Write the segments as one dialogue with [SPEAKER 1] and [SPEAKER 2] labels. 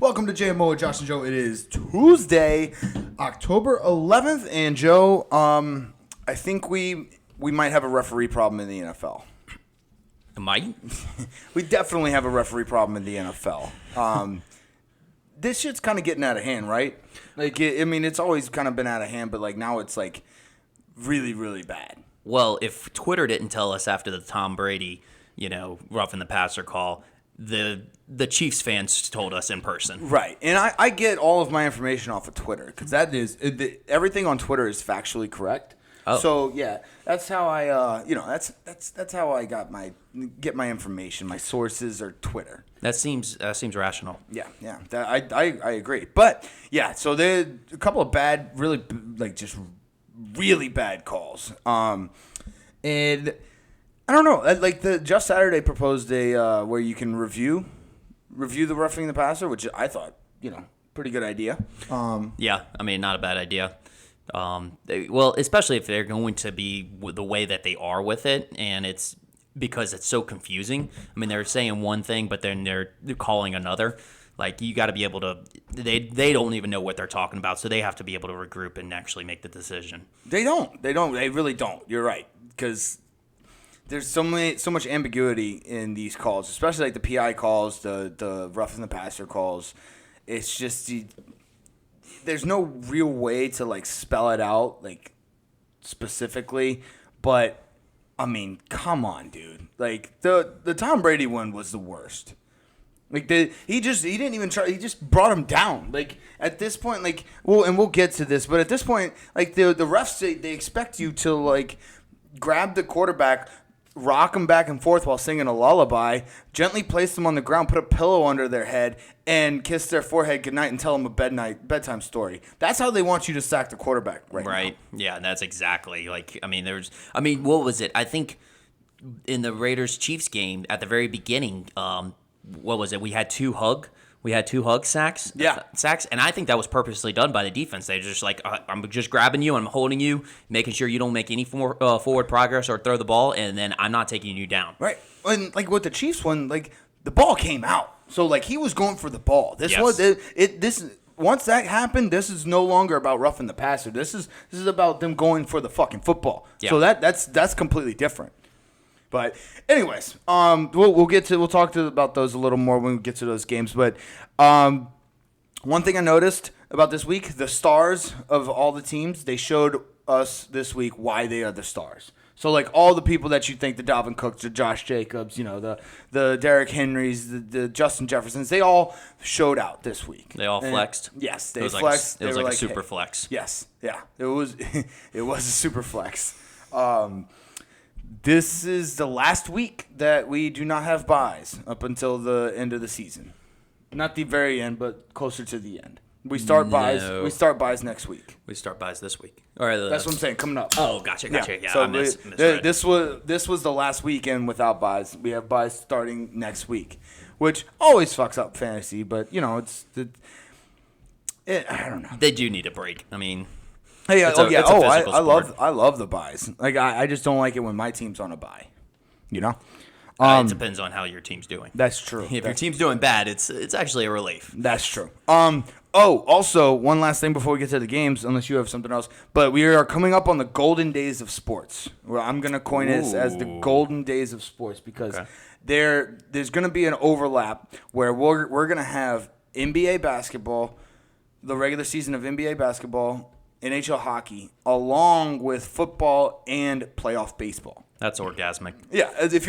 [SPEAKER 1] Welcome to JMO with Josh and Joe. It is Tuesday, October 11th, and Joe, I think we might have a referee problem in the NFL.
[SPEAKER 2] Might?
[SPEAKER 1] We definitely have a referee problem in the NFL. This shit's kind of getting out of hand, right? It's always kind of been out of hand, but now it's really, really bad.
[SPEAKER 2] Well, if Twitter didn't tell us after the Tom Brady, roughing the passer call, the Chiefs fans told us in person.
[SPEAKER 1] Right. And I get all of my information off of Twitter because that is everything on Twitter is factually correct.
[SPEAKER 2] Oh.
[SPEAKER 1] So yeah, that's how I that's how I get my information. My sources are Twitter.
[SPEAKER 2] That seems rational.
[SPEAKER 1] Yeah. I agree. But yeah, so there a couple of bad, really just really bad calls. And I don't know. The Just Saturday proposed a where you can review the roughing the passer, which I thought pretty good idea.
[SPEAKER 2] Yeah, not a bad idea. Well, especially if they're going to be the way that they are with it, and it's because it's so confusing. They're saying one thing, but then they're calling another. You got to be able to. They don't even know what they're talking about, so they have to be able to regroup and actually make the decision.
[SPEAKER 1] They don't. They really don't. You're right, because there's so much ambiguity in these calls, especially the PI calls, the roughing the passer calls. It's just there's no real way to spell it out specifically, but come on, dude. The Tom Brady one was the worst. He didn't even try. He just brought him down. At this point, and we'll get to this, but at this point, the refs they expect you to grab the quarterback, rock them back and forth while singing a lullaby, gently place them on the ground, put a pillow under their head, and kiss their forehead goodnight and tell them a bedtime story. That's how they want you to sack the quarterback right now.
[SPEAKER 2] Yeah, that's exactly. What was it? I think in the Raiders-Chiefs game at the very beginning, what was it? We had two hug sacks.
[SPEAKER 1] Yeah.
[SPEAKER 2] Sacks, and I think that was purposely done by the defense. They're just I'm just grabbing you, I'm holding you, making sure you don't make any forward progress or throw the ball, and then I'm not taking you down.
[SPEAKER 1] Right. And with the Chiefs one, the ball came out. So he was going for the ball. This was this once that happened, this is no longer about roughing the passer. This is about them going for the fucking football. Yeah. So that's completely different. But anyways, we'll talk about those a little more when we get to those games. But one thing I noticed about this week, the stars of all the teams, they showed us this week why they are the stars. So all the people that you think, the Dalvin Cooks, the Josh Jacobs, the Derrick Henrys, the Justin Jeffersons, they all showed out this week.
[SPEAKER 2] They all flexed.
[SPEAKER 1] Yes, they flexed.
[SPEAKER 2] It was a super flex.
[SPEAKER 1] Yes, yeah, it was a super flex. This is the last week that we do not have buys up until the end of the season. Not the very end, but closer to the end. We start buys. We start buys next week.
[SPEAKER 2] We start buys this week.
[SPEAKER 1] That's what I'm saying. Coming up.
[SPEAKER 2] Oh, gotcha. Yeah,
[SPEAKER 1] so this was the last weekend without buys. We have buys starting next week, which always fucks up fantasy. But I don't know.
[SPEAKER 2] They do need a break.
[SPEAKER 1] Hey, I love the buys. I just don't like it when my team's on a buy.
[SPEAKER 2] It depends on how your team's doing.
[SPEAKER 1] That's true.
[SPEAKER 2] If your team's doing bad, it's actually a relief.
[SPEAKER 1] That's true. Also, one last thing before we get to the games, unless you have something else. But we are coming up on the golden days of sports. Where I'm going to coin it as the golden days of sports because there's going to be an overlap where we're going to have NBA basketball, the regular season of NBA basketball, NHL hockey, along with football and playoff baseball.
[SPEAKER 2] That's orgasmic.
[SPEAKER 1] Yeah, if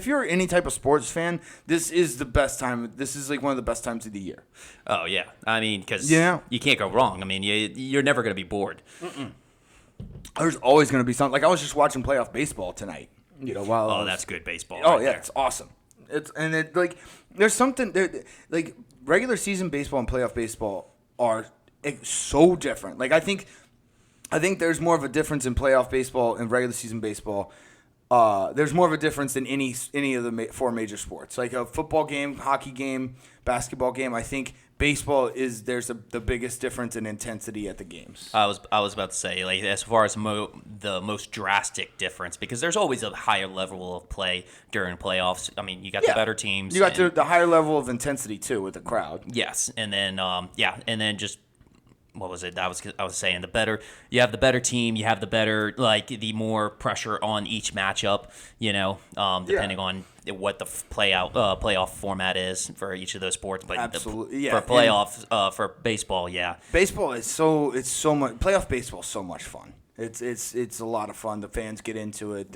[SPEAKER 1] you're any type of sports fan, this is the best time. This is one of the best times of the year.
[SPEAKER 2] Oh yeah, because you can't go wrong. You're never going to be bored.
[SPEAKER 1] Mm-mm. There's always going to be something. I was just watching playoff baseball tonight.
[SPEAKER 2] That's good baseball.
[SPEAKER 1] Oh yeah, it's awesome. There's something there. Regular season baseball and playoff baseball are so different. I think there's more of a difference in playoff baseball and regular season baseball there's more of a difference than any of the four major sports. Like a football game, hockey game, basketball game. I think baseball there's the biggest difference in intensity at the games.
[SPEAKER 2] I was about to say, like, as far as the most drastic difference, because there's always a higher level of play during playoffs. I mean, you got the better teams.
[SPEAKER 1] You got the higher level of intensity too with the crowd.
[SPEAKER 2] Yes, and then and then just. What was it? I was saying you have the better team, you have the better, like, the more pressure on each matchup, depending on what the playoff format is for each of those sports. But
[SPEAKER 1] absolutely,
[SPEAKER 2] for playoffs, for baseball,
[SPEAKER 1] baseball is so much. Playoff baseball is so much fun. It's a lot of fun. The fans get into it.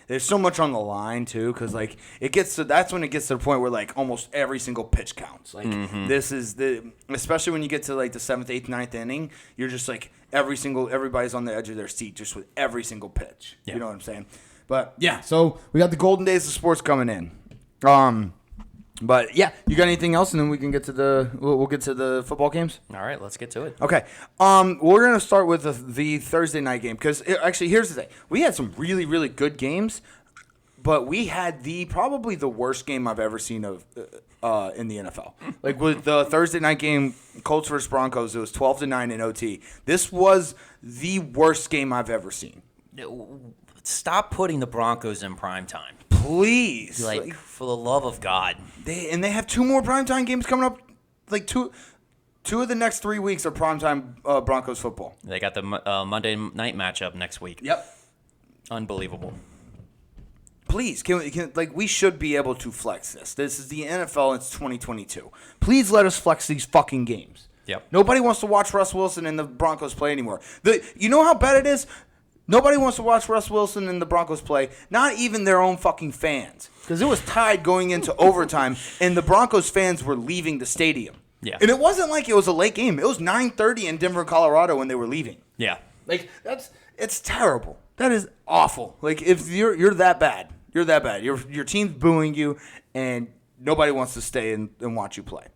[SPEAKER 1] There's so much on the line too, because like that's when it gets to the point where like almost every single pitch counts. Like this is especially when you get to like the 7th, 8th, 9th inning, you're just like everybody's on the edge of their seat just with every single pitch. Yeah. You know what I'm saying? But yeah, so we got the golden days of sports coming in. But yeah, you got anything else, and then we can get to we'll get to the football games.
[SPEAKER 2] All right, let's get to it.
[SPEAKER 1] Okay, we're gonna start with the Thursday night game because actually here's the thing: we had some really really good games, but we had probably the worst game I've ever seen of in the NFL. Like with the Thursday night game, Colts versus Broncos, it was 12-9 in OT. This was the worst game I've ever seen.
[SPEAKER 2] Stop putting the Broncos in prime time.
[SPEAKER 1] Please.
[SPEAKER 2] Like, for the love of God.
[SPEAKER 1] They have two more primetime games coming up. Like, two of the next 3 weeks are primetime Broncos football.
[SPEAKER 2] They got the Monday night matchup next week.
[SPEAKER 1] Yep.
[SPEAKER 2] Unbelievable.
[SPEAKER 1] Please, we should be able to flex this. This is the NFL. It's 2022. Please let us flex these fucking games.
[SPEAKER 2] Yep.
[SPEAKER 1] Nobody wants to watch Russ Wilson and the Broncos play anymore. You know how bad it is? Nobody wants to watch Russ Wilson and the Broncos play, not even their own fucking fans. Because it was tied going into overtime, and the Broncos fans were leaving the stadium.
[SPEAKER 2] Yeah.
[SPEAKER 1] And it wasn't like it was a late game. It was 9:30 in Denver, Colorado when they were leaving.
[SPEAKER 2] Yeah.
[SPEAKER 1] Like, it's terrible. That is awful. Like, if you're that bad, you're that bad. Your team's booing you, and nobody wants to stay and watch you play.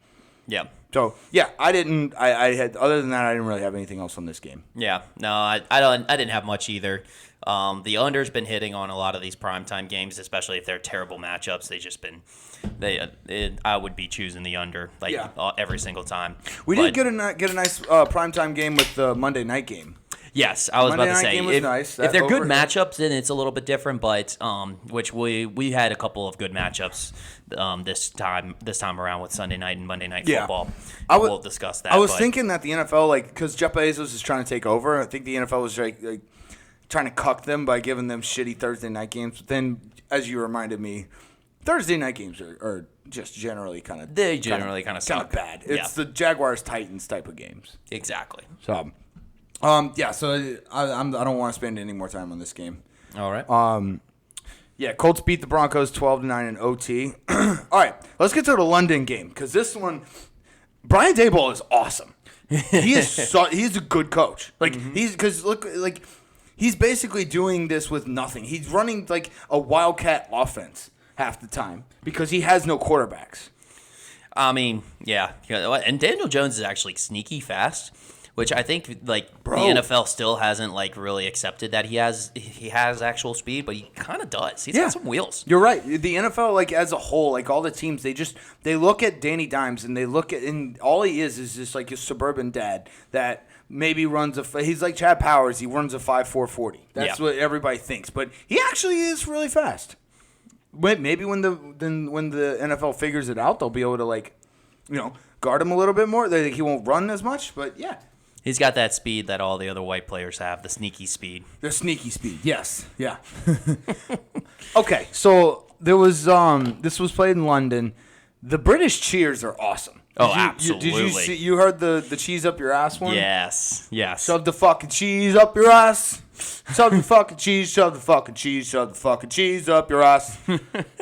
[SPEAKER 2] Yeah.
[SPEAKER 1] So yeah, I had other than that, I didn't really have anything else on this game.
[SPEAKER 2] Yeah, no, I didn't have much either. The under's been hitting on a lot of these primetime games, especially if they're terrible matchups. I would be choosing the under every single time.
[SPEAKER 1] We did get a nice primetime game with the Monday night game.
[SPEAKER 2] Yes, I was
[SPEAKER 1] Monday
[SPEAKER 2] about to
[SPEAKER 1] night
[SPEAKER 2] say
[SPEAKER 1] game was nice.
[SPEAKER 2] If they're good matchups, then it's a little bit different. But which we had a couple of good matchups this time around with Sunday night and Monday night football. We'll discuss that.
[SPEAKER 1] I was thinking that the NFL, because Jeff Bezos is trying to take over, I think the NFL was like trying to cuck them by giving them shitty Thursday night games. But then, as you reminded me, Thursday night games are just generally kind of
[SPEAKER 2] suck.
[SPEAKER 1] Bad. It's the Jaguars Titans type of games.
[SPEAKER 2] Exactly.
[SPEAKER 1] So. So I don't want to spend any more time on this game.
[SPEAKER 2] All right.
[SPEAKER 1] Colts beat the Broncos 12-9 in OT. All right, let's get to the London game because this one, Brian Daboll is awesome. He's a good coach. Like he's basically doing this with nothing. He's running like a wildcat offense half the time because he has no quarterbacks.
[SPEAKER 2] I mean, yeah, and Daniel Jones is actually sneaky fast. Which I think, the NFL still hasn't, really accepted that he has actual speed, but he kind of does. He's got some wheels.
[SPEAKER 1] You're right. The NFL, as a whole, all the teams, they look at Danny Dimes, and and all he is just like a suburban dad that maybe runs he's like Chad Powers. He runs a 5.440. That's what everybody thinks. But he actually is really fast. Maybe when the NFL figures it out, they'll be able to, guard him a little bit more. He won't run as much, but yeah.
[SPEAKER 2] He's got that speed that all the other white players have, the sneaky speed.
[SPEAKER 1] The sneaky speed, yes. Yeah. Okay, so there was this was played in London. The British cheers are awesome.
[SPEAKER 2] Absolutely.
[SPEAKER 1] Did you heard the cheese up your ass one?
[SPEAKER 2] Yes.
[SPEAKER 1] Shove the fucking cheese up your ass. Shove the fucking cheese, shove the fucking cheese, shove the fucking cheese up your ass.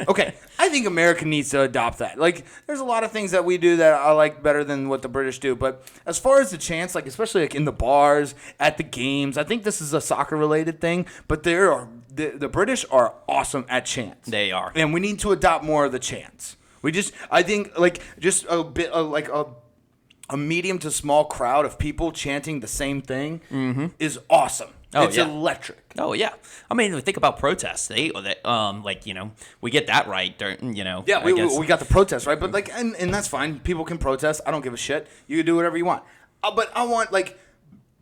[SPEAKER 1] Okay, I think America needs to adopt that. There's a lot of things that we do that I like better than what the British do. But as far as the chants, especially in the bars, at the games, I think this is a soccer-related thing. But the British are awesome at chants.
[SPEAKER 2] They are.
[SPEAKER 1] And we need to adopt more of the chants. I think just a bit a medium to small crowd of people chanting the same thing is awesome. It's electric.
[SPEAKER 2] Oh yeah. I mean, think about protests. They like we get that right.
[SPEAKER 1] Yeah, we got the protest right, but like, and that's fine. People can protest. I don't give a shit. You can do whatever you want. But I want like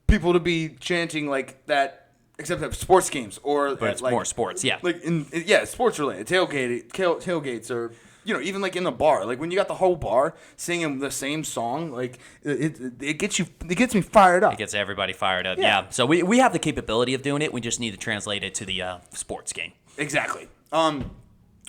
[SPEAKER 1] people to be chanting like that, except at sports games or
[SPEAKER 2] but it's
[SPEAKER 1] like,
[SPEAKER 2] more sports. Yeah.
[SPEAKER 1] Like sports related tailgates or even like in the bar. Like when you got the whole bar singing the same song, like it gets me fired up.
[SPEAKER 2] It gets everybody fired up.
[SPEAKER 1] Yeah.
[SPEAKER 2] Yeah. So we have the capability of doing it. We just need to translate it to the sports game.
[SPEAKER 1] Exactly.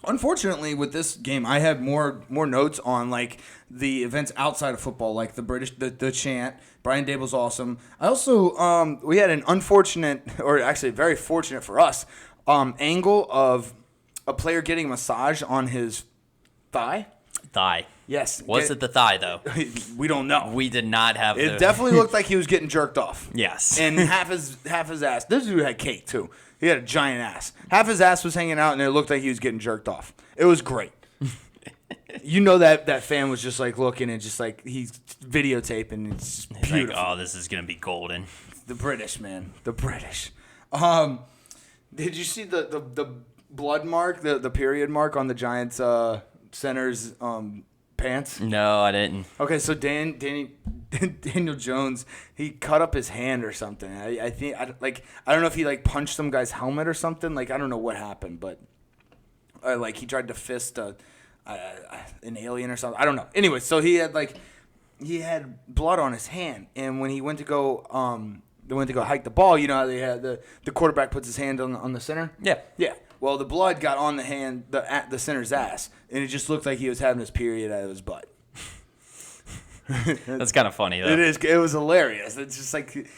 [SPEAKER 1] Unfortunately, with this game, I had more notes on like the events outside of football, like the chant. Brian Dable's awesome. I also we had an unfortunate, or actually very fortunate for us, angle of a player getting a massage on his thigh. Yes.
[SPEAKER 2] Was it the thigh though?
[SPEAKER 1] We don't know.
[SPEAKER 2] We did not have.
[SPEAKER 1] It definitely looked like he was getting jerked off.
[SPEAKER 2] Yes.
[SPEAKER 1] And half his ass. This dude had cake too. He had a giant ass. Half his ass was hanging out, and it looked like he was getting jerked off. It was great. that fan was just like looking and just like he's videotaping. It's beautiful.
[SPEAKER 2] Like, oh, this is gonna be golden.
[SPEAKER 1] The British, man. The British. Did you see the blood mark, the period mark on the Giants center's pants?
[SPEAKER 2] No, I didn't.
[SPEAKER 1] Okay, so Daniel Jones, he cut up his hand or something. I don't know if he like punched some guy's helmet or something. Like I don't know what happened, but like he tried to fist an alien or something. I don't know. Anyway, so he had blood on his hand, and when he went to go hike the ball, you know how they had the quarterback puts his hand on the center.
[SPEAKER 2] Yeah.
[SPEAKER 1] Yeah. Well, the blood got on the hand, the center's ass, and it just looked like he was having his period out of his butt.
[SPEAKER 2] That's kind of funny, though.
[SPEAKER 1] It is. It was hilarious. It's just like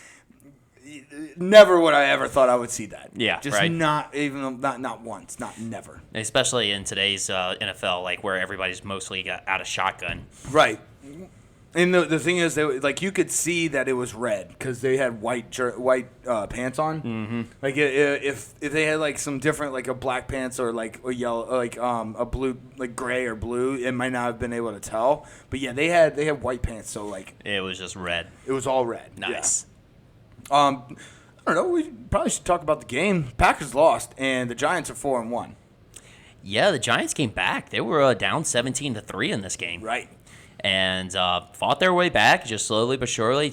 [SPEAKER 1] never would I ever thought I would see that.
[SPEAKER 2] Yeah,
[SPEAKER 1] just
[SPEAKER 2] right.
[SPEAKER 1] not once, never.
[SPEAKER 2] Especially in today's NFL, like where everybody's mostly out of shotgun.
[SPEAKER 1] Right. And the thing is, like you could see that it was red because they had white pants on. Mm-hmm. Like if they had like some different, like a black pants or like a yellow, like a blue, like gray or blue, it might not have been able to tell. But yeah, they had white pants, so like
[SPEAKER 2] it was just red.
[SPEAKER 1] It was all red.
[SPEAKER 2] Nice.
[SPEAKER 1] Yeah. I don't know. We probably should talk about the game. Packers lost, and the Giants are 4-1.
[SPEAKER 2] Yeah, the Giants came back. They were down 17-3 in this game.
[SPEAKER 1] Right.
[SPEAKER 2] And fought their way back, just slowly but surely.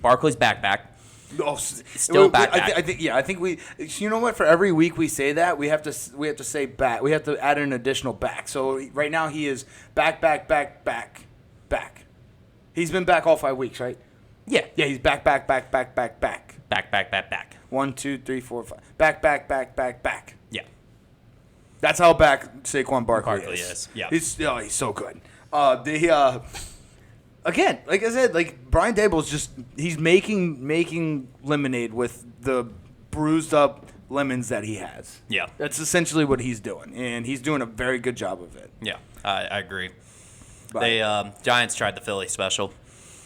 [SPEAKER 2] Barkley's back.
[SPEAKER 1] Oh,
[SPEAKER 2] still back.
[SPEAKER 1] I think we. You know what? For every week we say that, we have to say back. We have to add an additional back. So right now he is back. He's been back all 5 weeks, right?
[SPEAKER 2] Yeah.
[SPEAKER 1] Yeah, he's back.
[SPEAKER 2] Back.
[SPEAKER 1] 1, 2, 3, 4, 5. Back.
[SPEAKER 2] Yeah.
[SPEAKER 1] That's how back Saquon Barkley
[SPEAKER 2] is. Yeah.
[SPEAKER 1] He's so good. Again, like I said, like Brian Dable's he's making lemonade with the bruised up lemons that he has.
[SPEAKER 2] Yeah.
[SPEAKER 1] That's essentially what he's doing, and he's doing a very good job of it.
[SPEAKER 2] Yeah, I agree.
[SPEAKER 1] But
[SPEAKER 2] They Giants tried the Philly special.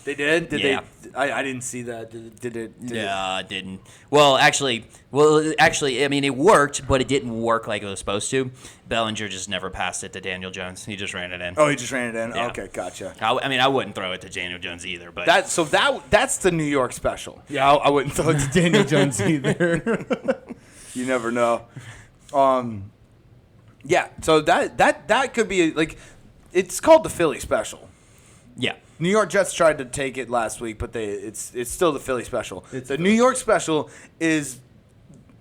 [SPEAKER 1] They did?
[SPEAKER 2] Yeah.
[SPEAKER 1] I didn't see that. Did it?
[SPEAKER 2] I didn't. Well, actually, I mean, it worked, but it didn't work like it was supposed to. Bellinger just never passed it to Daniel Jones. He just ran it in.
[SPEAKER 1] Oh, he just ran it in?
[SPEAKER 2] Yeah.
[SPEAKER 1] Okay, gotcha.
[SPEAKER 2] I mean, I wouldn't throw it to Daniel Jones either, but
[SPEAKER 1] That's the New York special. Yeah, I wouldn't throw it to Daniel Jones either. You never know. Yeah, so that could be like, it's called the Philly special.
[SPEAKER 2] yeah.
[SPEAKER 1] New York Jets tried to take it last week, but it's still the Philly special. The New York special is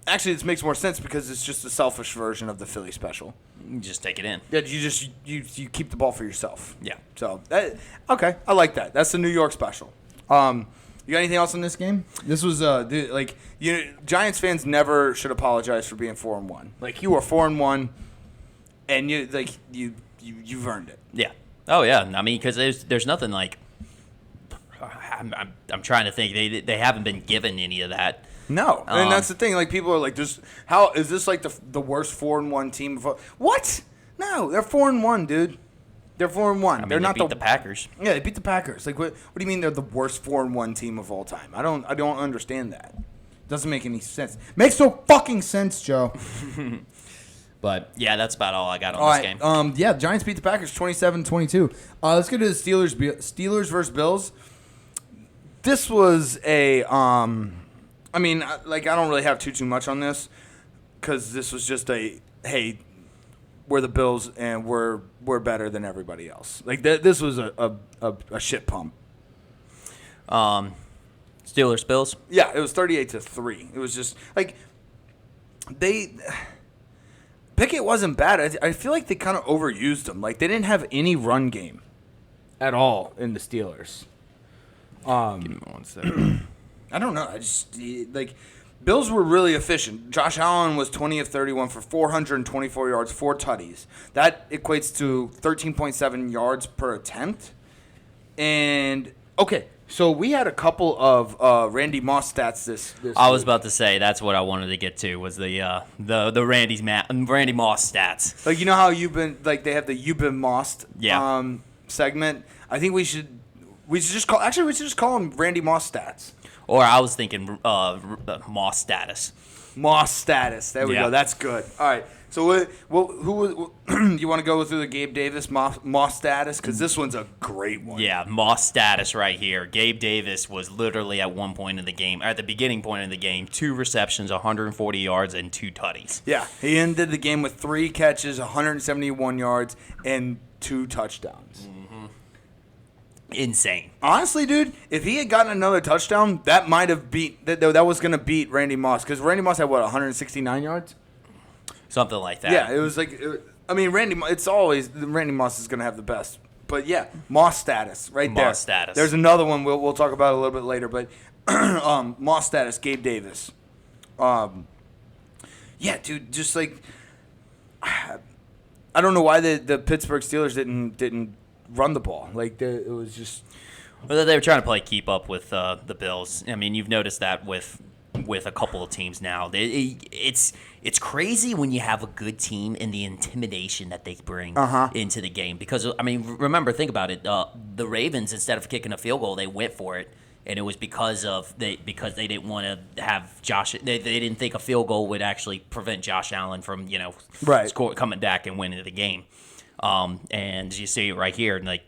[SPEAKER 1] actually, it makes more sense because it's just a selfish version of the Philly special.
[SPEAKER 2] You just take it in.
[SPEAKER 1] Yeah, you keep the ball for yourself.
[SPEAKER 2] Yeah.
[SPEAKER 1] So okay, I like that. That's the New York special. You got anything else on this game? This was Giants fans never should apologize for being 4-1. Like you are 4-1, and you've earned it.
[SPEAKER 2] Yeah. Oh yeah. I mean, because there's nothing like. I'm trying to think. They haven't been given any of that.
[SPEAKER 1] No, and that's the thing. Like people are like, how is this like the worst 4-1 team? What? No, they're 4-1, dude. They're 4-1.
[SPEAKER 2] I mean,
[SPEAKER 1] they're not
[SPEAKER 2] beat the Packers.
[SPEAKER 1] Yeah, they beat the Packers. Like, what do you mean they're the worst 4-1 team of all time? I don't understand that. Doesn't make any sense. Makes no fucking sense, Joe.
[SPEAKER 2] But yeah, that's about all I got on this game.
[SPEAKER 1] Yeah, the Giants beat the Packers 27-22. Let's go to the Steelers versus Bills. This was a I mean, I don't really have too much on this because this was just hey, we're the Bills and we're better than everybody else. Like this was a shit pump.
[SPEAKER 2] Steelers Bills.
[SPEAKER 1] Yeah, it was 38-3. It was just like Pickett wasn't bad. I feel like they kind of overused him. Like they didn't have any run game at all in the Steelers.
[SPEAKER 2] Give me 1 second.
[SPEAKER 1] I don't know. I just like Bills were really efficient. Josh Allen was 20 of 31 for 424 yards, 4 tutties. That equates to 13.7 yards per attempt. And okay, so we had a couple of Randy Moss stats this
[SPEAKER 2] I was
[SPEAKER 1] week.
[SPEAKER 2] about to say that's what I wanted to get to was the Randy Moss stats.
[SPEAKER 1] Like, you know how you've been like they have the you've been mossed segment. I think we should just call them Randy Moss stats.
[SPEAKER 2] Or I was thinking Moss status.
[SPEAKER 1] Moss status. There we go. That's good. All right. So who you want to go through the Gabe Davis Moss status? Because this one's a great one.
[SPEAKER 2] Yeah, Moss status right here. Gabe Davis was literally at one point in the game, at the beginning point in the game, 2 receptions, 140 yards, and 2 tutties.
[SPEAKER 1] Yeah, he ended the game with 3 catches, 171 yards, and 2 touchdowns.
[SPEAKER 2] Insane.
[SPEAKER 1] Honestly, dude, if he had gotten another touchdown, that might have that was going to beat Randy Moss. Because Randy Moss had, 169 yards?
[SPEAKER 2] Something like that.
[SPEAKER 1] Yeah, it was like, Randy Moss is going to have the best. But yeah, Moss status right there.
[SPEAKER 2] Moss status.
[SPEAKER 1] There's another one we'll talk about a little bit later. But Moss status, Gabe Davis. Yeah, dude, just like, I don't know why the Pittsburgh Steelers didn't run the ball. Like it was just.
[SPEAKER 2] Well, they were trying to play keep up with the Bills. I mean, you've noticed that with a couple of teams now. It's crazy when you have a good team and the intimidation that they bring into the game. Because I mean, remember, think about it. The Ravens, instead of kicking a field goal, they went for it, and it was because they didn't want to have Josh. They didn't think a field goal would actually prevent Josh Allen from coming back and winning the game. And you see it right here, like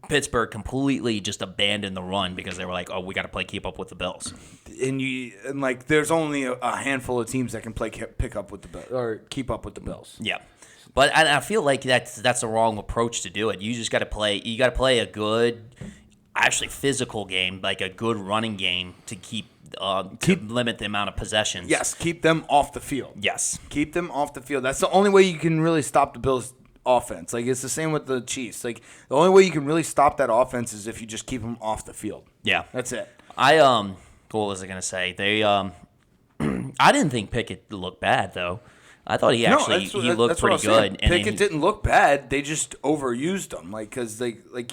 [SPEAKER 2] Pittsburgh completely just abandoned the run because they were like, "Oh, we got to play keep up with the Bills."
[SPEAKER 1] And there's only a handful of teams that can play pick up with the Bills or keep up with the Bills.
[SPEAKER 2] Yeah, but I feel like that's the wrong approach to do it. You just got to play. You got to play a good, actually physical game, like a good running game to limit the amount of possessions.
[SPEAKER 1] Yes, keep them off the field.
[SPEAKER 2] Yes,
[SPEAKER 1] keep them off the field. That's the only way you can really stop the Bills' offense. Like, it's the same with the Chiefs. Like, the only way you can really stop that offense is if you just keep them off the field.
[SPEAKER 2] Yeah,
[SPEAKER 1] that's it.
[SPEAKER 2] What was I gonna say? They I didn't think Pickett looked bad though. I thought he looked pretty good.
[SPEAKER 1] And Pickett didn't look bad. They just overused him. Like, because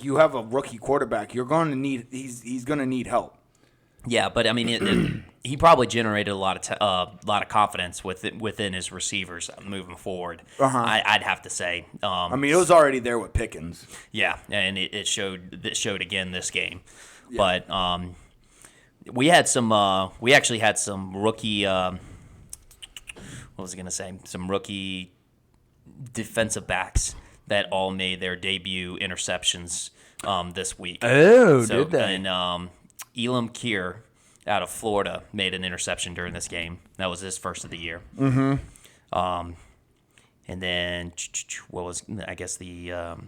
[SPEAKER 1] you have a rookie quarterback, you're going to need he's going to need help.
[SPEAKER 2] Yeah, but I mean, he probably generated a lot of confidence within his receivers moving forward. I'd have to say.
[SPEAKER 1] I mean, it was already there with Pickens.
[SPEAKER 2] Yeah, and it showed again this game. Yeah. But we actually had some rookie. What was I gonna say? Some rookie defensive backs that all made their debut interceptions this week.
[SPEAKER 1] Oh, did they?
[SPEAKER 2] And Elam Kier out of Florida made an interception during this game. That was his first of the year.
[SPEAKER 1] Mm-hmm.
[SPEAKER 2] And then what was I guess the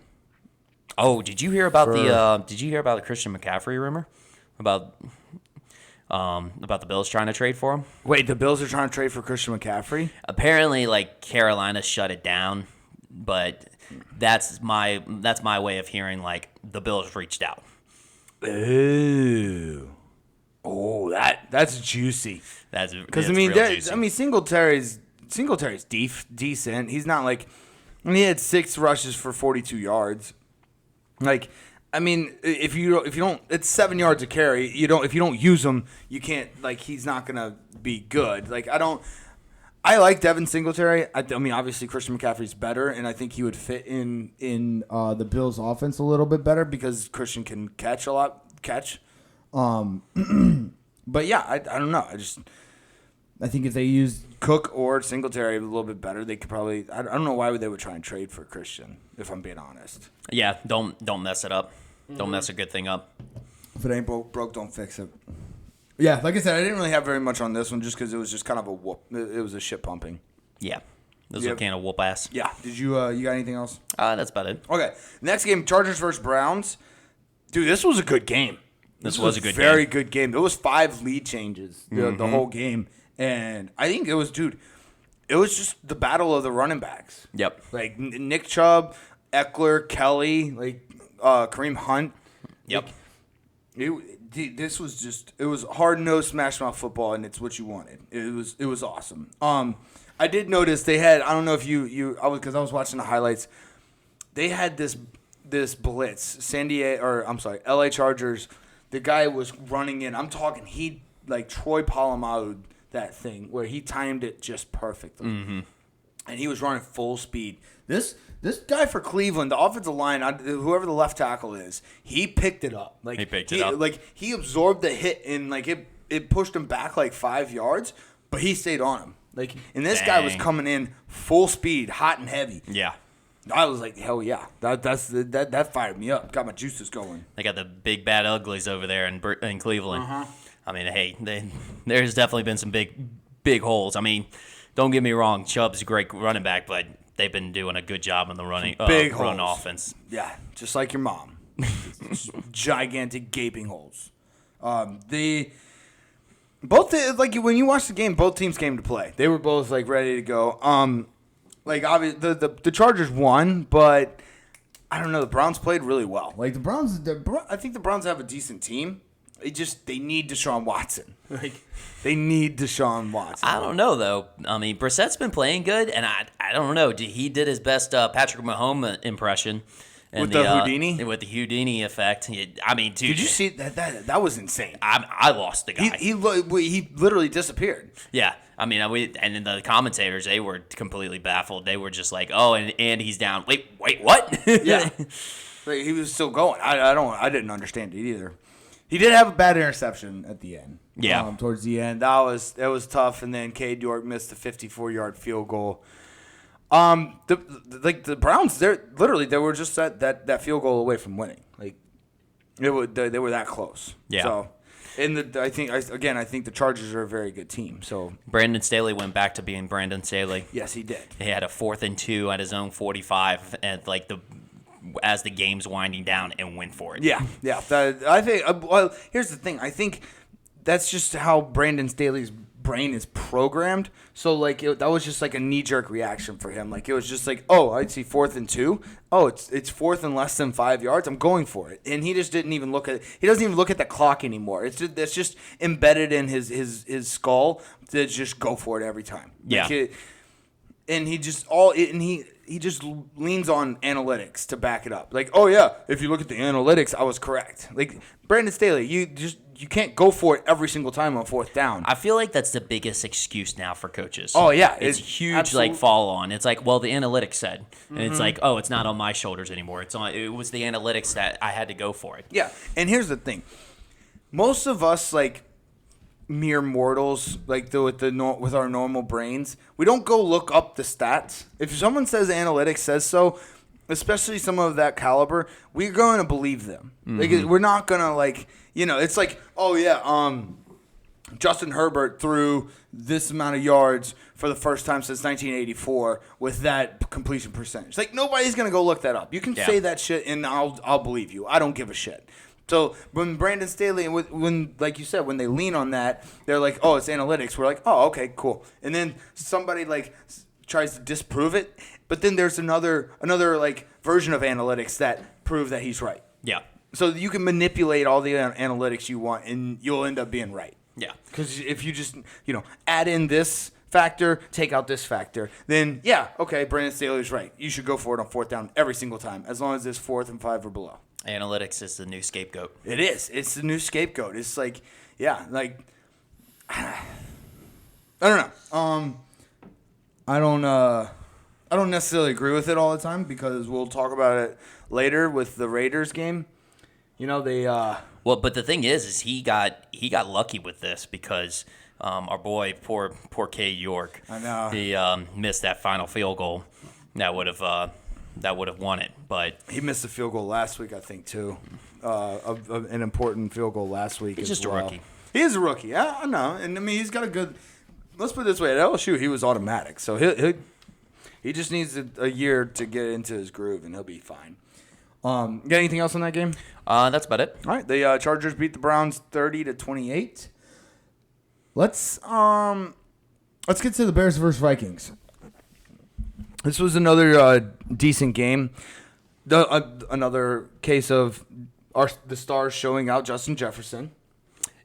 [SPEAKER 2] did you hear about the Christian McCaffrey rumor about the Bills trying to trade for him?
[SPEAKER 1] Wait, the Bills are trying to trade for Christian McCaffrey?
[SPEAKER 2] Apparently, Carolina shut it down, but that's my way of hearing the Bills reached out.
[SPEAKER 1] Oh, that's juicy.
[SPEAKER 2] That's because juicy.
[SPEAKER 1] Singletary's decent. He's not he had 6 rushes for 42 yards. If you don't, it's 7 yards a carry. If you don't use him, you can't. He's not gonna be good. I like Devin Singletary. Obviously Christian McCaffrey's better, and I think he would fit in the Bills' offense a little bit better because Christian can catch. But yeah, I don't know. I think if they use Cook or Singletary a little bit better, they could probably. I don't know why they would try and trade for Christian. If I'm being honest.
[SPEAKER 2] Yeah, don't mess it up. Don't mess a good thing up.
[SPEAKER 1] If it ain't broke, don't fix it. Yeah, like I said, I didn't really have very much on this one just because it was just kind of a whoop. It was a shit pumping.
[SPEAKER 2] Yeah. Those are kind of whoop ass.
[SPEAKER 1] Yeah. Did you got anything else?
[SPEAKER 2] That's about it.
[SPEAKER 1] Okay. Next game, Chargers versus Browns. Dude, this was a good game.
[SPEAKER 2] This was a good
[SPEAKER 1] very
[SPEAKER 2] game.
[SPEAKER 1] good game. There was 5 lead changes the whole game. And I think it was just the battle of the running backs.
[SPEAKER 2] Yep.
[SPEAKER 1] Like Nick Chubb, Eckler, Kelly, Kareem Hunt.
[SPEAKER 2] Yep.
[SPEAKER 1] This was it was hard-nosed smash mouth football, and it's what you wanted. It was awesome. I did notice they had, I don't know if I was watching the highlights. They had this blitz, LA Chargers. The guy was running in. I'm talking, he like Troy Polamalu that thing where he timed it just perfectly. Mm-hmm. And he was running full speed. This guy for Cleveland, the offensive line, whoever the left tackle is, he picked it up.
[SPEAKER 2] He picked it up.
[SPEAKER 1] Like he absorbed the hit and like it pushed him back like 5 yards, but he stayed on him. And this guy was coming in full speed, hot and heavy.
[SPEAKER 2] Yeah.
[SPEAKER 1] I was like, hell yeah, that fired me up, got my juices going.
[SPEAKER 2] They got the big bad uglies over there in Cleveland. I mean, hey, there's definitely been some big holes. I mean, don't get me wrong, Chubb's a great running back, but they've been doing a good job on the run offense.
[SPEAKER 1] Yeah, just like your mom. Gigantic gaping holes. When you watch the game, both teams came to play. They were both ready to go. Obviously, the Chargers won, but I don't know. The Browns played really well. I think the Browns have a decent team. They need Deshaun Watson. They need Deshaun Watson.
[SPEAKER 2] I don't know though. I mean, Brissett's been playing good, and I don't know. He did his best Patrick Mahomes impression.
[SPEAKER 1] With the Houdini?
[SPEAKER 2] With the Houdini effect. I mean, dude.
[SPEAKER 1] Did you see that? That was insane.
[SPEAKER 2] I lost the guy.
[SPEAKER 1] He literally disappeared.
[SPEAKER 2] Yeah. I mean, and then the commentators, they were completely baffled. They were just like, oh, and he's down. Wait, what?
[SPEAKER 1] Yeah. He was still going. I didn't understand it either. He did have a bad interception at the end.
[SPEAKER 2] Yeah.
[SPEAKER 1] Towards the end. That was tough. And then Cade York missed a 54-yard field goal. The Browns, they were just that field goal away from winning. They were that close.
[SPEAKER 2] Yeah.
[SPEAKER 1] So, I think the Chargers are a very good team. So
[SPEAKER 2] Brandon Staley went back to being Brandon Staley.
[SPEAKER 1] Yes, he did.
[SPEAKER 2] He had a 4th and 2 at his own 45, and as the game's winding down, and went for it.
[SPEAKER 1] Yeah. I think. Here's the thing. I think that's just how Brandon Staley's brain is programmed. So that was just a knee-jerk reaction for him. It was just oh, I see 4th and 2. Oh, it's 4th and less than 5 yards. I'm going for it. And he just didn't even look at it. He doesn't even look at the clock anymore. It's just embedded in his skull to just go for it every time.
[SPEAKER 2] Yeah.
[SPEAKER 1] He just leans on analytics to back it up. Oh yeah, if you look at the analytics, I was correct. Brandon Staley, you can't go for it every single time on 4th down.
[SPEAKER 2] I feel like that's the biggest excuse now for coaches.
[SPEAKER 1] Oh yeah,
[SPEAKER 2] it's huge fall on. It's well, the analytics said, and it's oh, it's not on my shoulders anymore. It was the analytics that I had to go for it.
[SPEAKER 1] Yeah, and here's the thing, most of us mere mortals, with our normal brains, we don't go look up the stats. If someone says analytics says so, especially some of that caliber, we're going to believe them. We're not going to it's oh yeah, Justin Herbert threw this amount of yards for the first time since 1984 with that completion percentage. Nobody's going to go look that up. You can say that shit and I'll believe you. I don't give a shit. So when Brandon Staley and when like you said, when they lean on that, they're oh, it's analytics. We're oh, okay, cool. And then somebody tries to disprove it, but then there's another version of analytics that prove that he's right.
[SPEAKER 2] Yeah.
[SPEAKER 1] So you can manipulate all the analytics you want, and you'll end up being right.
[SPEAKER 2] Yeah.
[SPEAKER 1] Because if you just add in this factor, take out this factor, then yeah, okay, Brandon Staley's right. You should go for it on 4th down every single time, as long as it's 4th and 5 or below.
[SPEAKER 2] Analytics is the new scapegoat.
[SPEAKER 1] It is. It's the new scapegoat. It's I don't know. I don't necessarily agree with it all the time because we'll talk about it later with the Raiders game. They
[SPEAKER 2] Well, but the thing is he got lucky with this because our boy, poor Cade York.
[SPEAKER 1] I know.
[SPEAKER 2] He missed that final field goal that would have won it, but
[SPEAKER 1] he missed a field goal last week, I think, too. An important field goal last week.
[SPEAKER 2] He's
[SPEAKER 1] as
[SPEAKER 2] just
[SPEAKER 1] well.
[SPEAKER 2] a rookie.
[SPEAKER 1] He is a rookie. I know. And, I mean, he's got a good – let's put it this way. At LSU, he was automatic. So he just needs a year to get into his groove, and he'll be fine. Got anything else on that game?
[SPEAKER 2] That's about it.
[SPEAKER 1] All right. The Chargers beat the Browns 30-28. Let's get to the Bears versus Vikings. This was another decent game. Another case of the stars showing out Justin Jefferson.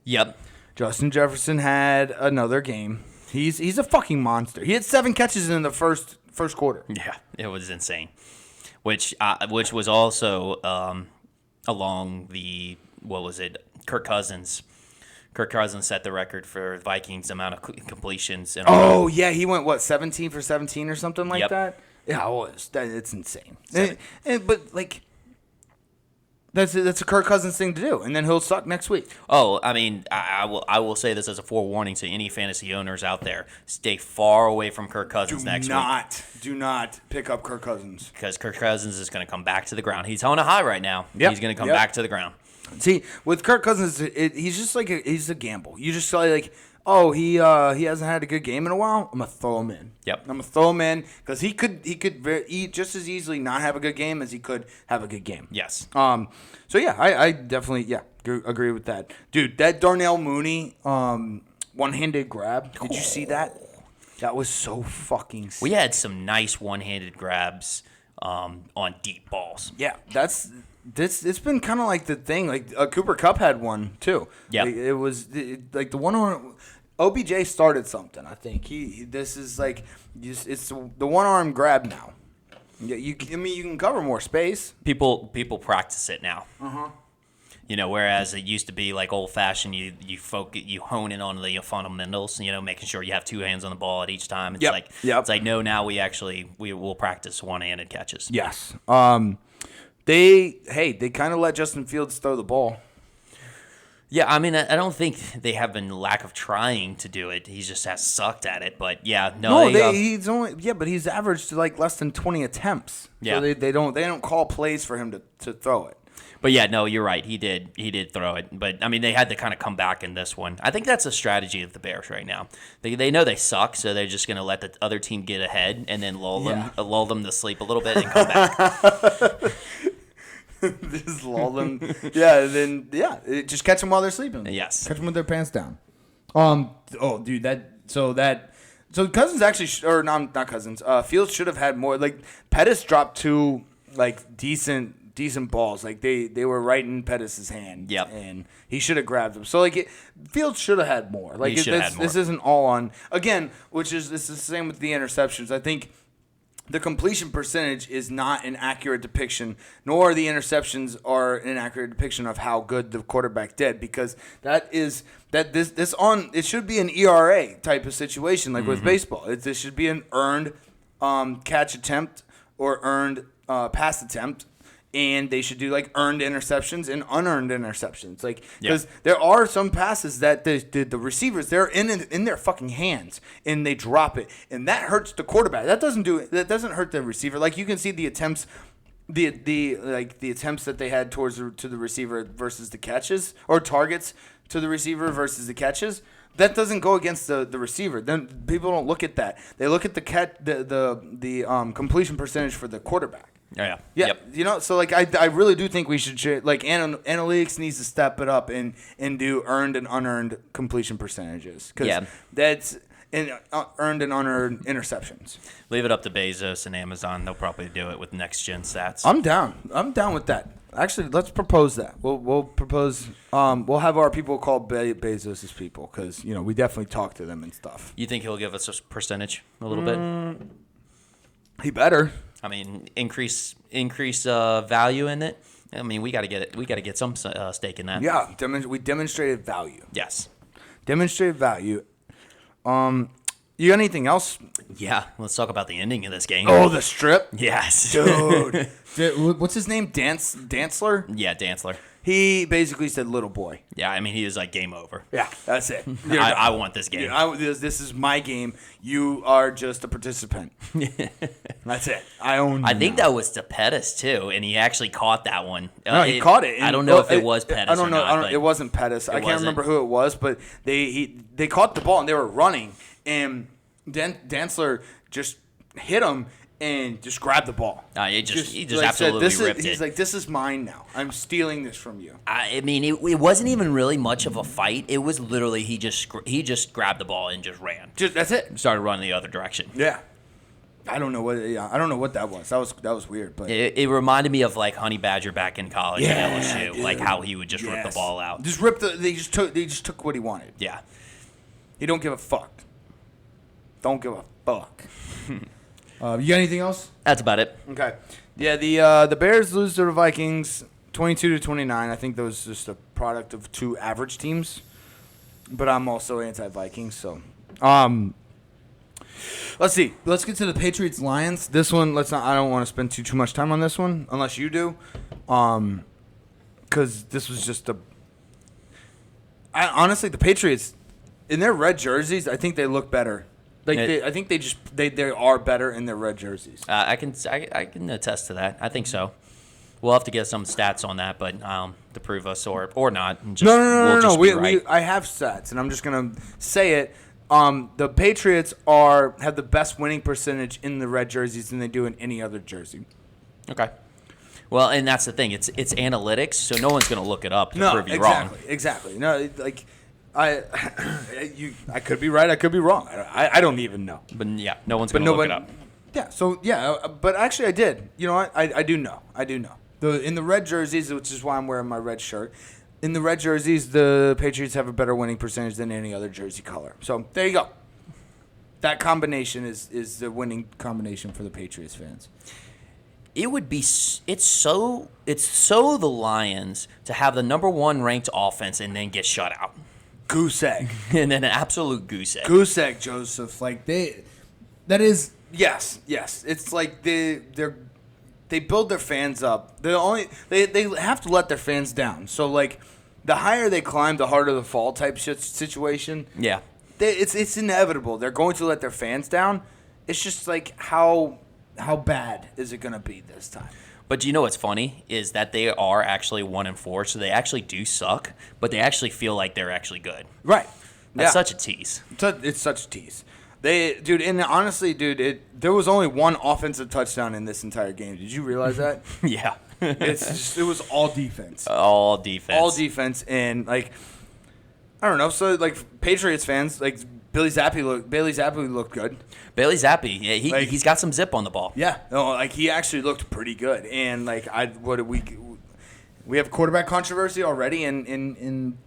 [SPEAKER 2] Yep.
[SPEAKER 1] Justin Jefferson had another game. He's a fucking monster. He had 7 catches in the first quarter.
[SPEAKER 2] Yeah, it was insane. Which was also along the Kirk Cousins. Kirk Cousins set the record for Vikings amount of completions.
[SPEAKER 1] Yeah, he went 17 for 17 or something like that. Yeah, it was. It's insane. But like, that's a Kirk Cousins thing to do, and then he'll suck next week.
[SPEAKER 2] Oh, I mean, I will say this as a forewarning to any fantasy owners out there: stay far away from Kirk Cousins next week.
[SPEAKER 1] Do not pick up Kirk Cousins,
[SPEAKER 2] because Kirk Cousins is going to come back to the ground. He's on a high right now.
[SPEAKER 1] Yep.
[SPEAKER 2] He's going to come back to the ground.
[SPEAKER 1] See, with Kirk Cousins, he's just like he's a gamble. You just like, oh, he hasn't had a good game in a while. I'm gonna throw him in.
[SPEAKER 2] Yep.
[SPEAKER 1] I'm gonna throw him in because he could just as easily not have a good game as he could have a good game.
[SPEAKER 2] Yes.
[SPEAKER 1] So yeah, I definitely agree with that, dude. That Darnell Mooney one-handed grab. Did you see that? That was so fucking sick.
[SPEAKER 2] We had some nice one-handed grabs on deep balls.
[SPEAKER 1] Yeah, it's been kind of like the thing. Like Cooper Kupp had one too.
[SPEAKER 2] Yeah,
[SPEAKER 1] it was like the one on OBJ started something. I think this is like it's the one-arm grab now. Yeah, you can cover more space.
[SPEAKER 2] People practice it now.
[SPEAKER 1] Uh-huh.
[SPEAKER 2] Whereas it used to be like old-fashioned, you hone in on the fundamentals. Making sure you have 2 hands on the ball at each time. It's like no, now we will practice one-handed catches.
[SPEAKER 1] Yes. They kind of let Justin Fields throw the ball.
[SPEAKER 2] Yeah, I mean, I don't think they have been lack of trying to do it. He just has sucked at it. But yeah,
[SPEAKER 1] but he's averaged like less than 20 attempts.
[SPEAKER 2] Yeah,
[SPEAKER 1] so they don't call plays for him to throw it.
[SPEAKER 2] But yeah, no, you're right. He did throw it. But I mean, they had to kind of come back in this one. I think that's a strategy of the Bears right now. They know they suck, so they're just going to let the other team get ahead and then lull them to sleep a little bit and come back.
[SPEAKER 1] Just lull them. Just catch them while they're sleeping.
[SPEAKER 2] Yes.
[SPEAKER 1] Catch them with their pants down. So Cousins actually, or not Cousins, Fields should have had more. Like, Pettis dropped 2, like, decent balls. Like, they were right in Pettis' hand.
[SPEAKER 2] Yep.
[SPEAKER 1] And he should have grabbed them. So, like, Fields should have had more. Like, this isn't all on, again, this is the same with the interceptions. I think the completion percentage is not an accurate depiction, nor the interceptions are an accurate depiction of how good the quarterback did, because it should be an ERA type of situation, like with baseball. This should be an earned catch attempt or earned pass attempt, and they should do like earned interceptions and unearned interceptions. Like, because there are some passes that the receivers, they're in their fucking hands and they drop it, and that hurts the quarterback. That doesn't hurt the receiver. Like, you can see the attempts, the attempts that they had to the receiver versus the catches, or targets to the receiver versus the catches. That doesn't go against the receiver. Then people don't look at that. They look at the completion percentage for the quarterback.
[SPEAKER 2] Yeah.
[SPEAKER 1] Yep. So like I really do think we should like analytics needs to step it up and do earned and unearned completion percentages, because that's earned and unearned interceptions.
[SPEAKER 2] Leave it up to Bezos and Amazon. They'll probably do it with next gen stats.
[SPEAKER 1] I'm down with that. Actually, let's propose that. We'll propose. We'll have our people call Bezos' people, because we definitely talk to them and stuff.
[SPEAKER 2] You think he'll give us a percentage a little bit?
[SPEAKER 1] He better.
[SPEAKER 2] I mean, increase value in it. I mean, we got to get it. We got to get some stake in that.
[SPEAKER 1] Yeah, we demonstrated value.
[SPEAKER 2] Yes,
[SPEAKER 1] demonstrated value. You got anything else?
[SPEAKER 2] Yeah, let's talk about the ending of this game.
[SPEAKER 1] Oh, the strip.
[SPEAKER 2] Yes,
[SPEAKER 1] dude. What's his name? Dantzler.
[SPEAKER 2] Yeah, Dantzler.
[SPEAKER 1] He basically said, "Little boy."
[SPEAKER 2] Yeah, I mean, he was like, game over.
[SPEAKER 1] Yeah, that's it.
[SPEAKER 2] I want this game.
[SPEAKER 1] This is my game. You are just a participant. That's it. I own.
[SPEAKER 2] I think that was to Pettis too, and he actually caught that one.
[SPEAKER 1] No, he caught it.
[SPEAKER 2] I don't know if it was Pettis.
[SPEAKER 1] I don't know.
[SPEAKER 2] Or not,
[SPEAKER 1] it wasn't Pettis. I can't
[SPEAKER 2] wasn't.
[SPEAKER 1] remember who it was, but they caught the ball and they were running, and Dantzler just hit him and just grabbed the ball.
[SPEAKER 2] He just
[SPEAKER 1] like
[SPEAKER 2] absolutely
[SPEAKER 1] said,
[SPEAKER 2] ripped it.
[SPEAKER 1] He's like, "This is mine now. I'm stealing this from you."
[SPEAKER 2] I mean, it wasn't even really much of a fight. It was literally he just grabbed the ball and just ran.
[SPEAKER 1] That's it.
[SPEAKER 2] Started running the other direction.
[SPEAKER 1] Yeah. I don't know what that was. That was weird, but
[SPEAKER 2] It reminded me of like Honey Badger back in college
[SPEAKER 1] Yeah,
[SPEAKER 2] at LSU,
[SPEAKER 1] dude.
[SPEAKER 2] like how he would just rip the ball out.
[SPEAKER 1] They just took what he wanted.
[SPEAKER 2] Yeah.
[SPEAKER 1] He don't give a fuck. Don't give a fuck. You got anything else?
[SPEAKER 2] That's about it.
[SPEAKER 1] Okay. Yeah, the Bears lose to the Vikings 22-29. I think that was just a product of two average teams. But I'm also anti-Vikings, so let's see. Let's get to the Patriots-Lions. This one, I don't want to spend too much time on this one unless you do. Cuz this was just honestly, the Patriots in their red jerseys, I think they look better. I think they are better in their red jerseys.
[SPEAKER 2] I can attest to that. I think so. We'll have to get some stats on that, but to prove us or not. And just,
[SPEAKER 1] No. I have stats, and I'm just gonna say it. The Patriots have the best winning percentage in the red jerseys than they do in any other jersey.
[SPEAKER 2] Okay. Well, and that's the thing. It's analytics, so no one's gonna look it up to prove you wrong.
[SPEAKER 1] Exactly. No, like. I could be right. I could be wrong. I don't even know.
[SPEAKER 2] But yeah, no one's going to look it up.
[SPEAKER 1] Yeah. So yeah, but actually I did. You know what? I do know. In the red jerseys, which is why I'm wearing my red shirt. In the red jerseys, the Patriots have a better winning percentage than any other jersey color. So there you go. That combination is the winning combination for the Patriots fans.
[SPEAKER 2] It would be. It's so the Lions to have the number 1 ranked offense and then get shut out.
[SPEAKER 1] Goose egg.
[SPEAKER 2] And then an absolute goose egg.
[SPEAKER 1] Goose egg, Joseph. Like that is yes. It's like they build their fans up. They have to let their fans down. So like the higher they climb, the harder the fall type situation.
[SPEAKER 2] Yeah.
[SPEAKER 1] It's inevitable. They're going to let their fans down. It's just like how bad is it going to be this time?
[SPEAKER 2] But you know what's funny is that they are actually 1-4, so they actually do suck, but they actually feel like they're actually good.
[SPEAKER 1] Right.
[SPEAKER 2] That's such a tease.
[SPEAKER 1] It's such a tease. And honestly, there was only one offensive touchdown in this entire game. Did you realize that?
[SPEAKER 2] Yeah.
[SPEAKER 1] It was all defense.
[SPEAKER 2] All defense,
[SPEAKER 1] and like I don't know. So like Patriots fans, like Bailey Zappi looked good.
[SPEAKER 2] Bailey Zappi, yeah, he's got some zip on the ball.
[SPEAKER 1] Yeah, no, like he actually looked pretty good. And like we have quarterback controversy already in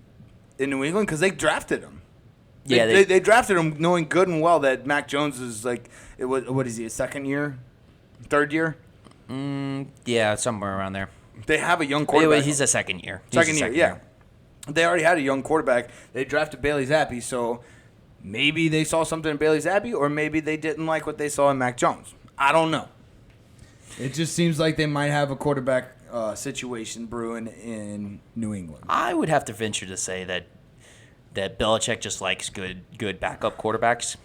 [SPEAKER 1] New England because they drafted him. They drafted him knowing good and well that Mac Jones is like what is he, his second year, third year?
[SPEAKER 2] Yeah, somewhere around there.
[SPEAKER 1] They have a young quarterback.
[SPEAKER 2] He's a second year.
[SPEAKER 1] Second year, yeah. They already had a young quarterback. They drafted Bailey Zappi, so maybe they saw something in Bailey Zappi, or maybe they didn't like what they saw in Mac Jones. I don't know. It just seems like they might have a quarterback situation brewing in New England.
[SPEAKER 2] I would have to venture to say that Belichick just likes good backup quarterbacks.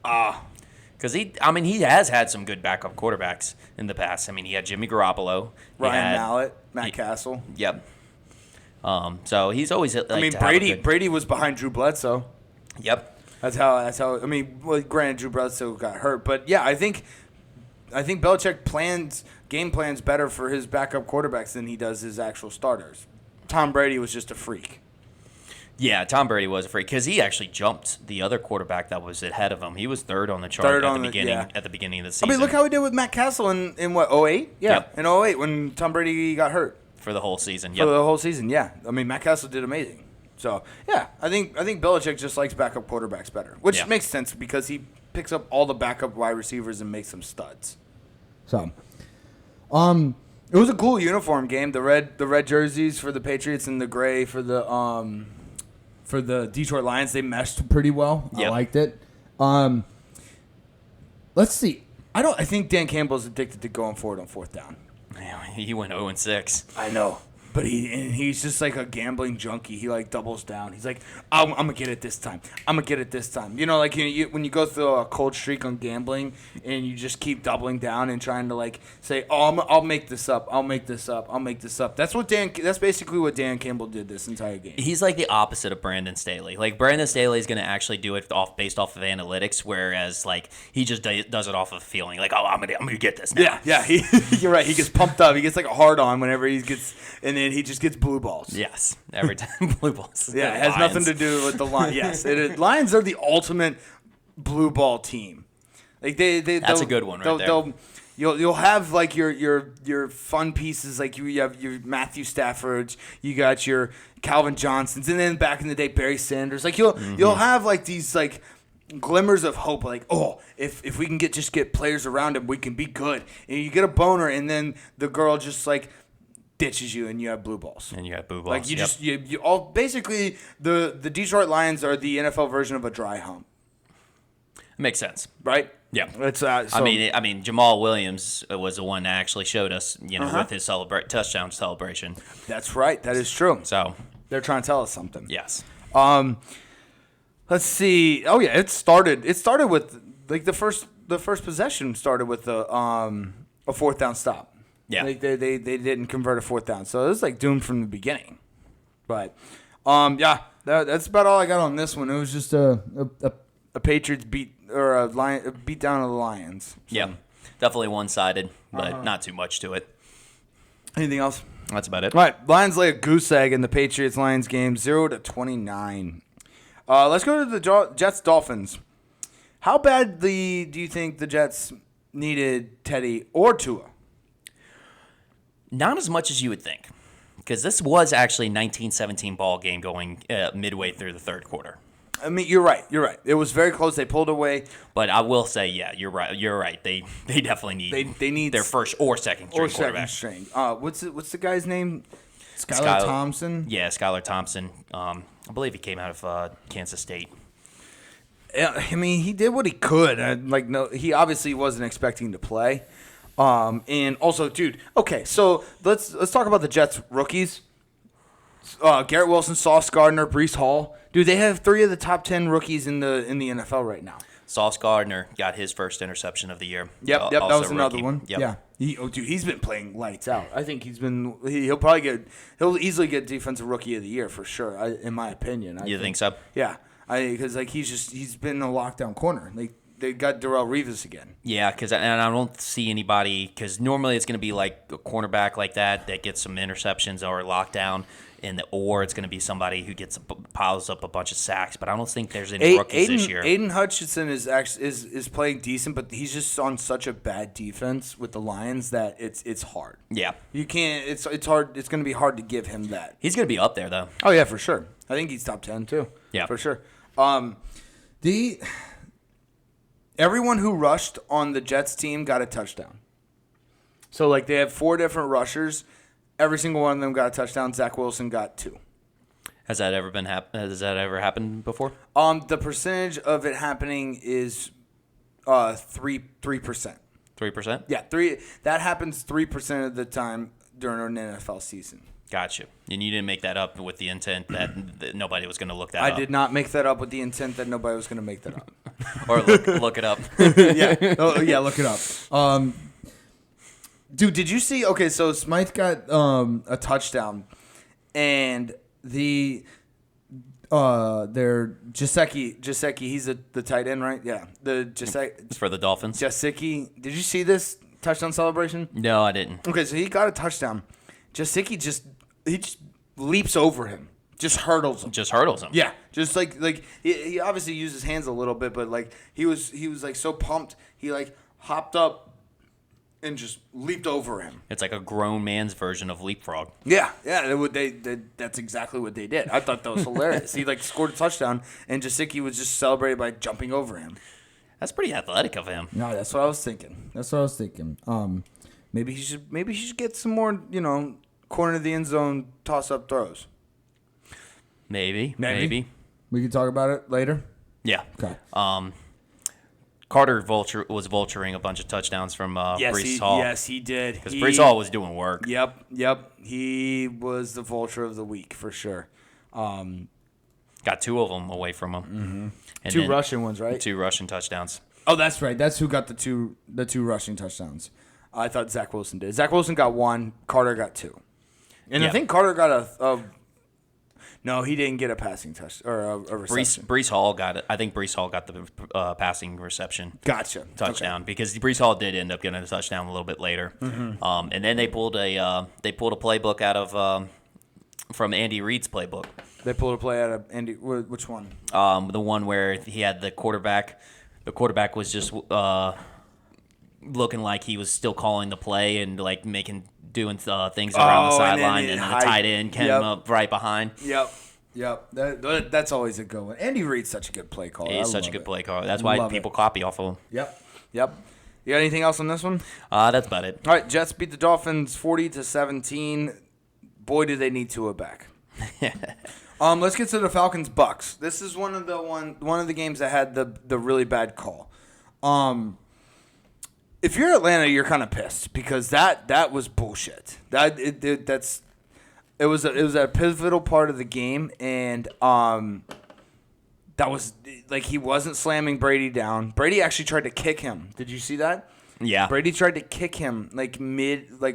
[SPEAKER 2] Because he has had some good backup quarterbacks in the past. I mean, he had Jimmy Garoppolo,
[SPEAKER 1] Ryan Mallett, Matt Castle.
[SPEAKER 2] Yep. So he's always.
[SPEAKER 1] Brady was behind Drew Bledsoe.
[SPEAKER 2] Yep.
[SPEAKER 1] That's how. I mean, well, granted, Drew Bledsoe got hurt, but yeah, I think Belichick game plans better for his backup quarterbacks than he does his actual starters. Tom Brady was just a freak.
[SPEAKER 2] Yeah, Tom Brady was a freak because he actually jumped the other quarterback that was ahead of him. He was third on the chart at the beginning of the season.
[SPEAKER 1] I mean, look how he did with Matt Castle in what, 2008? Yeah,
[SPEAKER 2] yep.
[SPEAKER 1] In 2008 when Tom Brady got hurt.
[SPEAKER 2] For the whole season,
[SPEAKER 1] For the whole season, yeah. I mean, Matt Castle did amazing. So, yeah, I think Belichick just likes backup quarterbacks better, which makes sense because he picks up all the backup wide receivers and makes them studs. So, it was a cool uniform game. The red jerseys for the Patriots and the gray for the Detroit Lions, they meshed pretty well. Yep. I liked it. Let's see. I think Dan Campbell's addicted to going for it on fourth down.
[SPEAKER 2] He went 0-6.
[SPEAKER 1] I know. But he's just like a gambling junkie. He like doubles down. He's like, I'm gonna get it this time. I'm gonna get it this time. You know, like when you go through a cold streak on gambling and you just keep doubling down and trying to like say, I'll make this up. I'll make this up. I'll make this up. That's basically what Dan Campbell did this entire game.
[SPEAKER 2] He's like the opposite of Brandon Staley. Like Brandon Staley is gonna actually do it based off of analytics, whereas like he just does it off of feeling. Like, I'm gonna get this now.
[SPEAKER 1] Yeah. You're right. He gets pumped up. He gets like a hard on whenever he gets. And then he just gets blue balls.
[SPEAKER 2] Yes, every time blue balls.
[SPEAKER 1] Yeah, it has nothing to do with the Lions. Yes, Lions are the ultimate blue ball team. Like
[SPEAKER 2] that's a good one right there.
[SPEAKER 1] You'll have like your fun pieces, like you have your Matthew Staffords, you got your Calvin Johnsons, and then back in the day Barry Sanders. Like you'll have like these like glimmers of hope, like, if we can just get players around him, we can be good. And you get a boner, and then the girl just like ditches you, and you have blue balls.
[SPEAKER 2] Like
[SPEAKER 1] you all basically the Detroit Lions are the NFL version of a dry hump.
[SPEAKER 2] Makes sense,
[SPEAKER 1] right?
[SPEAKER 2] Yeah.
[SPEAKER 1] It's
[SPEAKER 2] I mean, Jamal Williams was the one that actually showed us, with his touchdown celebration.
[SPEAKER 1] That's right. That is true.
[SPEAKER 2] So
[SPEAKER 1] they're trying to tell us something.
[SPEAKER 2] Yes.
[SPEAKER 1] Let's see. Oh yeah, it started with like the first possession started with a fourth down stop.
[SPEAKER 2] Yeah.
[SPEAKER 1] Like they didn't convert a fourth down, so it was like doomed from the beginning. But that's about all I got on this one. It was just a Patriots beat down of the Lions. So.
[SPEAKER 2] Yeah, definitely one-sided, but not too much to it.
[SPEAKER 1] Anything else?
[SPEAKER 2] That's about it.
[SPEAKER 1] All right, Lions lay a goose egg in the Patriots-Lions game, 0-29. Let's go to the Jets-Dolphins. How badly do you think the Jets needed Teddy or Tua?
[SPEAKER 2] Not as much as you would think, because this was actually a 1917 ball game going midway through the third quarter.
[SPEAKER 1] I mean, you're right. It was very close. They pulled away.
[SPEAKER 2] But I will say, yeah, you're right. They definitely need
[SPEAKER 1] they need
[SPEAKER 2] their first or second string quarterback.
[SPEAKER 1] What's the guy's name? Skylar Thompson?
[SPEAKER 2] Yeah, Skylar Thompson. I believe he came out of Kansas State.
[SPEAKER 1] Yeah, I mean, he did what he could. He obviously wasn't expecting to play. And also, dude, okay, so let's talk about the Jets rookies. Garrett Wilson, Sauce Gardner, Breece Hall. Dude, they have 3 of the top 10 rookies in the NFL right now.
[SPEAKER 2] Sauce Gardner got his first interception of the year.
[SPEAKER 1] Yep, that was another one.
[SPEAKER 2] Yep.
[SPEAKER 1] Yeah. He's been playing lights out. I think he'll easily get defensive rookie of the year for sure. In my opinion.
[SPEAKER 2] You think so?
[SPEAKER 1] Yeah, because he's been in a lockdown corner. Like they got Darrelle Revis again.
[SPEAKER 2] Yeah, and I don't see anybody, because normally it's going to be like a cornerback like that gets some interceptions or lockdown. Or it's going to be somebody who piles up a bunch of sacks, but I don't think there's any rookies this year.
[SPEAKER 1] Aiden Hutchinson is playing decent, but he's just on such a bad defense with the Lions that it's hard.
[SPEAKER 2] Yeah,
[SPEAKER 1] you can't. It's hard. It's going to be hard to give him that.
[SPEAKER 2] He's going to be up there though.
[SPEAKER 1] Oh yeah, for sure. I think he's top 10 too.
[SPEAKER 2] Yeah,
[SPEAKER 1] for sure. Everyone who rushed on the Jets team got a touchdown. So like they have 4 different rushers. Every single one of them got a touchdown. Zach Wilson got 2.
[SPEAKER 2] Has that ever happened before?
[SPEAKER 1] The percentage of it happening is 3%.
[SPEAKER 2] 3%?
[SPEAKER 1] Yeah, 3. That happens 3% of the time during an NFL season.
[SPEAKER 2] Gotcha. And you didn't make that up with the intent that nobody was going to look that up.
[SPEAKER 1] I did not make that up with the intent that nobody was going to make that up.
[SPEAKER 2] Or look it up.
[SPEAKER 1] Yeah. Oh, yeah, look it up. Dude, did you see? Okay, so Smythe got a touchdown, and their Gesicki, he's the tight end, right? Yeah,
[SPEAKER 2] It's for the Dolphins.
[SPEAKER 1] Gesicki, did you see this touchdown celebration?
[SPEAKER 2] No, I didn't.
[SPEAKER 1] Okay, so he got a touchdown. Gesicki just leaps over him, just hurdles him. Yeah, just like he obviously used his hands a little bit, but like he was like so pumped, he like hopped up and just leaped over him.
[SPEAKER 2] It's like a grown man's version of leapfrog.
[SPEAKER 1] Yeah. That's exactly what they did. I thought that was hilarious. He like scored a touchdown, and Gesicki was just celebrated by jumping over him.
[SPEAKER 2] That's pretty athletic of him.
[SPEAKER 1] No, that's what I was thinking. Maybe he should get some more, corner of the end zone toss up throws.
[SPEAKER 2] Maybe.
[SPEAKER 1] We can talk about it later.
[SPEAKER 2] Yeah.
[SPEAKER 1] Okay.
[SPEAKER 2] Carter was vulturing a bunch of touchdowns from Breece Hall.
[SPEAKER 1] Yes, he did.
[SPEAKER 2] Because Breece Hall was doing work.
[SPEAKER 1] Yep. He was the vulture of the week for sure.
[SPEAKER 2] Got 2 of them away from him.
[SPEAKER 1] Mm-hmm.
[SPEAKER 2] And
[SPEAKER 1] 2 rushing ones, right?
[SPEAKER 2] 2 rushing touchdowns.
[SPEAKER 1] Oh, that's right. That's who got the two rushing touchdowns. I thought Zach Wilson did. Zach Wilson got 1. Carter got 2. And I think Carter got a no, he didn't get a passing touch or a reception.
[SPEAKER 2] Breece Hall got it. I think Breece Hall got the passing reception.
[SPEAKER 1] Gotcha.
[SPEAKER 2] Touchdown because Breece Hall did end up getting a touchdown a little bit later.
[SPEAKER 1] Mm-hmm.
[SPEAKER 2] And then they pulled a playbook out of from Andy Reid's playbook.
[SPEAKER 1] They pulled a play out of Andy. Which one?
[SPEAKER 2] The one where he had the quarterback. The quarterback was just looking like he was still calling the play and like doing things around the sideline, and then the tight end came up right behind.
[SPEAKER 1] Yep. That's always a good one. Andy Reid's such a good play caller.
[SPEAKER 2] He's such a good play caller. That's why people copy off of him.
[SPEAKER 1] Yep. You got anything else on this one?
[SPEAKER 2] That's about it.
[SPEAKER 1] All right, Jets beat the Dolphins 40-17. Boy, do they need Tua back. Let's get to the Falcons Bucks. This is one of the games that had the really bad call. If you're Atlanta, you're kind of pissed because that was bullshit. It was a pivotal part of the game, and that was like he wasn't slamming Brady down. Brady actually tried to kick him. Did you see that?
[SPEAKER 2] Yeah.
[SPEAKER 1] Brady tried to kick him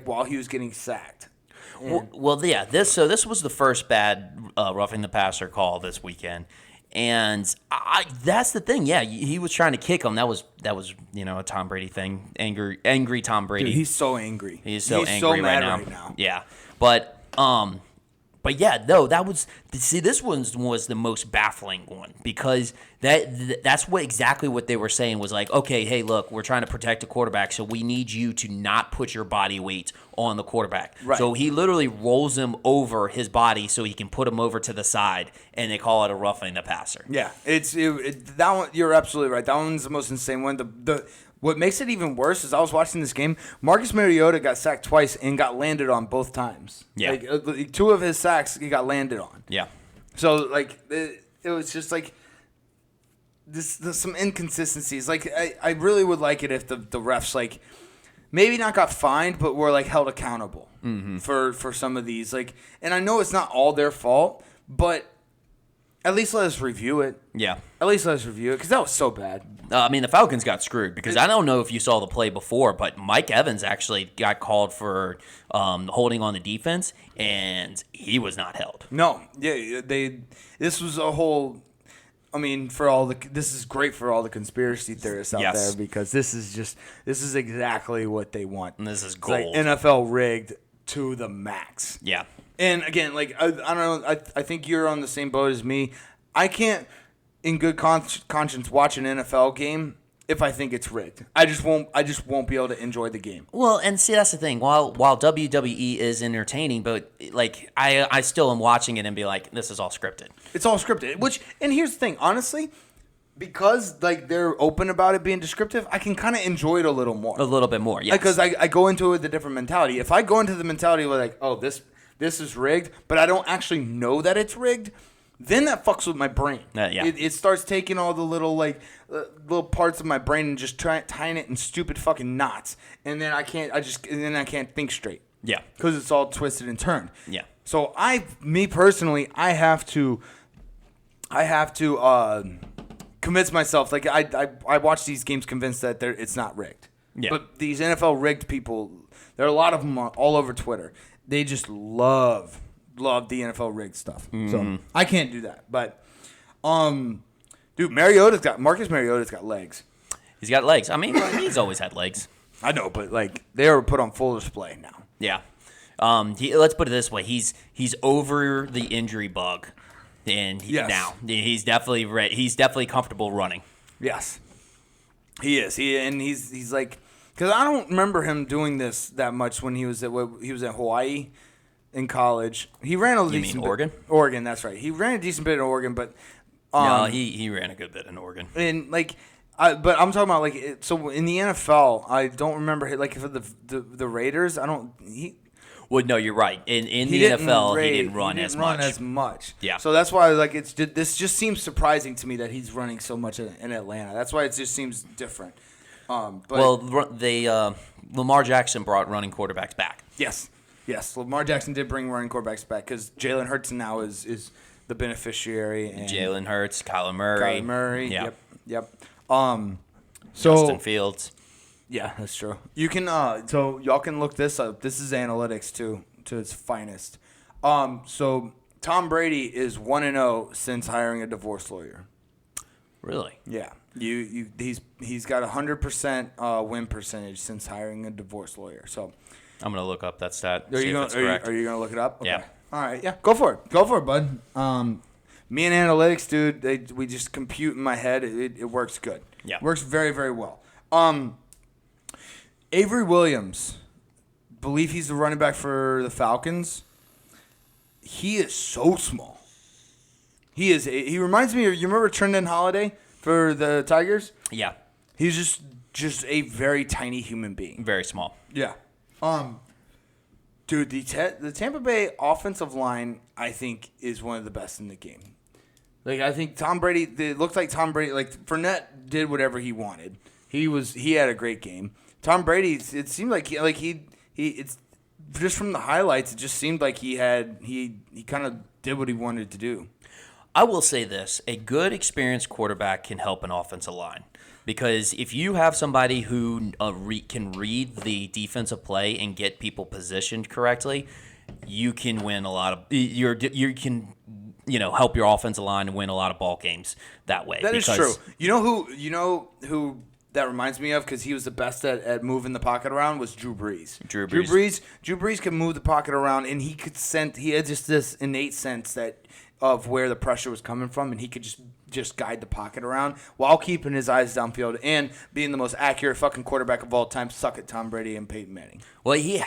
[SPEAKER 1] while he was getting sacked.
[SPEAKER 2] Well, yeah. This was the first bad roughing the passer call this weekend. And that's the thing. Yeah, he was trying to kick him. That was a Tom Brady thing. Angry Tom Brady.
[SPEAKER 1] Dude, he's so angry.
[SPEAKER 2] He's so angry
[SPEAKER 1] so mad right now.
[SPEAKER 2] Yeah, but yeah, no, this one was the most baffling one because that's exactly what they were saying was like, okay, hey, look, we're trying to protect the quarterback, so we need you to not put your body weight on the quarterback.
[SPEAKER 1] Right.
[SPEAKER 2] So he literally rolls him over his body so he can put him over to the side, and they call it a roughing the passer.
[SPEAKER 1] Yeah, that one. You're absolutely right. That one's the most insane one. What makes it even worse is I was watching this game. Marcus Mariota got sacked twice and got landed on both times.
[SPEAKER 2] Yeah.
[SPEAKER 1] 2 of his sacks he got landed on.
[SPEAKER 2] Yeah.
[SPEAKER 1] So, it was just like there's some inconsistencies. Like, I really would like it if the refs, like, maybe not got fined, but were, like, held accountable for some of these. Like, and I know it's not all their fault, but at least let us review it.
[SPEAKER 2] Yeah.
[SPEAKER 1] At least let us review it because that was so bad.
[SPEAKER 2] I mean, the Falcons got screwed because I don't know if you saw the play before, but Mike Evans actually got called for holding on the defense, and he was not held.
[SPEAKER 1] No, yeah, this was a whole. I mean, this is great for all the conspiracy theorists out there because this is exactly what they want.
[SPEAKER 2] And this is
[SPEAKER 1] It's
[SPEAKER 2] gold.
[SPEAKER 1] like NFL rigged to the max.
[SPEAKER 2] Yeah.
[SPEAKER 1] And again, like I don't know, I think you're on the same boat as me. I can't, in good conscience, watch an NFL game if I think it's rigged. I just won't be able to enjoy the game.
[SPEAKER 2] Well, and see, that's the thing. While WWE is entertaining, but like I still am watching it and be like, this is all scripted.
[SPEAKER 1] It's all scripted. And here's the thing, honestly, because like they're open about it being descriptive, I can kind of enjoy it a little more.
[SPEAKER 2] A little bit more, yes.
[SPEAKER 1] Because I go into it with a different mentality. If I go into the mentality with like, oh, this is rigged, but I don't actually know that it's rigged, then that fucks with my brain.
[SPEAKER 2] Yeah.
[SPEAKER 1] It starts taking all the little little parts of my brain and just tying it in stupid fucking knots, and then I can't think straight.
[SPEAKER 2] Yeah.
[SPEAKER 1] Because it's all twisted and turned.
[SPEAKER 2] Yeah.
[SPEAKER 1] So me personally, I have to convince myself. Like I watch these games convinced that it's not rigged.
[SPEAKER 2] Yeah.
[SPEAKER 1] But these NFL rigged people, there are a lot of them all over Twitter. They just love the NFL rigged stuff. So I can't do that. But dude, Marcus Mariota's got legs.
[SPEAKER 2] He's got legs. I mean, he's always had legs.
[SPEAKER 1] I know, but like they are put on full display now.
[SPEAKER 2] Yeah. Let's put it this way: he's over the injury bug, and now he's definitely ready. He's definitely comfortable running.
[SPEAKER 1] Yes, he is. He's like, because I don't remember him doing this that much when he was at Hawaii in college. He ran a decent bit.
[SPEAKER 2] Oregon?
[SPEAKER 1] Oregon, that's right. He ran a decent bit in Oregon, but
[SPEAKER 2] no, he ran a good bit in Oregon.
[SPEAKER 1] And like, but I'm talking about like so in the NFL, I don't remember like for the Raiders.
[SPEAKER 2] Well, no, you're right. In the NFL, he didn't run as much. Yeah.
[SPEAKER 1] So that's why this just seems surprising to me that he's running so much in Atlanta. That's why it just seems different.
[SPEAKER 2] Lamar Jackson brought running quarterbacks back.
[SPEAKER 1] Yes. Lamar Jackson did bring running quarterbacks back because Jalen Hurts now is the beneficiary. And
[SPEAKER 2] Jalen Hurts, Kyler Murray.
[SPEAKER 1] Yeah. Yep.
[SPEAKER 2] Justin Fields.
[SPEAKER 1] Yeah, that's true. You can so y'all can look this up. This is analytics to its finest. So Tom Brady is 1-0 since hiring a divorce lawyer.
[SPEAKER 2] Really?
[SPEAKER 1] Yeah. He's got 100% win percentage since hiring a divorce lawyer. So
[SPEAKER 2] I'm gonna look up that stat.
[SPEAKER 1] Are you gonna look it up? Okay.
[SPEAKER 2] Yeah.
[SPEAKER 1] All right. Yeah. Go for it, bud. Me and analytics, dude. We just compute in my head. It works good.
[SPEAKER 2] Yeah.
[SPEAKER 1] Works very, very well. Avery Williams, believe he's the running back for the Falcons. He is so small. He reminds me of, you remember Trendon Holiday for the Tigers?
[SPEAKER 2] Yeah.
[SPEAKER 1] He's just a very tiny human being.
[SPEAKER 2] Very small.
[SPEAKER 1] Yeah. Dude, the Tampa Bay offensive line, I think, is one of the best in the game. Like, I think Tom Brady, it looked like Tom Brady, like, Fournette did whatever he wanted. He had a great game. Tom Brady, it seemed like it's just from the highlights, it just seemed like he kind of did what he wanted to do.
[SPEAKER 2] I will say this: a good, experienced quarterback can help an offensive line. Because if you have somebody who can read the defensive play and get people positioned correctly, you can win a lot of. You can help your offensive line and win a lot of ball games that way.
[SPEAKER 1] That is true. You know who that reminds me of, because he was the best at moving the pocket around, was Drew Brees. Drew Brees could move the pocket around, and he had just this innate sense of where the pressure was coming from, and he could just guide the pocket around while keeping his eyes downfield and being the most accurate fucking quarterback of all time. Suck it, Tom Brady and Peyton Manning.
[SPEAKER 2] Well, he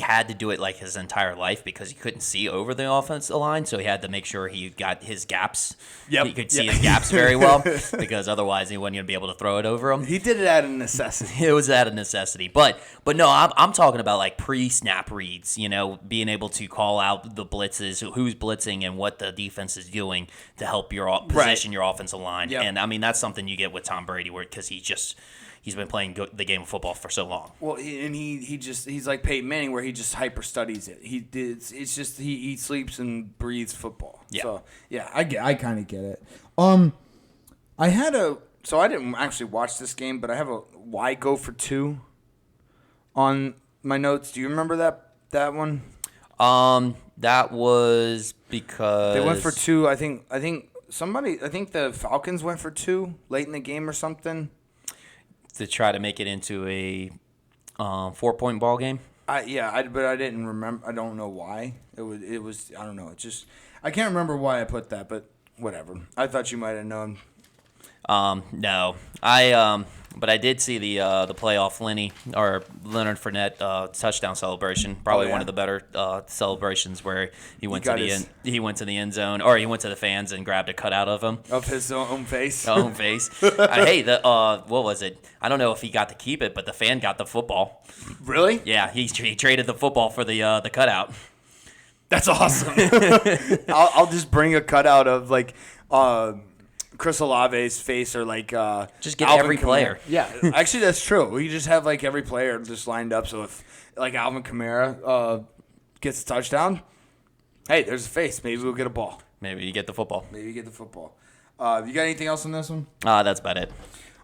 [SPEAKER 2] had to do it like his entire life because he couldn't see over the offensive line, so he had to make sure he got his gaps.
[SPEAKER 1] Yep.
[SPEAKER 2] He could see his gaps very well because otherwise he wasn't going to be able to throw it over them.
[SPEAKER 1] He did it out of necessity.
[SPEAKER 2] It was out of necessity. But no, I'm talking about like pre-snap reads, being able to call out the blitzes, who's blitzing and what the defense is doing to help position your offensive line. Yep. And I mean, that's something you get with Tom Brady because he's been playing the game of football for so long. Well,
[SPEAKER 1] and he's like Peyton Manning, where he just hyper studies it. It's just he eats, sleeps, and breathes football.
[SPEAKER 2] Yeah.
[SPEAKER 1] So yeah, I kind of get it. I didn't actually watch this game, but I have a why go for two on my notes. Do you remember that one?
[SPEAKER 2] That was because
[SPEAKER 1] they went for two. I think the Falcons went for two late in the game or something
[SPEAKER 2] to try to make it into a 4-point ball game.
[SPEAKER 1] But I didn't remember. I don't know why. It was. I don't know. I can't remember why I put that, but whatever. I thought you might have known.
[SPEAKER 2] No, but I did see the playoff Leonard Fournette touchdown celebration. Probably one of the better celebrations where he went to the end zone, or he went to the fans and grabbed a cutout of him
[SPEAKER 1] of his own face.
[SPEAKER 2] Hey, what was it? I don't know if he got to keep it, but the fan got the football.
[SPEAKER 1] Really?
[SPEAKER 2] Yeah, he traded the football for the cutout.
[SPEAKER 1] That's awesome. I'll just bring a cutout of like. Chris Olave's face, or like
[SPEAKER 2] just get
[SPEAKER 1] Alvin
[SPEAKER 2] every player.
[SPEAKER 1] Yeah, actually that's true. We just have like every player just lined up. So if like Alvin Kamara gets a touchdown, hey, there's a face. Maybe we'll get a ball.
[SPEAKER 2] Maybe you get the football.
[SPEAKER 1] You got anything else on this one?
[SPEAKER 2] That's about it.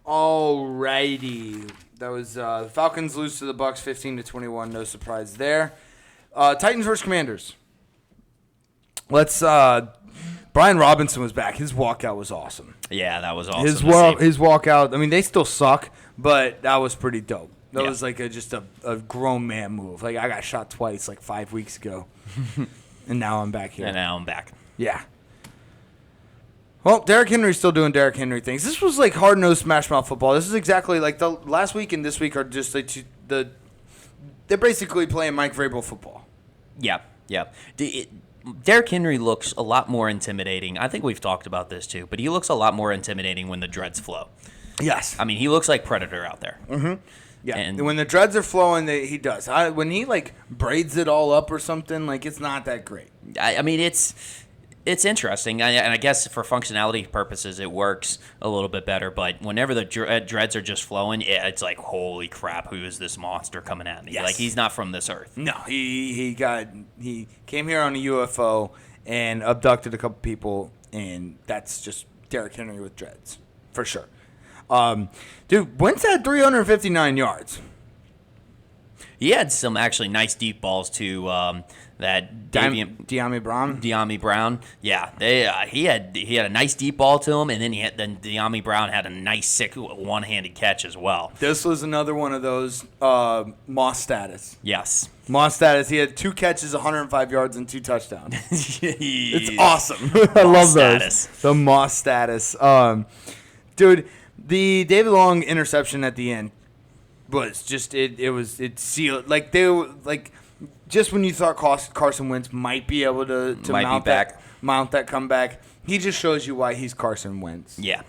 [SPEAKER 1] Alrighty, that was the Falcons lose to the Bucs 15-21. No surprise there. Titans versus Commanders. Let's. Brian Robinson was back. His walkout was awesome.
[SPEAKER 2] Yeah, that was awesome.
[SPEAKER 1] His walkout, I mean, they still suck, but that was pretty dope. That was like just a grown man move. Like, I got shot twice like 5 weeks ago, and now I'm back here.
[SPEAKER 2] And now I'm back.
[SPEAKER 1] Yeah. Well, Derrick Henry's still doing Derrick Henry things. This was like hard-nosed smash-mouth football. This is exactly like the last week and this week are just like they're basically playing Mike Vrabel football.
[SPEAKER 2] Yeah. Derrick Henry looks a lot more intimidating. I think we've talked about this too, but he looks a lot more intimidating when the dreads flow.
[SPEAKER 1] Yes.
[SPEAKER 2] I mean, he looks like Predator out there.
[SPEAKER 1] Mm-hmm. Yeah,
[SPEAKER 2] And
[SPEAKER 1] when the dreads are flowing, he does. When he like braids it all up or something, like it's not that great.
[SPEAKER 2] I mean, it's interesting, and I guess for functionality purposes, it works a little bit better. But whenever the dreads are just flowing, it's like, holy crap, who is this monster coming at me?
[SPEAKER 1] Yes.
[SPEAKER 2] Like, he's not from this earth.
[SPEAKER 1] No, he came here on a UFO and abducted a couple people, and that's just Derrick Henry with dreads for sure. Dude, Wentz had 359 yards.
[SPEAKER 2] He had some actually nice deep balls to that De'Ami Brown. Yeah, he had a nice deep ball to him, and then De'Ami Brown had a nice sick one-handed catch as well.
[SPEAKER 1] This was another one of those Moss status.
[SPEAKER 2] Yes.
[SPEAKER 1] Moss status. He had 2 catches, 105 yards, and 2 touchdowns. It's awesome. I
[SPEAKER 2] Moss
[SPEAKER 1] love
[SPEAKER 2] status.
[SPEAKER 1] those. The Moss status. Dude, the David Long interception at the end was just it sealed. Like they were like just when you thought Carson Wentz might be able to mount that comeback, he just shows you why he's Carson Wentz.
[SPEAKER 2] Yeah.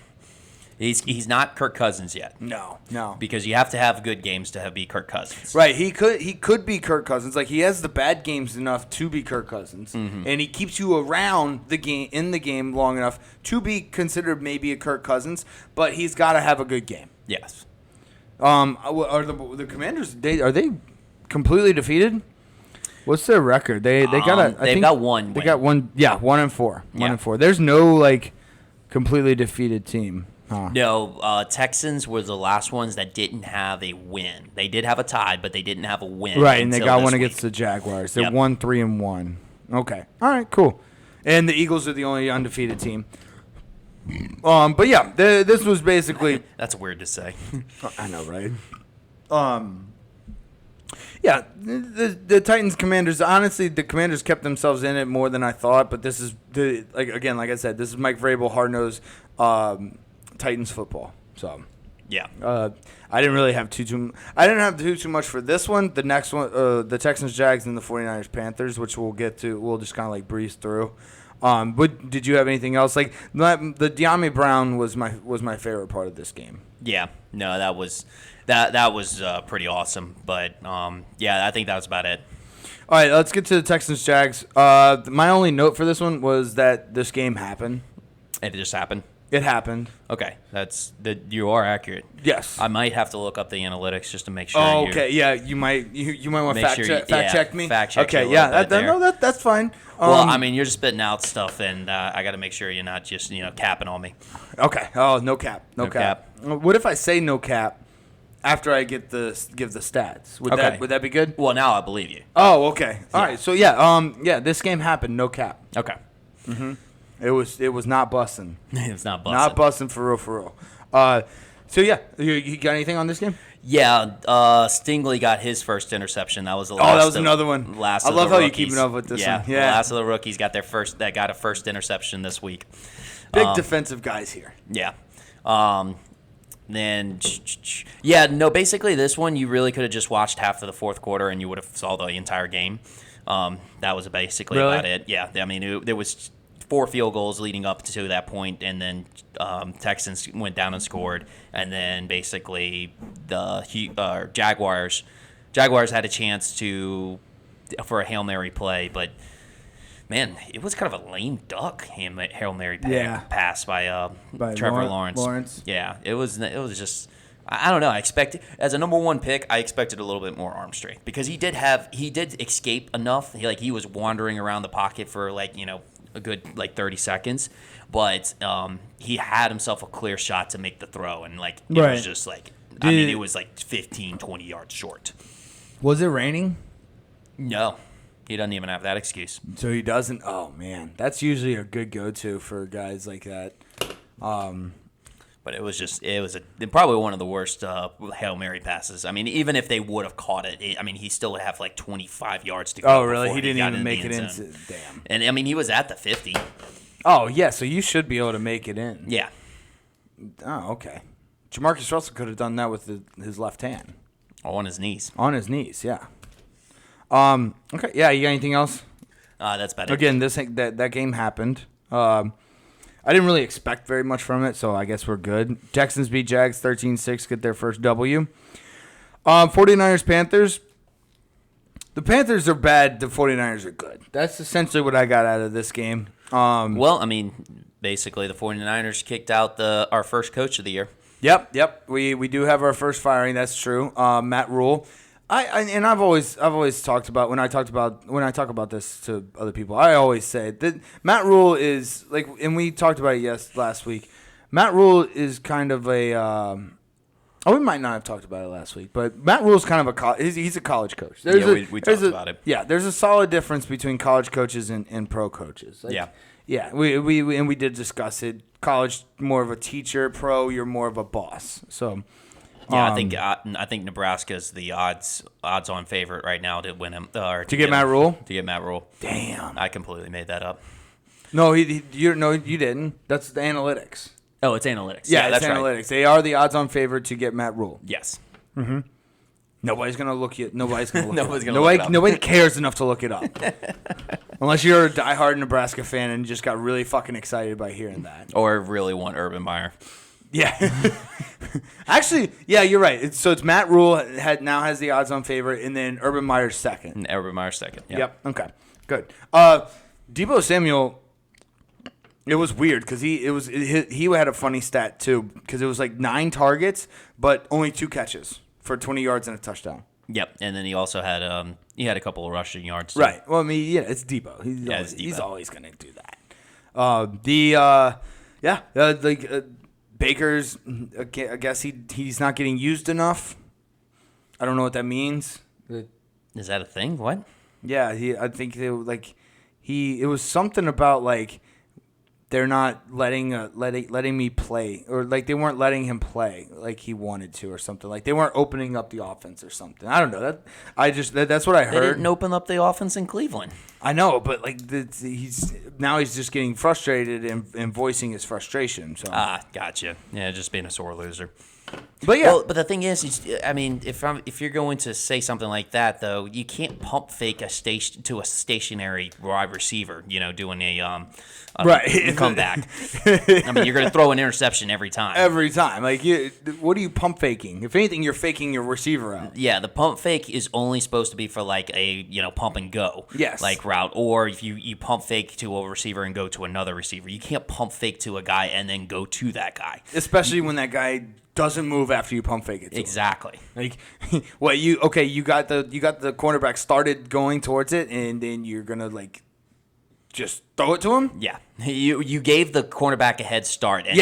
[SPEAKER 2] He's not Kirk Cousins yet.
[SPEAKER 1] No.
[SPEAKER 2] Because you have to have good games to be Kirk Cousins.
[SPEAKER 1] Right. He could be Kirk Cousins. Like he has the bad games enough to be Kirk Cousins, and he keeps you around the game long enough to be considered maybe a Kirk Cousins. But he's got to have a good game.
[SPEAKER 2] Yes.
[SPEAKER 1] Are the Commanders? Are they completely defeated? What's their record? They've got one. They got one. Yeah, 1-4. 1-4. There's no like completely defeated team. Huh.
[SPEAKER 2] No, Texans were the last ones that didn't have a win. They did have a tie, but they didn't have a win.
[SPEAKER 1] Right, and they got one against the Jaguars. They're 1-3-1. Okay. All right, cool. And the Eagles are the only undefeated team. But yeah, this was basically.
[SPEAKER 2] That's weird to say.
[SPEAKER 1] I know, right? Yeah, the Titans Commanders. Honestly, the Commanders kept themselves in it more than I thought. But this is like I said, this is Mike Vrabel, hard-nosed Titans football. So
[SPEAKER 2] yeah,
[SPEAKER 1] I didn't really have I didn't have too much for this one. The next one, the Texans, Jags, and the 49ers, Panthers, which we'll get to. We'll just kind of like breeze through. But did you have anything else? Like the De'Ami Brown was my favorite part of this game.
[SPEAKER 2] Yeah, no, that was pretty awesome. But yeah, I think that was about it.
[SPEAKER 1] All right, let's get to the Texans Jags. My only note for this one was that this game happened.
[SPEAKER 2] It just happened.
[SPEAKER 1] It happened.
[SPEAKER 2] Okay, you are accurate.
[SPEAKER 1] Yes.
[SPEAKER 2] I might have to look up the analytics just to make sure.
[SPEAKER 1] Oh, okay. Yeah, you might want to fact check me.
[SPEAKER 2] Fact check.
[SPEAKER 1] Okay, yeah, that's fine.
[SPEAKER 2] Well, I mean, you're just spitting out stuff, and I got to make sure you're not just capping on me.
[SPEAKER 1] Okay. Oh, no cap. No cap. What if I say no cap after I give the stats? Would that be good?
[SPEAKER 2] Well, now I believe you.
[SPEAKER 1] Oh, okay. All right. So this game happened. No cap.
[SPEAKER 2] Okay.
[SPEAKER 1] Mm-hmm. It was not busting.
[SPEAKER 2] It was not busting.
[SPEAKER 1] Not busting for real. So yeah, you got anything on this game?
[SPEAKER 2] Yeah, Stingley got his first interception. That was the last.
[SPEAKER 1] Oh, that was another one.
[SPEAKER 2] Last.
[SPEAKER 1] I love how you're keeping up with this one. Yeah,
[SPEAKER 2] the last of the rookies got a first interception this week.
[SPEAKER 1] Big defensive guys here.
[SPEAKER 2] Yeah. Basically this one you really could have just watched half of the fourth quarter and you would have saw the entire game. That was basically about it. Yeah, I mean there was 4 field goals leading up to that point, and then Texans went down and scored, and then basically the Jaguars had a chance for a Hail Mary play, but man, it was kind of a lame duck Hail Mary pass by Trevor Lawrence. Yeah, it was just. I don't know. I expected as a number 1 pick. I expected a little bit more arm strength because he did escape enough. He was wandering around the pocket for a good 30 seconds, but he had himself a clear shot to make the throw, and it was just it was 15, 20 yards short.
[SPEAKER 1] Was it raining?
[SPEAKER 2] No, he doesn't even have that excuse.
[SPEAKER 1] So he doesn't. Oh man, that's usually a good go-to for guys like that.
[SPEAKER 2] But it was probably one of the worst Hail Mary passes. I mean, even if they would have caught it, he still would have 25 yards to go.
[SPEAKER 1] Oh, really? He didn't even make it in. Damn.
[SPEAKER 2] And I mean, he was at the 50.
[SPEAKER 1] Oh, yeah. So you should be able to make it in.
[SPEAKER 2] Yeah.
[SPEAKER 1] Oh, okay. Jamarcus Russell could have done that with his left hand.
[SPEAKER 2] On his knees.
[SPEAKER 1] On his knees, yeah. Okay. Yeah. You got anything else?
[SPEAKER 2] That's about it.
[SPEAKER 1] Again, that game happened. I didn't really expect very much from it, so I guess we're good. Texans beat Jags 13-6, get their first W. 49ers, Panthers. The Panthers are bad. The 49ers are good. That's essentially what I got out of this game.
[SPEAKER 2] Well, I mean, basically the 49ers kicked out our first coach of the year.
[SPEAKER 1] Yep. We do have our first firing. That's true. Matt Rule. I've always talked about when I talk about this to other people. I always say that Matt Rule is like, and we talked about it last week. Matt Rule is kind of a. We might not have talked about it last week, but Matt Rule's kind of he's a college coach.
[SPEAKER 2] We talked about it.
[SPEAKER 1] Yeah, there's a solid difference between college coaches and pro coaches. Like, yeah. We did discuss it. College, more of a teacher. Pro, you're more of a boss. So.
[SPEAKER 2] Yeah, I think Nebraska's the odds-on favorite right now to win him.
[SPEAKER 1] To get Matt Rule?
[SPEAKER 2] To get Matt Rule.
[SPEAKER 1] Damn.
[SPEAKER 2] I completely made that up.
[SPEAKER 1] No, you didn't. That's the analytics.
[SPEAKER 2] Oh, it's analytics.
[SPEAKER 1] Yeah,
[SPEAKER 2] that's
[SPEAKER 1] analytics.
[SPEAKER 2] Right.
[SPEAKER 1] They are the odds-on favorite to get Matt Rule.
[SPEAKER 2] Yes.
[SPEAKER 1] Mm-hmm. Nobody's gonna look you. Nobody's gonna look.
[SPEAKER 2] Nobody
[SPEAKER 1] cares enough to look it up. Unless you're a diehard Nebraska fan and just got really fucking excited by hearing that.
[SPEAKER 2] Or really want Urban Meyer.
[SPEAKER 1] Yeah. Actually, yeah, you're right. It's Matt Rule now has the odds-on favorite, and then Urban Meyer's second.
[SPEAKER 2] And Urban Meyer's second. Yeah.
[SPEAKER 1] Yep. Okay. Good. Deebo Samuel. It was weird because he had a funny stat too because it was like 9 targets but only 2 catches for 20 yards and a touchdown.
[SPEAKER 2] Yep, and then he also had a couple of rushing yards too.
[SPEAKER 1] Right. Well, I mean, yeah, it's Deebo.
[SPEAKER 2] It's Deebo.
[SPEAKER 1] He's always gonna do that. Baker's. I guess he's not getting used enough. I don't know what that means.
[SPEAKER 2] Is that a thing? What?
[SPEAKER 1] Yeah, I think it was something about like. They're not letting me play, or like they weren't letting him play like he wanted to, or something. Like they weren't opening up the offense or something. I don't know. That's what I heard.
[SPEAKER 2] They didn't open up the offense in Cleveland.
[SPEAKER 1] I know, but like he's just getting frustrated and voicing his frustration. So
[SPEAKER 2] Gotcha. Yeah, just being a sore loser.
[SPEAKER 1] But yeah,
[SPEAKER 2] well, but the thing is, I mean, if you're going to say something like that, though, you can't pump fake a stationary wide receiver. Doing a comeback. I mean, you're going to throw an interception every time.
[SPEAKER 1] Every time, like what are you pump faking? If anything, you're faking your receiver out.
[SPEAKER 2] Yeah, the pump fake is only supposed to be for like a pump and go.
[SPEAKER 1] Yes.
[SPEAKER 2] Like route, or if you pump fake to a receiver and go to another receiver, you can't pump fake to a guy and then go to that guy.
[SPEAKER 1] Especially when that guy doesn't move after you pump fake it.
[SPEAKER 2] Exactly.
[SPEAKER 1] Like, what you got the cornerback started going towards it, and then you're gonna like just throw it to him.
[SPEAKER 2] Yeah, you gave the cornerback a head start, and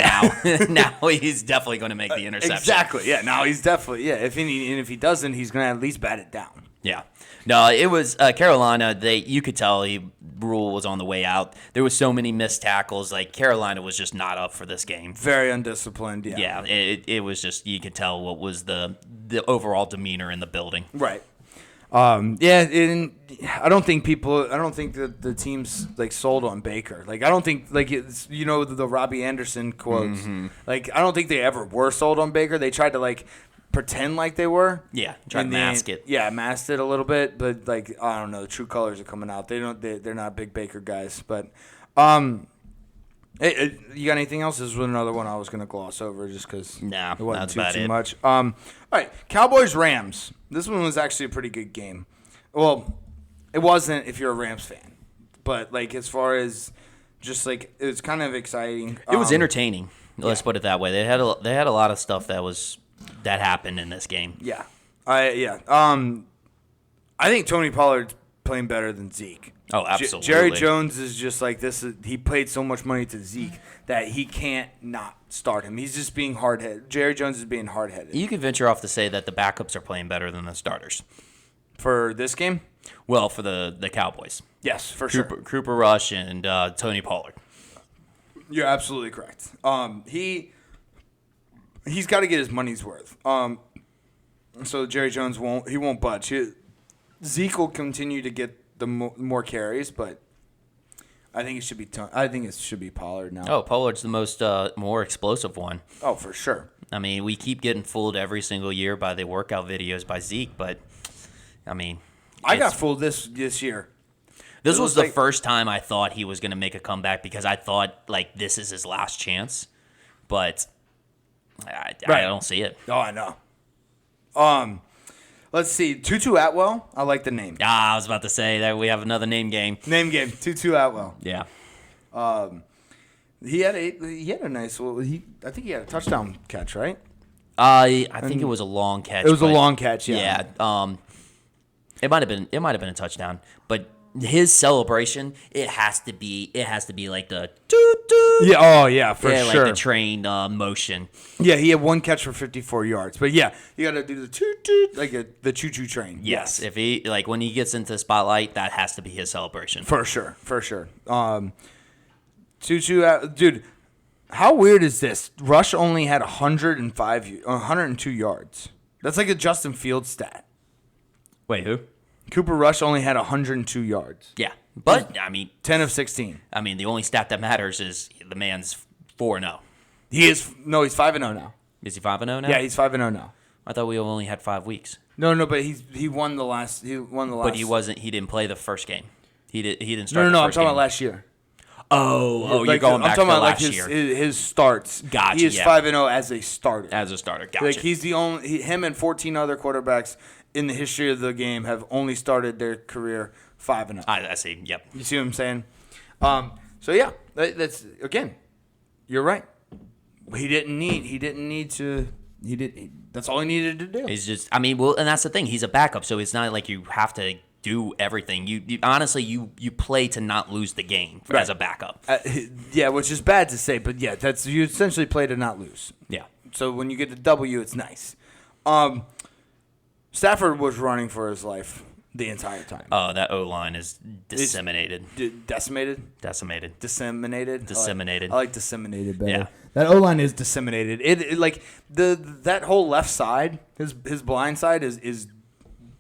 [SPEAKER 2] now he's definitely going to make the interception.
[SPEAKER 1] Exactly. Yeah. Now he's definitely If he doesn't, he's gonna at least bat it down.
[SPEAKER 2] Yeah. No, it was Carolina. You could tell Rule was on the way out. There was so many missed tackles. Like Carolina was just not up for this game.
[SPEAKER 1] Very undisciplined. Yeah.
[SPEAKER 2] Yeah. It was just, you could tell what was the overall demeanor in the building.
[SPEAKER 1] Right. And I don't think that the team's like sold on Baker. Like I don't think like it's the Robbie Anderson quotes.
[SPEAKER 2] Mm-hmm.
[SPEAKER 1] Like I don't think they ever were sold on Baker. They tried to like pretend like they were.
[SPEAKER 2] Yeah, try to mask it.
[SPEAKER 1] Yeah, masked it a little bit, but like I don't know, true colors are coming out. They're not big Baker guys, but hey, you got anything else? This was another one I was gonna gloss over just because it wasn't too much. All right, Cowboys Rams. This one was actually a pretty good game. Well, it wasn't if you're a Rams fan, but like as far as just like it was kind of exciting.
[SPEAKER 2] It was entertaining. Let's put it that way. They had a lot of stuff that happened in this game.
[SPEAKER 1] Yeah. I think Tony Pollard's playing better than Zeke.
[SPEAKER 2] Oh, absolutely.
[SPEAKER 1] Jerry Jones is just like this. He paid so much money to Zeke that he can't not start him. He's just being hard-headed. Jerry Jones is being hard-headed.
[SPEAKER 2] You could venture off to say that the backups are playing better than the starters.
[SPEAKER 1] For this game?
[SPEAKER 2] Well, for the Cowboys.
[SPEAKER 1] Yes, for sure.
[SPEAKER 2] Cooper Rush and Tony Pollard.
[SPEAKER 1] You're absolutely correct. He's got to get his money's worth. So Jerry Jones won't budge. Zeke will continue to get the more carries, but I think it should be Pollard now.
[SPEAKER 2] Oh, Pollard's the more explosive one.
[SPEAKER 1] Oh, for sure.
[SPEAKER 2] I mean, we keep getting fooled every single year by the workout videos by Zeke, but I mean,
[SPEAKER 1] I got fooled this year.
[SPEAKER 2] This was the first time I thought he was going to make a comeback because I thought like this is his last chance, but I don't see it.
[SPEAKER 1] Oh, I know. Let's see. Tutu Atwell. I like the name.
[SPEAKER 2] I was about to say that we have another name game.
[SPEAKER 1] Name game. Tutu Atwell.
[SPEAKER 2] Yeah.
[SPEAKER 1] He had a nice. I think he had a touchdown catch, right?
[SPEAKER 2] I think it was a long catch.
[SPEAKER 1] It was a long catch. Yeah.
[SPEAKER 2] Yeah. It might have been a touchdown, but his celebration it has to be like the toot toot.
[SPEAKER 1] Yeah. Oh yeah, for
[SPEAKER 2] yeah,
[SPEAKER 1] sure.
[SPEAKER 2] like the train motion.
[SPEAKER 1] Yeah, he had one catch for 54 yards. But yeah, you got to do the toot toot like the choo choo train.
[SPEAKER 2] Yes. If he when he gets into the spotlight, that has to be his celebration.
[SPEAKER 1] For sure. Tutu, dude, how weird is this? Rush only had 102 yards. That's like a Justin Fields stat.
[SPEAKER 2] Wait, who?
[SPEAKER 1] Cooper Rush only had 102 yards.
[SPEAKER 2] Yeah, but I mean,
[SPEAKER 1] 10 of 16.
[SPEAKER 2] I mean, the only stat that matters is the man's 4-0.
[SPEAKER 1] He's 5-0 now.
[SPEAKER 2] Is he 5-0 now?
[SPEAKER 1] Yeah, he's 5-0 now.
[SPEAKER 2] I thought we only had 5 weeks.
[SPEAKER 1] No, but he won the last.
[SPEAKER 2] But he didn't play the first game. He didn't
[SPEAKER 1] No,
[SPEAKER 2] start.
[SPEAKER 1] I'm talking about last year.
[SPEAKER 2] Oh,
[SPEAKER 1] like,
[SPEAKER 2] you're going back
[SPEAKER 1] I'm talking
[SPEAKER 2] to
[SPEAKER 1] about
[SPEAKER 2] last
[SPEAKER 1] like
[SPEAKER 2] year.
[SPEAKER 1] his starts.
[SPEAKER 2] Gotcha.
[SPEAKER 1] He is 5-0 as a starter.
[SPEAKER 2] As a starter, gotcha.
[SPEAKER 1] Like he's the only. Him and 14 other quarterbacks in the history of the game have only started their career 5-0.
[SPEAKER 2] I see. Yep.
[SPEAKER 1] You see what I'm saying? So yeah, that's again. You're right. He didn't need to. That's all he needed to do.
[SPEAKER 2] He's just. I mean, well, and that's the thing. He's a backup, so it's not like you have to do everything. You honestly, you play to not lose the game
[SPEAKER 1] Right.
[SPEAKER 2] as a backup.
[SPEAKER 1] Yeah, which is bad to say, but yeah, that's you essentially play to not lose.
[SPEAKER 2] Yeah.
[SPEAKER 1] So when you get the W, it's nice. Stafford was running for his life the entire time.
[SPEAKER 2] Oh, that O-line is disseminated.
[SPEAKER 1] Decimated?
[SPEAKER 2] Decimated.
[SPEAKER 1] Disseminated?
[SPEAKER 2] Disseminated.
[SPEAKER 1] I like disseminated better.
[SPEAKER 2] Yeah.
[SPEAKER 1] That O-line is disseminated. It like that whole left side, his blind side is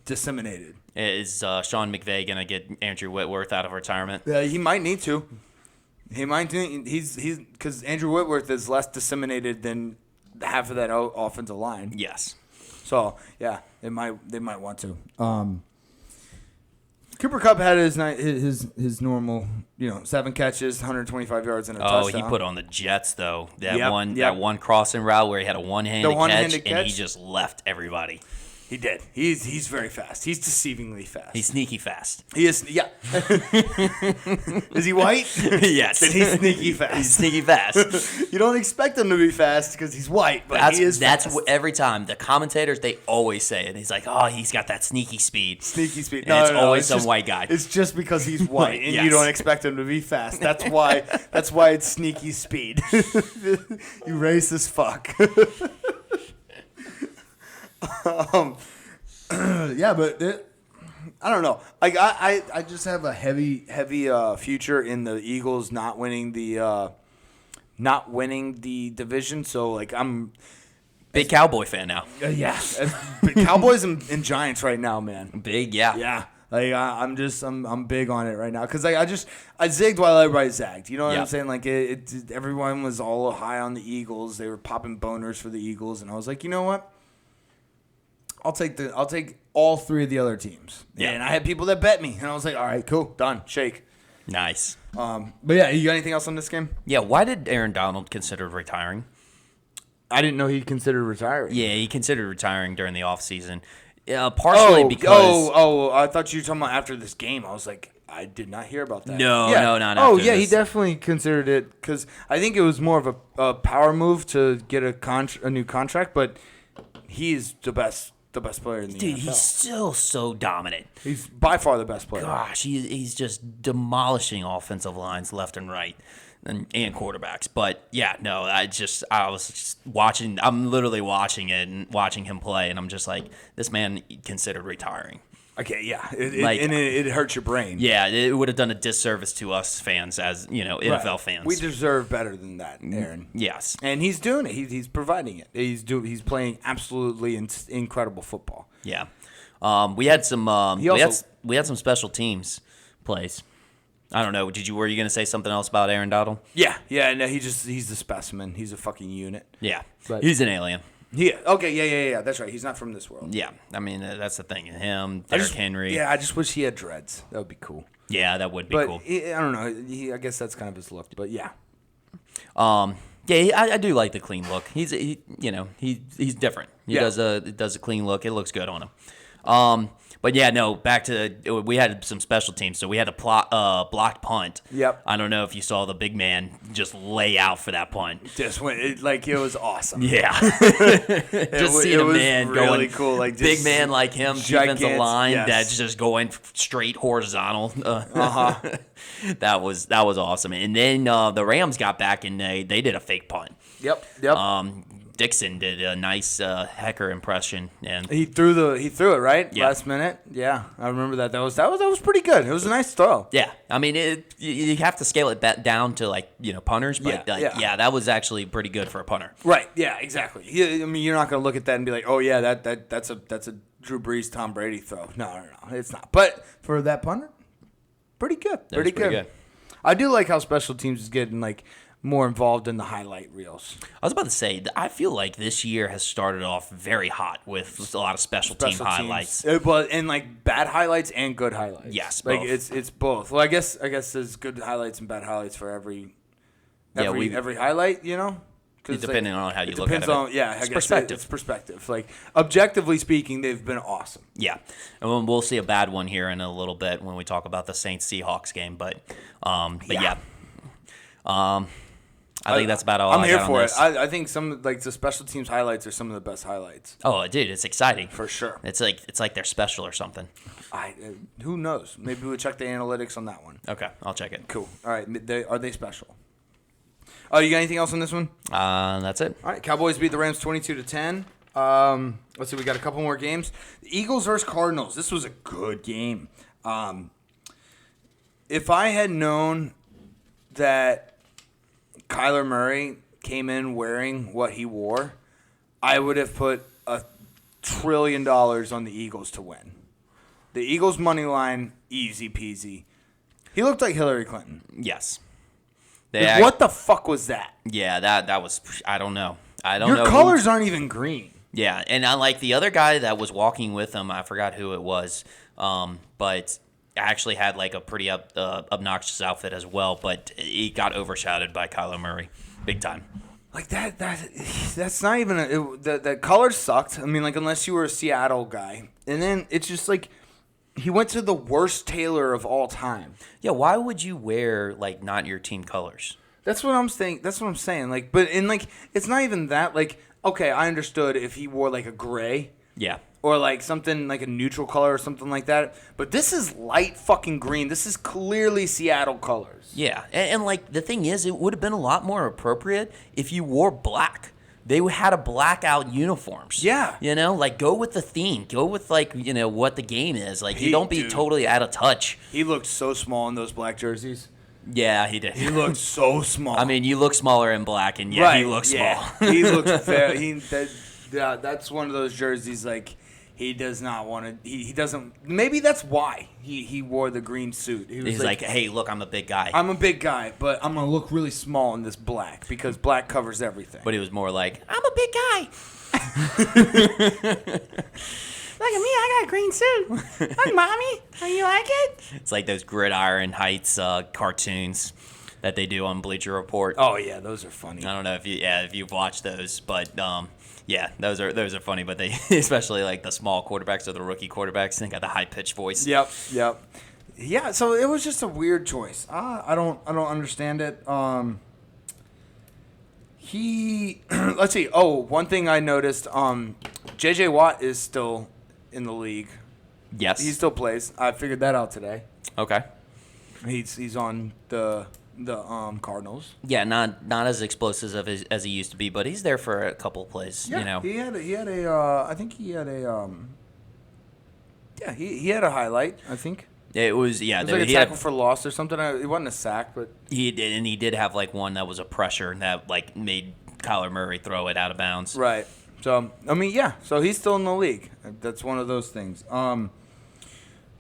[SPEAKER 1] disseminated.
[SPEAKER 2] Is Sean McVay going to get Andrew Whitworth out of retirement?
[SPEAKER 1] He might need to. He might. He's because Andrew Whitworth is less disseminated than half of that offensive line.
[SPEAKER 2] Yes.
[SPEAKER 1] So yeah, they might want to. Cooper Kupp had his normal, 7 catches, 125 yards and a touchdown.
[SPEAKER 2] Oh, he put on the Jets though. That
[SPEAKER 1] Yep.
[SPEAKER 2] one crossing route where he had a one-handed catch, and he
[SPEAKER 1] catch?
[SPEAKER 2] just left everybody.
[SPEAKER 1] He did. He's very fast. He's deceivingly fast.
[SPEAKER 2] He's sneaky fast.
[SPEAKER 1] He is. Yeah. Is he white?
[SPEAKER 2] Yes.
[SPEAKER 1] Then he's sneaky fast.
[SPEAKER 2] He's sneaky fast.
[SPEAKER 1] You don't expect him to be fast because he's white, but he is
[SPEAKER 2] that's
[SPEAKER 1] fast.
[SPEAKER 2] what every time the commentators they always say it. He's like, oh, he's got that sneaky speed.
[SPEAKER 1] Sneaky speed.
[SPEAKER 2] And it's always some white guy.
[SPEAKER 1] It's just because he's white, and
[SPEAKER 2] Yes.
[SPEAKER 1] you don't expect him to be fast. That's why. That's why it's sneaky speed. You racist fuck. Yeah, but I don't know. Like I just have a heavy future in the Eagles not winning the division. So like I'm
[SPEAKER 2] Big Cowboy fan now.
[SPEAKER 1] yeah, Cowboys and Giants right now, man.
[SPEAKER 2] Big, yeah.
[SPEAKER 1] Yeah. Like I'm big on it right now because I zigged while everybody zagged. You know what
[SPEAKER 2] Yeah.
[SPEAKER 1] I'm saying? Like everyone was all high on the Eagles. They were popping boners for the Eagles, and I was like, you know what? I'll take all 3 of the other teams.
[SPEAKER 2] Yeah.
[SPEAKER 1] And I had people that bet me, and I was like, all right, cool, done, shake.
[SPEAKER 2] Nice.
[SPEAKER 1] But yeah, you got anything else on this game?
[SPEAKER 2] Yeah, why did Aaron Donald consider retiring?
[SPEAKER 1] I didn't know he considered retiring.
[SPEAKER 2] Yeah, he considered retiring during the offseason. Partially because...
[SPEAKER 1] I thought you were talking about after this game. I was like, I did not hear about that.
[SPEAKER 2] No, not
[SPEAKER 1] Oh,
[SPEAKER 2] after
[SPEAKER 1] yeah,
[SPEAKER 2] this.
[SPEAKER 1] he definitely considered it because I think it was more of a power move to get a new contract, but he's the best player in the
[SPEAKER 2] Dude,
[SPEAKER 1] NFL.
[SPEAKER 2] he's still so dominant.
[SPEAKER 1] He's by far the best player.
[SPEAKER 2] Gosh, he's just demolishing offensive lines left and right and quarterbacks. But, yeah, no, I was just watching. I'm literally watching it and watching him play, and I'm just like, this man considered retiring.
[SPEAKER 1] Okay, yeah, it hurts your brain.
[SPEAKER 2] Yeah, it would have done a disservice to us fans as, NFL
[SPEAKER 1] Right.
[SPEAKER 2] fans.
[SPEAKER 1] We deserve better than that, Aaron.
[SPEAKER 2] Yes.
[SPEAKER 1] And he's doing it. He's providing it. He's playing absolutely incredible football.
[SPEAKER 2] Yeah. We had some we had some special teams plays. I don't know. Were you going to say something else about Aaron Donald?
[SPEAKER 1] Yeah. No, he's the specimen. He's a fucking unit.
[SPEAKER 2] Yeah.
[SPEAKER 1] But-
[SPEAKER 2] He's an alien.
[SPEAKER 1] Yeah. Okay. Yeah. That's right. He's not from this world.
[SPEAKER 2] Yeah. I mean, that's the thing. Him, Derrick Henry.
[SPEAKER 1] Yeah. I just wish he had dreads. That would be cool.
[SPEAKER 2] Yeah, that would be
[SPEAKER 1] But
[SPEAKER 2] cool.
[SPEAKER 1] I don't know. I guess that's kind of his look. But yeah.
[SPEAKER 2] Yeah, I do like the clean look. He's different. He
[SPEAKER 1] Yeah.
[SPEAKER 2] does a clean look. It looks good on him. But yeah, no. Back to we had some special teams, so we had a blocked punt.
[SPEAKER 1] Yep.
[SPEAKER 2] I don't know if you saw the big man just lay out for that punt.
[SPEAKER 1] Just went it was awesome.
[SPEAKER 2] Yeah, just seeing a man
[SPEAKER 1] really
[SPEAKER 2] going
[SPEAKER 1] cool, like
[SPEAKER 2] big man like him, defensive line
[SPEAKER 1] yes.
[SPEAKER 2] that's just going straight horizontal. That was awesome. And then the Rams got back and they did a fake punt.
[SPEAKER 1] Yep.
[SPEAKER 2] Dixon did a nice Hecker impression, and
[SPEAKER 1] He threw it right
[SPEAKER 2] Yeah.
[SPEAKER 1] last minute. Yeah, I remember that. That was pretty good. It was a nice throw.
[SPEAKER 2] yeah, I mean you have to scale it back down to punters, but
[SPEAKER 1] Yeah.
[SPEAKER 2] that was actually pretty good for a punter.
[SPEAKER 1] Right. Yeah. Exactly. I mean, you're not gonna look at that and be like, oh yeah, that's a Drew Brees, Tom Brady throw. No, it's not. But for that punter, pretty good.
[SPEAKER 2] That was pretty good.
[SPEAKER 1] I do like how special teams is getting more involved in the highlight reels.
[SPEAKER 2] I was about to say, I feel like this year has started off very hot with a lot of special team highlights.
[SPEAKER 1] And bad highlights and good highlights.
[SPEAKER 2] Yes,
[SPEAKER 1] like
[SPEAKER 2] both.
[SPEAKER 1] it's both. Well, I guess there's good highlights and bad highlights for every highlight.
[SPEAKER 2] Depending on how you look at it.
[SPEAKER 1] It's
[SPEAKER 2] perspective.
[SPEAKER 1] It's perspective. Objectively speaking, they've been awesome.
[SPEAKER 2] Yeah, and we'll see a bad one here in a little bit when we talk about the Saints-Seahawks game. But yeah. I think that's about all
[SPEAKER 1] I'm
[SPEAKER 2] I
[SPEAKER 1] here
[SPEAKER 2] got
[SPEAKER 1] for
[SPEAKER 2] on
[SPEAKER 1] it.
[SPEAKER 2] this.
[SPEAKER 1] I think some the special teams highlights are some of the best highlights
[SPEAKER 2] Oh, dude, it's exciting
[SPEAKER 1] for sure.
[SPEAKER 2] It's like they're special or something.
[SPEAKER 1] Who knows? Maybe we'll check the analytics on that one.
[SPEAKER 2] Okay, I'll check it.
[SPEAKER 1] Cool. All right, are they special? Oh, you got anything else on this one?
[SPEAKER 2] That's it.
[SPEAKER 1] All right, Cowboys beat the Rams 22-10. Let's see, we got a couple more games. The Eagles versus Cardinals. This was a good game. If I had known that Kyler Murray came in wearing what he wore, I would have put $1 trillion on the Eagles to win. The Eagles money line, easy peasy. He looked like Hillary Clinton.
[SPEAKER 2] Yes.
[SPEAKER 1] What the fuck was that?
[SPEAKER 2] Yeah, that was. I don't know. I don't know.
[SPEAKER 1] Your colors aren't even green.
[SPEAKER 2] Yeah, and I like the other guy that was walking with him. I forgot who it was, but actually had a pretty obnoxious outfit as well. But he got overshadowed by Kyler Murray, big time.
[SPEAKER 1] That's not even the colors sucked. I mean, unless you were a Seattle guy, and then it's just he went to the worst tailor of all time.
[SPEAKER 2] Yeah, why would you wear not your team colors?
[SPEAKER 1] That's what I'm saying. But it's not even that. Okay, I understood if he wore a gray.
[SPEAKER 2] Yeah.
[SPEAKER 1] Or something like a neutral color or something like that. But this is light fucking green. This is clearly Seattle colors.
[SPEAKER 2] Yeah, and the thing is, it would have been a lot more appropriate if you wore black. They had a blackout uniforms.
[SPEAKER 1] Yeah.
[SPEAKER 2] Go with the theme. Go with what the game is. You don't be totally out of touch.
[SPEAKER 1] He looked so small in those black jerseys.
[SPEAKER 2] Yeah, he did.
[SPEAKER 1] He looked so small.
[SPEAKER 2] I mean, you look smaller in black, and he looks small.
[SPEAKER 1] He looks very. That's one of those jerseys. He does not want to. He doesn't. Maybe that's why he wore the green suit.
[SPEAKER 2] He's like, hey, look, I'm a big guy.
[SPEAKER 1] I'm a big guy, but I'm gonna look really small in this black because black covers everything.
[SPEAKER 2] But he was more like, I'm a big guy.
[SPEAKER 1] Look at me, I got a green suit. Look, mommy, how you like it?
[SPEAKER 2] It's like those Gridiron Heights cartoons that they do on Bleacher Report.
[SPEAKER 1] Oh yeah, those are funny.
[SPEAKER 2] I don't know if you've watched those, but yeah, those are funny. But they especially the small quarterbacks or the rookie quarterbacks, they got the high pitched voice.
[SPEAKER 1] Yep. Yeah, so it was just a weird choice. I don't understand it. Let's see. Oh, one thing I noticed. J.J. Watt is still in the league.
[SPEAKER 2] Yes,
[SPEAKER 1] he still plays. I figured that out today.
[SPEAKER 2] Okay.
[SPEAKER 1] He's on the Cardinals.
[SPEAKER 2] Yeah, not as explosive as he used to be, but he's there for a couple of plays.
[SPEAKER 1] Yeah, he had a I think he had a he had a highlight. I think
[SPEAKER 2] it was
[SPEAKER 1] It was a tackle for loss or something. It wasn't a sack, but
[SPEAKER 2] he did have one that was a pressure that made Kyler Murray throw it out of bounds.
[SPEAKER 1] Right. So I mean, yeah. So he's still in the league. That's one of those things.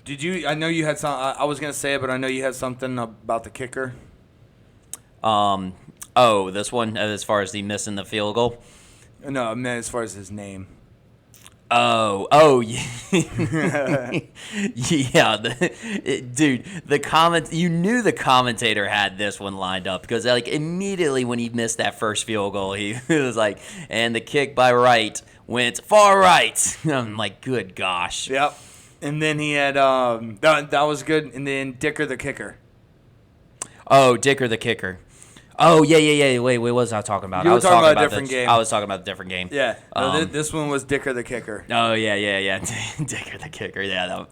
[SPEAKER 1] Did you? I know you had some. I was gonna say it, but I know you had something about the kicker.
[SPEAKER 2] This one as far as the missing the field goal.
[SPEAKER 1] No, I meant as far as his name.
[SPEAKER 2] Oh, yeah. Yeah, dude. The comment, you knew the commentator had this one lined up because, like, immediately when he missed that first field goal, he was like, "And the kick by right went far right." I'm like, "Good gosh."
[SPEAKER 1] Yep. And then he had that was good. And then Dicker the kicker.
[SPEAKER 2] Oh, Dicker the kicker. Oh, yeah. Wait, what was I talking about?
[SPEAKER 1] You
[SPEAKER 2] I
[SPEAKER 1] were
[SPEAKER 2] was
[SPEAKER 1] talking about a
[SPEAKER 2] this-
[SPEAKER 1] different game.
[SPEAKER 2] I was talking about a different game.
[SPEAKER 1] Yeah. No, this one was Dicker the kicker.
[SPEAKER 2] Oh, yeah. Dicker the kicker. Yeah,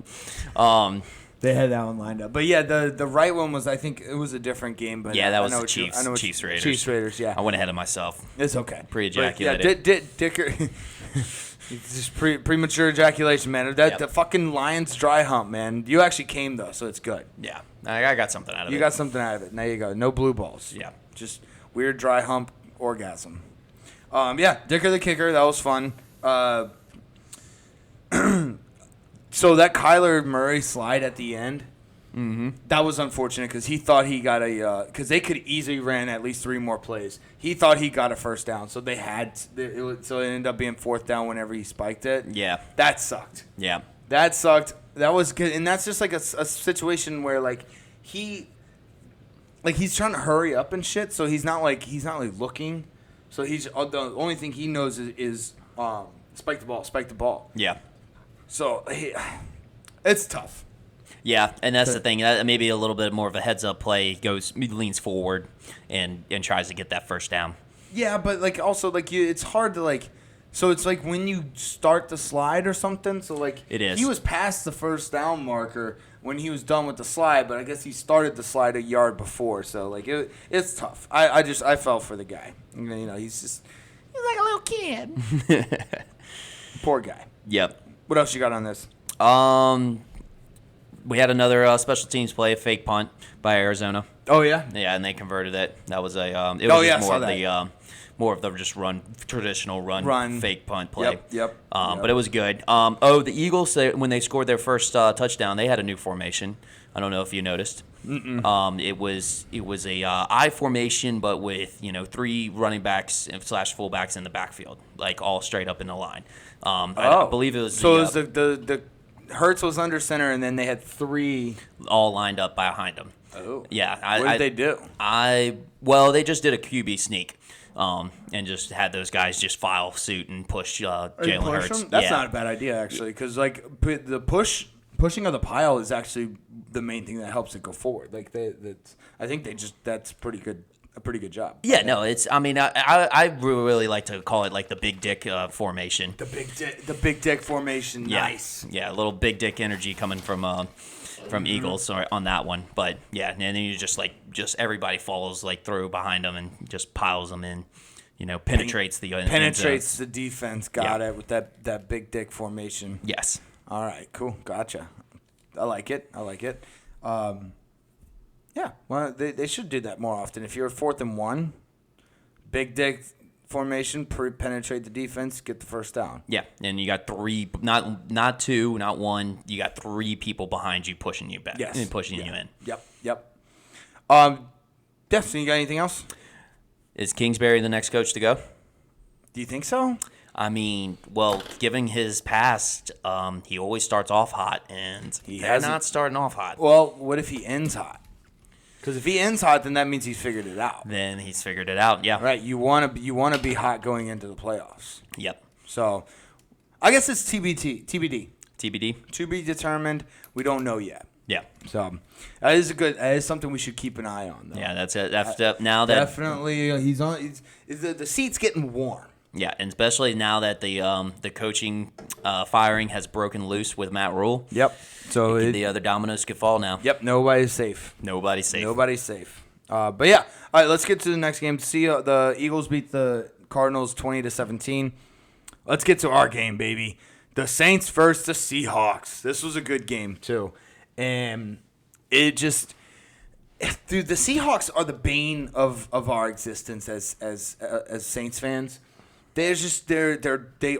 [SPEAKER 1] They had that one lined up. But yeah, the right one was, I think it was a different game. But
[SPEAKER 2] yeah, that was
[SPEAKER 1] I know
[SPEAKER 2] the
[SPEAKER 1] what you-
[SPEAKER 2] Chiefs.
[SPEAKER 1] I know what
[SPEAKER 2] Chiefs
[SPEAKER 1] you-
[SPEAKER 2] Raiders.
[SPEAKER 1] Chiefs Raiders, yeah.
[SPEAKER 2] I went ahead of myself.
[SPEAKER 1] It's okay.
[SPEAKER 2] Pre-ejaculated.
[SPEAKER 1] But yeah, Dicker. It's just premature ejaculation, man. The fucking Lions dry hump, man. You actually came, though, so it's good.
[SPEAKER 2] Yeah, I got something out of it.
[SPEAKER 1] You got something out of it. Now you go. No blue balls.
[SPEAKER 2] Yeah.
[SPEAKER 1] Just weird dry hump orgasm. Yeah, Dicker the kicker. That was fun. So that Kyler Murray slide at the end, that was unfortunate because he thought he got because they could easily ran at least 3 more plays. He thought he got a first down, so so it ended up being 4th down whenever he spiked it.
[SPEAKER 2] Yeah.
[SPEAKER 1] That sucked.
[SPEAKER 2] Yeah.
[SPEAKER 1] That sucked. That was good, and that's just like a situation where he's trying to hurry up and shit, so he's not looking. So he's the only thing he knows is spike the ball.
[SPEAKER 2] Yeah.
[SPEAKER 1] So it's tough.
[SPEAKER 2] Yeah, and that's the thing. Maybe a little bit more of a heads-up play leans forward and tries to get that first down.
[SPEAKER 1] Yeah, but it's hard to So it's like when you start the slide or something. So
[SPEAKER 2] it is.
[SPEAKER 1] He was past the first down marker when he was done with the slide, but I guess he started the slide a yard before. So it's tough. I fell for the guy. He's like a little kid. Poor guy.
[SPEAKER 2] Yep.
[SPEAKER 1] What else you got on this?
[SPEAKER 2] We had another special teams play, a fake punt by Arizona.
[SPEAKER 1] Oh yeah.
[SPEAKER 2] Yeah, and they converted it. That was more of the just traditional run fake punt play.
[SPEAKER 1] Yep.
[SPEAKER 2] But it was good. The Eagles, when they scored their first touchdown, they had a new formation. I don't know if you noticed. It was a I formation, but with 3 running backs / fullbacks in the backfield, like all straight up in the line. I believe it was.
[SPEAKER 1] So it was the Hurts was under center, and then they had 3
[SPEAKER 2] all lined up behind him.
[SPEAKER 1] Oh.
[SPEAKER 2] Yeah.
[SPEAKER 1] What did they do?
[SPEAKER 2] They just did a QB sneak. And just had those guys just file suit and push Jalen Hurts.
[SPEAKER 1] That's not a bad idea, actually, because the pushing of the pile is actually the main thing that helps it go forward. I think that's pretty good. A pretty good job.
[SPEAKER 2] Yeah, no, it's. I mean, I really like to call it like the big dick formation.
[SPEAKER 1] The big dick formation.
[SPEAKER 2] Yeah.
[SPEAKER 1] Nice.
[SPEAKER 2] Yeah, a little big dick energy coming from Eagles on that one. But yeah, and then you just everybody follows through behind them and just piles them in. Penetrates the
[SPEAKER 1] penetrates the defense. Got it with that big dick formation.
[SPEAKER 2] Yes.
[SPEAKER 1] All right. Cool. Gotcha. I like it. Yeah, well, they should do that more often. If you're 4th and 1, big dick formation, penetrate the defense, get the first down.
[SPEAKER 2] Yeah, and you got 3, not 2, not 1. You got 3 people behind you pushing you back, and pushing you in.
[SPEAKER 1] Yep. Definitely, you got anything else?
[SPEAKER 2] Is Kingsbury the next coach to go?
[SPEAKER 1] Do you think so?
[SPEAKER 2] I mean, well, given his past, he always starts off hot, and they're not starting off hot.
[SPEAKER 1] Well, what if he ends hot? Because if he ends hot, then that means he's figured it out.
[SPEAKER 2] Then he's figured it out, yeah.
[SPEAKER 1] Right, you want to be hot going into the playoffs.
[SPEAKER 2] Yep.
[SPEAKER 1] So, I guess it's TBD.
[SPEAKER 2] TBD.
[SPEAKER 1] To be determined. We don't know yet.
[SPEAKER 2] Yeah.
[SPEAKER 1] So, that is something we should keep an eye on, though.
[SPEAKER 2] Yeah, that's it. Now that
[SPEAKER 1] definitely he's on. The seat's getting warm.
[SPEAKER 2] Yeah, and especially now that the coaching firing has broken loose with Matt Rule.
[SPEAKER 1] Yep. So
[SPEAKER 2] the other dominoes could fall now.
[SPEAKER 1] Yep. Nobody's safe.
[SPEAKER 2] Nobody's safe.
[SPEAKER 1] But yeah. All right. Let's get to the next game. See, the Eagles beat the Cardinals 20-17. Let's get to our game, baby. The Saints versus the Seahawks. This was a good game too, and it just. Dude, the Seahawks are the bane of our existence as Saints fans. They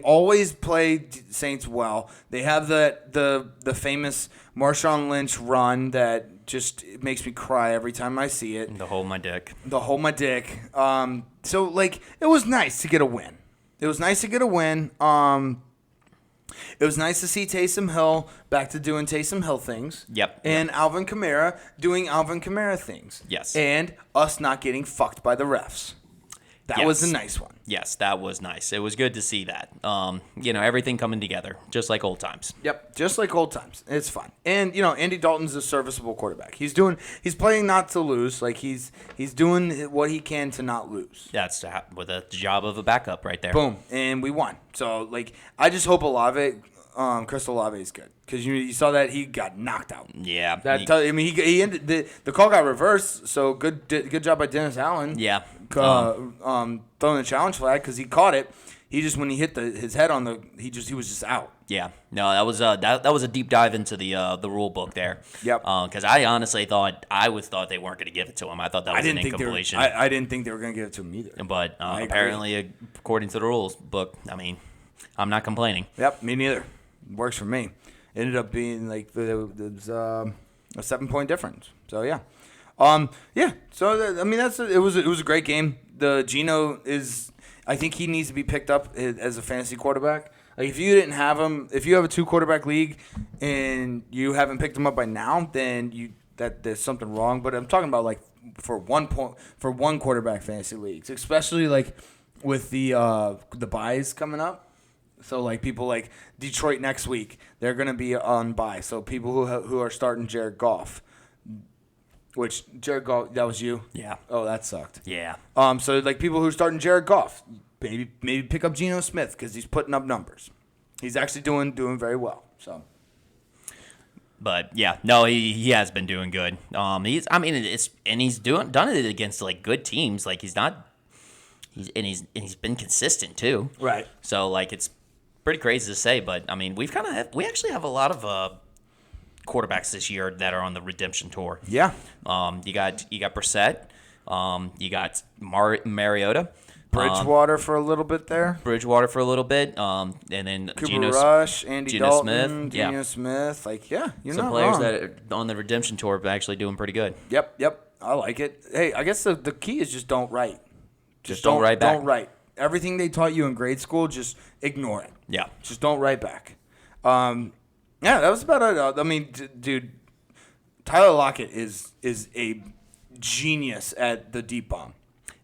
[SPEAKER 1] always play Saints well. They have the famous Marshawn Lynch run that just makes me cry every time I see it.
[SPEAKER 2] The hold my dick.
[SPEAKER 1] So it was nice to get a win. It was nice to see Taysom Hill back to doing Taysom Hill things.
[SPEAKER 2] Yep.
[SPEAKER 1] And Alvin Kamara doing Alvin Kamara things.
[SPEAKER 2] Yes.
[SPEAKER 1] And us not getting fucked by the refs. That was a nice one.
[SPEAKER 2] Yes, that was nice. It was good to see that. Everything coming together, just like old times.
[SPEAKER 1] Yep, just like old times. It's fun. And Andy Dalton's a serviceable quarterback. He's playing not to lose. Like he's doing what he can to not lose.
[SPEAKER 2] That's with the job of a backup right there.
[SPEAKER 1] Boom, and we won. So I just hope Chris Olave is good because you saw that he got knocked out.
[SPEAKER 2] Yeah,
[SPEAKER 1] he ended the call got reversed. So good job by Dennis Allen.
[SPEAKER 2] Yeah.
[SPEAKER 1] Throwing the challenge flag because he caught it. He just when he hit his head on he was just out.
[SPEAKER 2] Yeah, no, that was a deep dive into the rule book there.
[SPEAKER 1] Yep.
[SPEAKER 2] Because I honestly thought they weren't going to give it to him. I thought that was an incompletion.
[SPEAKER 1] I didn't think they were going to give it to him either.
[SPEAKER 2] But apparently, according to the rules book, I'm not complaining.
[SPEAKER 1] Yep, me neither. Works for me. It ended up being a 7-point difference. So yeah. So it was a great game. The Geno is, I think he needs to be picked up as a fantasy quarterback. Like if you didn't have him, if you have a 2-quarterback league and you haven't picked him up by now, then there's something wrong. But I'm talking about for one quarterback fantasy leagues, especially with the buys coming up. So people like Detroit next week, they're gonna be on bye. So people who are starting Jared Goff. Which Jared Goff, that was you?
[SPEAKER 2] Yeah.
[SPEAKER 1] Oh, that sucked.
[SPEAKER 2] Yeah.
[SPEAKER 1] So people who are starting Jared Goff, maybe pick up Geno Smith because he's putting up numbers. He's actually doing very well. So.
[SPEAKER 2] But yeah, no, he has been doing good. Done it against good teams. He's been consistent too.
[SPEAKER 1] Right.
[SPEAKER 2] So it's pretty crazy to say, but we actually have a lot of quarterbacks this year that are on the redemption tour.
[SPEAKER 1] Yeah.
[SPEAKER 2] You got Brissett. You got Mariota.
[SPEAKER 1] Bridgewater for a little bit there.
[SPEAKER 2] And then
[SPEAKER 1] Cooper Rush, Andy
[SPEAKER 2] Geno
[SPEAKER 1] Dalton,
[SPEAKER 2] Smith.
[SPEAKER 1] Geno Smith. You're
[SPEAKER 2] some
[SPEAKER 1] not
[SPEAKER 2] players
[SPEAKER 1] wrong.
[SPEAKER 2] that are on the redemption tour are actually doing pretty good.
[SPEAKER 1] Yep. I like it. Hey, I guess the key is just don't write.
[SPEAKER 2] Just don't write back.
[SPEAKER 1] Don't write. Everything they taught you in grade school, just ignore it.
[SPEAKER 2] Yeah.
[SPEAKER 1] Just don't write back. Yeah, that was about it. Dude, Tyler Lockett is a genius at the deep bomb.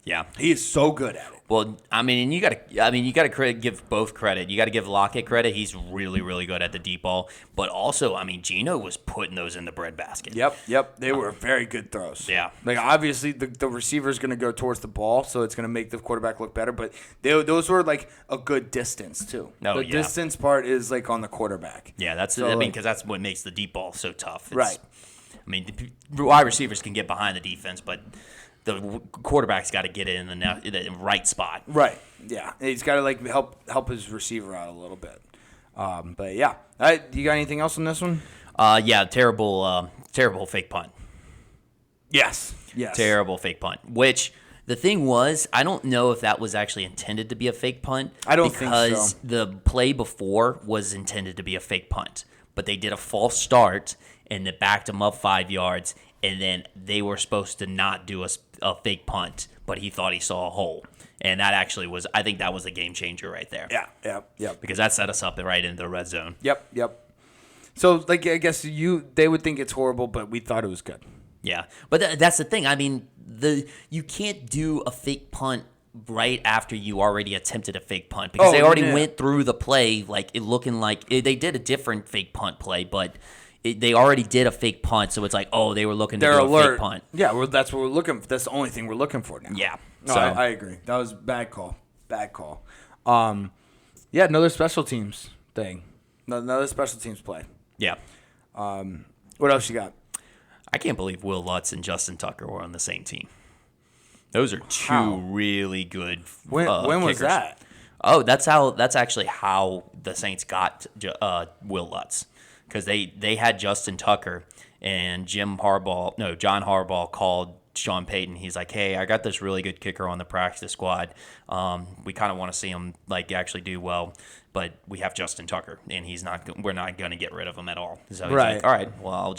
[SPEAKER 2] Yeah,
[SPEAKER 1] he is so good at it.
[SPEAKER 2] Well, you gotta give both credit. You gotta give Lockett credit. He's really, really good at the deep ball. But also, Geno was putting those in the breadbasket.
[SPEAKER 1] Yep. They were very good throws.
[SPEAKER 2] Yeah.
[SPEAKER 1] Obviously, the receiver is going to go towards the ball, so it's going to make the quarterback look better. But those were a good distance too. The distance part is on the quarterback.
[SPEAKER 2] Yeah, because that's what makes the deep ball so tough.
[SPEAKER 1] Right.
[SPEAKER 2] The wide receivers can get behind the defense, but the quarterback's got to get it in the right spot.
[SPEAKER 1] Right. Yeah. He's got to help his receiver out a little bit. But yeah. You got anything else on this one?
[SPEAKER 2] Yeah. Terrible fake punt.
[SPEAKER 1] Yes.
[SPEAKER 2] Terrible fake punt. Which the thing was, I don't know if that was actually intended to be a fake punt.
[SPEAKER 1] I don't think so.
[SPEAKER 2] Because the play before was intended to be a fake punt, but they did a false start and they backed him up 5 yards. And then they were supposed to not do a fake punt, but he thought he saw a hole. And that actually I think that was a game changer right there.
[SPEAKER 1] Yeah.
[SPEAKER 2] Because that set us up right into the red zone.
[SPEAKER 1] Yep. So, I guess they would think it's horrible, but we thought it was good.
[SPEAKER 2] Yeah. But that's the thing. You can't do a fake punt right after you already attempted a fake punt. Because they already went through the play, it looking like they did a different fake punt play, but they already did a fake punt, so it's they were looking to do a fake punt.
[SPEAKER 1] Yeah, that's what we're looking for. That's the only thing we're looking for now.
[SPEAKER 2] Yeah.
[SPEAKER 1] No, I agree. That was a bad call. Yeah, another special teams thing. Another special teams play.
[SPEAKER 2] Yeah.
[SPEAKER 1] What else you got?
[SPEAKER 2] I can't believe Will Lutz and Justin Tucker were on the same team. Those are two really good
[SPEAKER 1] When was that?
[SPEAKER 2] Oh, that's actually how the Saints got Will Lutz. Because they had Justin Tucker and John Harbaugh called Sean Payton. He's like, hey, I got this really good kicker on the practice squad. We kind of want to see him actually do well, but we have Justin Tucker, and we're not going to get rid of him at all. So he's like, all right, well,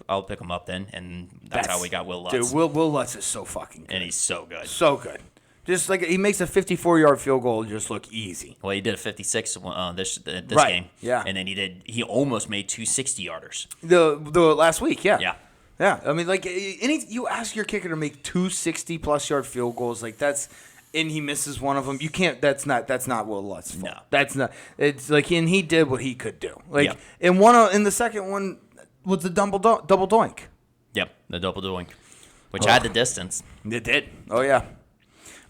[SPEAKER 2] I'll pick him up then, and that's how we got Will Lutz.
[SPEAKER 1] Dude, Will Lutz is so fucking good.
[SPEAKER 2] And he's so good.
[SPEAKER 1] So good. Just like he makes a 54-yard field goal just look easy.
[SPEAKER 2] Well, he did a 56 this
[SPEAKER 1] Right,
[SPEAKER 2] game.
[SPEAKER 1] yeah.
[SPEAKER 2] And then he almost made 2 60-yarders.
[SPEAKER 1] The last week, yeah.
[SPEAKER 2] Yeah.
[SPEAKER 1] Yeah. I mean, like, you ask your kicker to make 2 60-plus yard field goals, like that's, and he misses one of them. You can't. That's not Will Lutz's fault.
[SPEAKER 2] No.
[SPEAKER 1] That's not. It's like, and he did what he could do. Like,
[SPEAKER 2] Yep.
[SPEAKER 1] in the second one was the double doink.
[SPEAKER 2] Yep, the double doink, which had the distance.
[SPEAKER 1] It did. Oh yeah.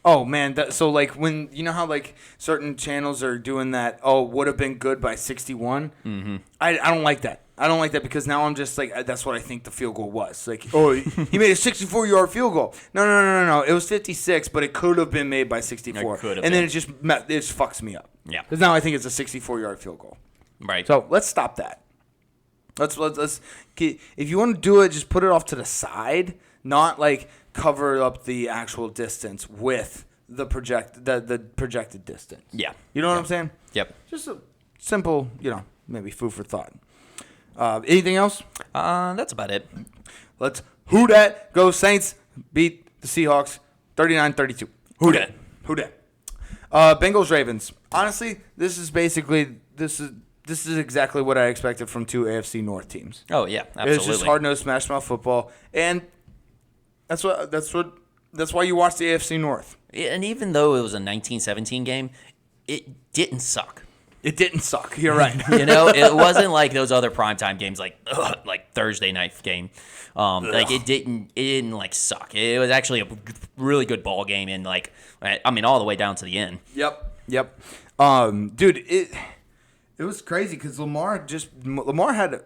[SPEAKER 1] Oh man. So like when you know how like certain channels are doing that. Oh, would have been good by 61. Mm-hmm. I don't like that. I don't like that because now I'm just like that's what I think the field goal was. Like, oh, he made a 64-yard field goal. No. It was 56, but it could have been made by 64.
[SPEAKER 2] It could have
[SPEAKER 1] and then
[SPEAKER 2] been.
[SPEAKER 1] it just fucks me up.
[SPEAKER 2] Yeah.
[SPEAKER 1] Because now I think it's a 64-yard field goal.
[SPEAKER 2] Right.
[SPEAKER 1] So let's stop that. Let's if you want to do it, just put it off to the side, not like cover up the actual distance with the projected distance.
[SPEAKER 2] Yeah.
[SPEAKER 1] You know what I'm saying?
[SPEAKER 2] Yep.
[SPEAKER 1] Just a simple, maybe food for thought. Anything else?
[SPEAKER 2] That's about it.
[SPEAKER 1] Let's who dat go Saints beat the Seahawks 39-32. Who dat? Bengals Ravens. Honestly, this is exactly what I expected from two AFC North teams.
[SPEAKER 2] Oh yeah, absolutely.
[SPEAKER 1] It's just hard-nosed smash mouth football, and that's why you watch the AFC North.
[SPEAKER 2] And even though it was a 1917 game, it didn't suck.
[SPEAKER 1] It didn't suck. You're right.
[SPEAKER 2] It wasn't like those other primetime games, like Thursday night game. Like it didn't like suck. It was actually a really good ball game, and all the way down to the end.
[SPEAKER 1] Yep. Dude, it was crazy because Lamar had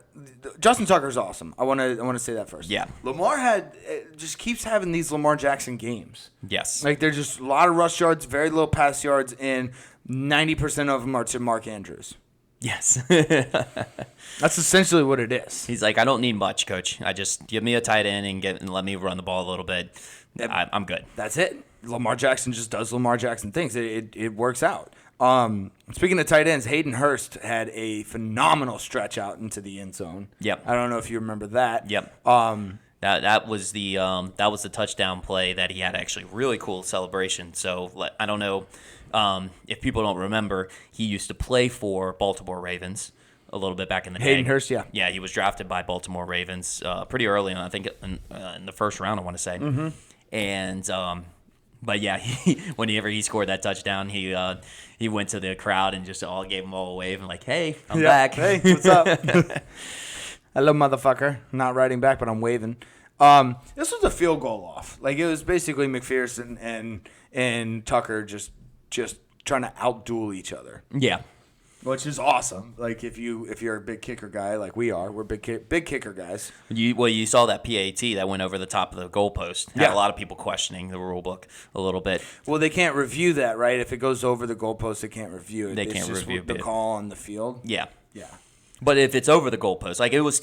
[SPEAKER 1] Justin Tucker's awesome. I want to say that first.
[SPEAKER 2] Yeah.
[SPEAKER 1] Lamar just keeps having these Lamar Jackson games.
[SPEAKER 2] Yes.
[SPEAKER 1] Like there's just a lot of rush yards, very little pass yards, and 90% of them are to Mark Andrews.
[SPEAKER 2] Yes.
[SPEAKER 1] That's essentially what it is.
[SPEAKER 2] He's like, I don't need much, coach. I just give me a tight end and let me run the ball a little bit. I'm good.
[SPEAKER 1] That's it. Lamar Jackson just does Lamar Jackson things. It works out. Speaking of tight ends, Hayden Hurst had a phenomenal stretch out into the end zone.
[SPEAKER 2] Yep.
[SPEAKER 1] I don't know if you remember that.
[SPEAKER 2] Yep. That was the touchdown play that he had actually really cool celebration. So I don't know if people don't remember, he used to play for Baltimore Ravens a little bit back in the day.
[SPEAKER 1] Hayden Hurst, yeah.
[SPEAKER 2] Yeah, he was drafted by Baltimore Ravens pretty early on, I think in the first round, I want to say. Mm-hmm. And but yeah, whenever he scored that touchdown, he went to the crowd and just all gave them all a wave and like, hey, I'm back.
[SPEAKER 1] Hey, what's up? Hello, motherfucker. I'm not writing back, but I'm waving. This was a field goal off. Like it was basically McPherson and Tucker just trying to outduel each other.
[SPEAKER 2] Yeah.
[SPEAKER 1] Which is awesome. Like if you're a big kicker guy like we are, we're big kicker guys.
[SPEAKER 2] You saw that PAT that went over the top of the goalpost. Had a lot of people questioning the rule book a little bit.
[SPEAKER 1] Well, they can't review that, right? If it goes over the goalpost, they can't review it.
[SPEAKER 2] They can't review
[SPEAKER 1] the call on the field.
[SPEAKER 2] Yeah.
[SPEAKER 1] Yeah.
[SPEAKER 2] But if it's over the goalpost, like it was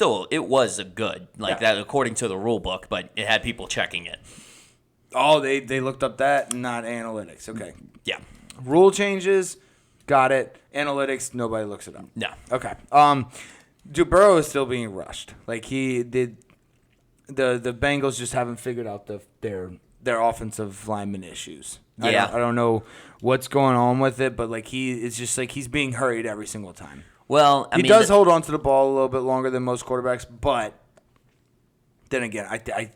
[SPEAKER 2] a good that according to the rule book, but it had people checking it.
[SPEAKER 1] Oh, they looked up that, not analytics. Okay.
[SPEAKER 2] Yeah.
[SPEAKER 1] Rule changes. Got it. Analytics, nobody looks it up.
[SPEAKER 2] No.
[SPEAKER 1] Okay. Joe Burrow is still being rushed. Like he did. The Bengals just haven't figured out their offensive lineman issues.
[SPEAKER 2] Yeah.
[SPEAKER 1] I don't know what's going on with it, but like it's just like he's being hurried every single time.
[SPEAKER 2] Well,
[SPEAKER 1] he does hold on to the ball a little bit longer than most quarterbacks, but then again, I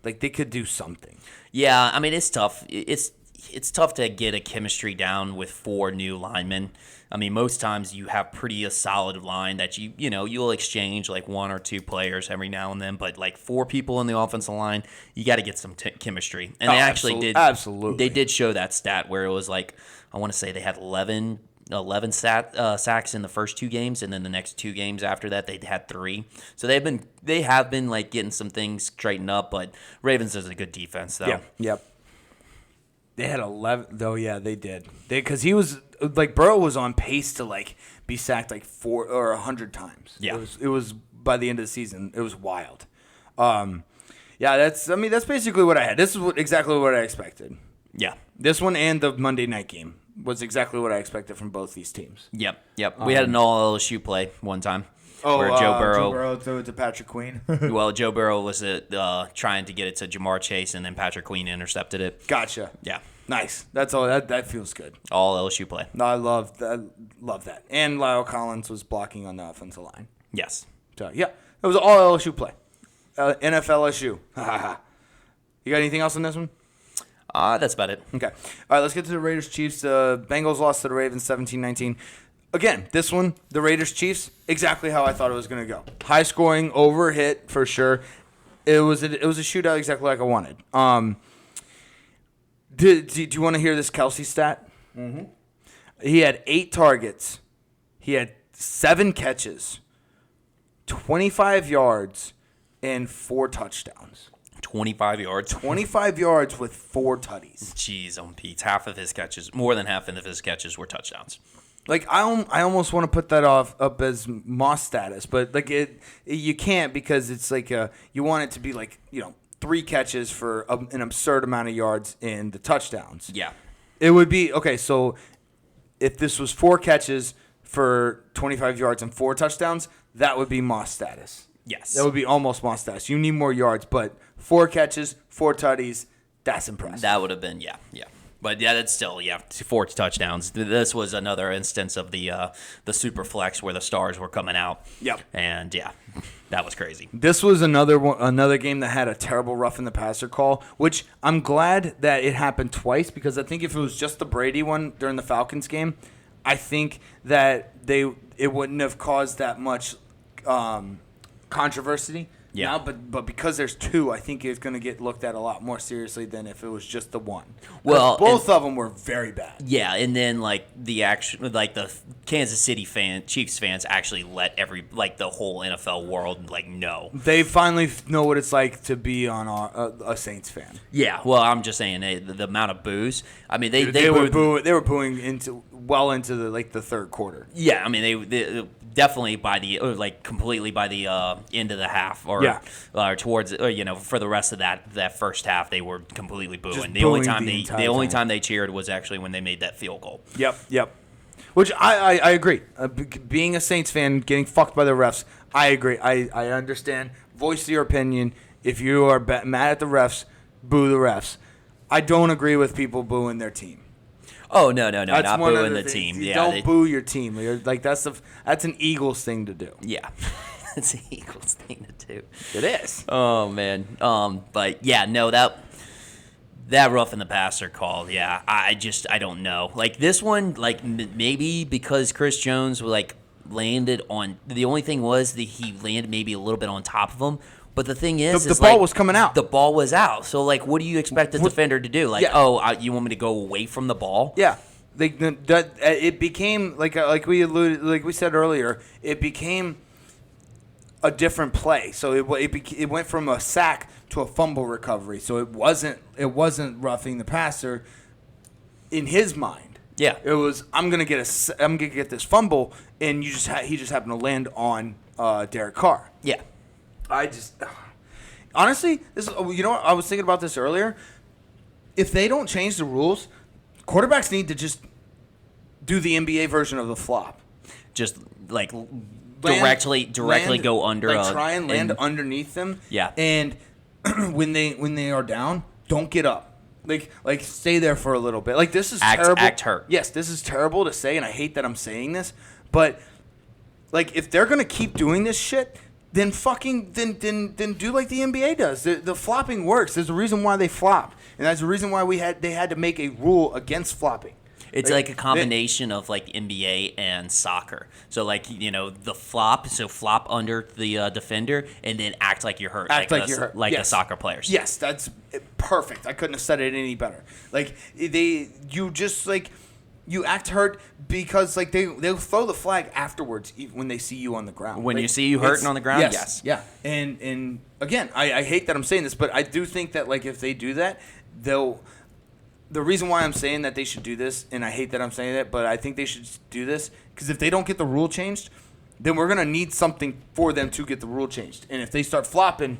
[SPEAKER 1] like they could do something.
[SPEAKER 2] Yeah, I mean it's tough. It's tough to get a chemistry down with 4 new linemen. I mean, most times you have a solid line that you'll exchange like 1 or 2 players every now and then, but like 4 people in the offensial line, you got to get some chemistry. And they actually did.
[SPEAKER 1] Absolutely.
[SPEAKER 2] They did show that stat where it was like, I want to say they had 11 sacks in the first 2 games, and then the next 2 games after that they had 3. So they have been like getting some things straightened up, but Ravens is a good defense though.
[SPEAKER 1] Yeah. Yep. They had 11, though. Yeah, they did. Because he was like Burrow was on pace to like be sacked like 4 or 100 times.
[SPEAKER 2] Yeah,
[SPEAKER 1] it was by the end of the season. It was wild. Yeah, that's basically what I had. This is exactly what I expected.
[SPEAKER 2] Yeah,
[SPEAKER 1] this one and the Monday night game was exactly what I expected from both these teams.
[SPEAKER 2] Yep. We had an all LSU play one time.
[SPEAKER 1] Where Joe Burrow threw it to Patrick Queen.
[SPEAKER 2] Well, Joe Burrow was trying to get it to Jamar Chase, and then Patrick Queen intercepted it.
[SPEAKER 1] Gotcha.
[SPEAKER 2] Yeah.
[SPEAKER 1] Nice. That's all. That feels good.
[SPEAKER 2] All LSU play.
[SPEAKER 1] No, I love that. And Lyle Collins was blocking on the offensive line.
[SPEAKER 2] Yes.
[SPEAKER 1] So, yeah, it was all LSU play. NFLSU. You got anything else on this one?
[SPEAKER 2] That's about it.
[SPEAKER 1] Okay. All right, let's get to the Raiders-Chiefs. The Bengals lost to the Ravens 17-19. Again, this one, the Raiders-Chiefs, exactly how I thought it was going to go. High scoring, over hit for sure. It was a shootout exactly like I wanted. Do you want to hear this Kelsey stat? Mm-hmm. He had 8 targets. He had 7 catches, 25 yards, and 4 touchdowns.
[SPEAKER 2] 25 yards.
[SPEAKER 1] 25 yards with 4 tutties.
[SPEAKER 2] Jeez, on Pete. Half of his catches, more than half of his catches were touchdowns.
[SPEAKER 1] Like I almost want to put that up as Moss status, but like you can't because it's like you want it to be like 3 catches for an absurd amount of yards in the touchdowns.
[SPEAKER 2] Yeah,
[SPEAKER 1] it would be okay. So if this was 4 catches for 25 yards and 4 touchdowns, that would be Moss status.
[SPEAKER 2] Yes,
[SPEAKER 1] that would be almost Moss status. You need more yards, but 4 catches, 4 tutties, that's impressive.
[SPEAKER 2] That would have been yeah. But yeah, that's still 4 touchdowns. This was another instance of the super flex where the stars were coming out.
[SPEAKER 1] Yep.
[SPEAKER 2] And yeah, that was crazy.
[SPEAKER 1] This was another game that had a terrible roughing the passer call, which I'm glad that it happened twice because I think if it was just the Brady one during the Falcons game, I think that it wouldn't have caused that much controversy.
[SPEAKER 2] Yeah.
[SPEAKER 1] Now, but because there's 2, I think it's going to get looked at a lot more seriously than if it was just the one.
[SPEAKER 2] Well,
[SPEAKER 1] both of them were very bad.
[SPEAKER 2] Yeah, and then the Kansas City Chiefs fans actually let the whole NFL world know.
[SPEAKER 1] They finally know what it's like to be on a Saints fan.
[SPEAKER 2] Yeah, well, I'm just saying the amount of boos. I mean, they
[SPEAKER 1] were booing into the third quarter.
[SPEAKER 2] Yeah, I mean they definitely by the completely by the end of the half or towards for the rest of that first half they were completely booing.
[SPEAKER 1] Just
[SPEAKER 2] the only
[SPEAKER 1] booing
[SPEAKER 2] time they cheered was actually when they made that field goal.
[SPEAKER 1] Yep. Which I agree. Being a Saints fan, getting fucked by the refs, I agree. I understand. Voice your opinion. If you are mad at the refs, boo the refs. I don't agree with people booing their team.
[SPEAKER 2] Oh no, not booing the team.
[SPEAKER 1] Don't boo your team. That's an Eagles thing to do.
[SPEAKER 2] Yeah, it's an Eagles thing to do.
[SPEAKER 1] It is.
[SPEAKER 2] Oh man. But yeah, no, that roughing the passer call. Yeah, I don't know. Like this one, maybe because Chris Jones landed on. The only thing was that he landed maybe a little bit on top of him. But the thing is,
[SPEAKER 1] the ball was coming out.
[SPEAKER 2] The ball was out. So, what do you expect the defender to do? You want me to go away from the ball?
[SPEAKER 1] Yeah. It became like we said earlier. It became a different play. So it went from a sack to a fumble recovery. So it wasn't roughing the passer in his mind.
[SPEAKER 2] Yeah.
[SPEAKER 1] It was I'm gonna get this fumble, and he just happened to land on Derek Carr.
[SPEAKER 2] Yeah.
[SPEAKER 1] Honestly, I was thinking about this earlier. If they don't change the rules, quarterbacks need to just do the NBA version of the flop.
[SPEAKER 2] Just directly go under.
[SPEAKER 1] Try and land underneath them.
[SPEAKER 2] Yeah.
[SPEAKER 1] And when they are down, don't get up. Stay there for a little bit. This is terrible.
[SPEAKER 2] Act hurt.
[SPEAKER 1] Yes, this is terrible to say, and I hate that I'm saying this, but if they're gonna keep doing this shit. Then do like the NBA does. The flopping works. There's a reason why they flop, and that's the reason why they had to make a rule against flopping.
[SPEAKER 2] It's like a combination of NBA and soccer. So the flop, so flop under the defender, and then act like you're hurt.
[SPEAKER 1] You're hurt.
[SPEAKER 2] Like the soccer players.
[SPEAKER 1] Yes, that's perfect. I couldn't have said it any better. You act hurt because they'll throw the flag afterwards even when they see you on the ground.
[SPEAKER 2] When you see you hurting on the ground, yes.
[SPEAKER 1] Yeah. And again, I hate that I'm saying this, but I do think that if they do that, the reason why I'm saying that they should do this, and I hate that I'm saying that, but I think they should do this because if they don't get the rule changed, then we're gonna need something for them to get the rule changed. And if they start flopping,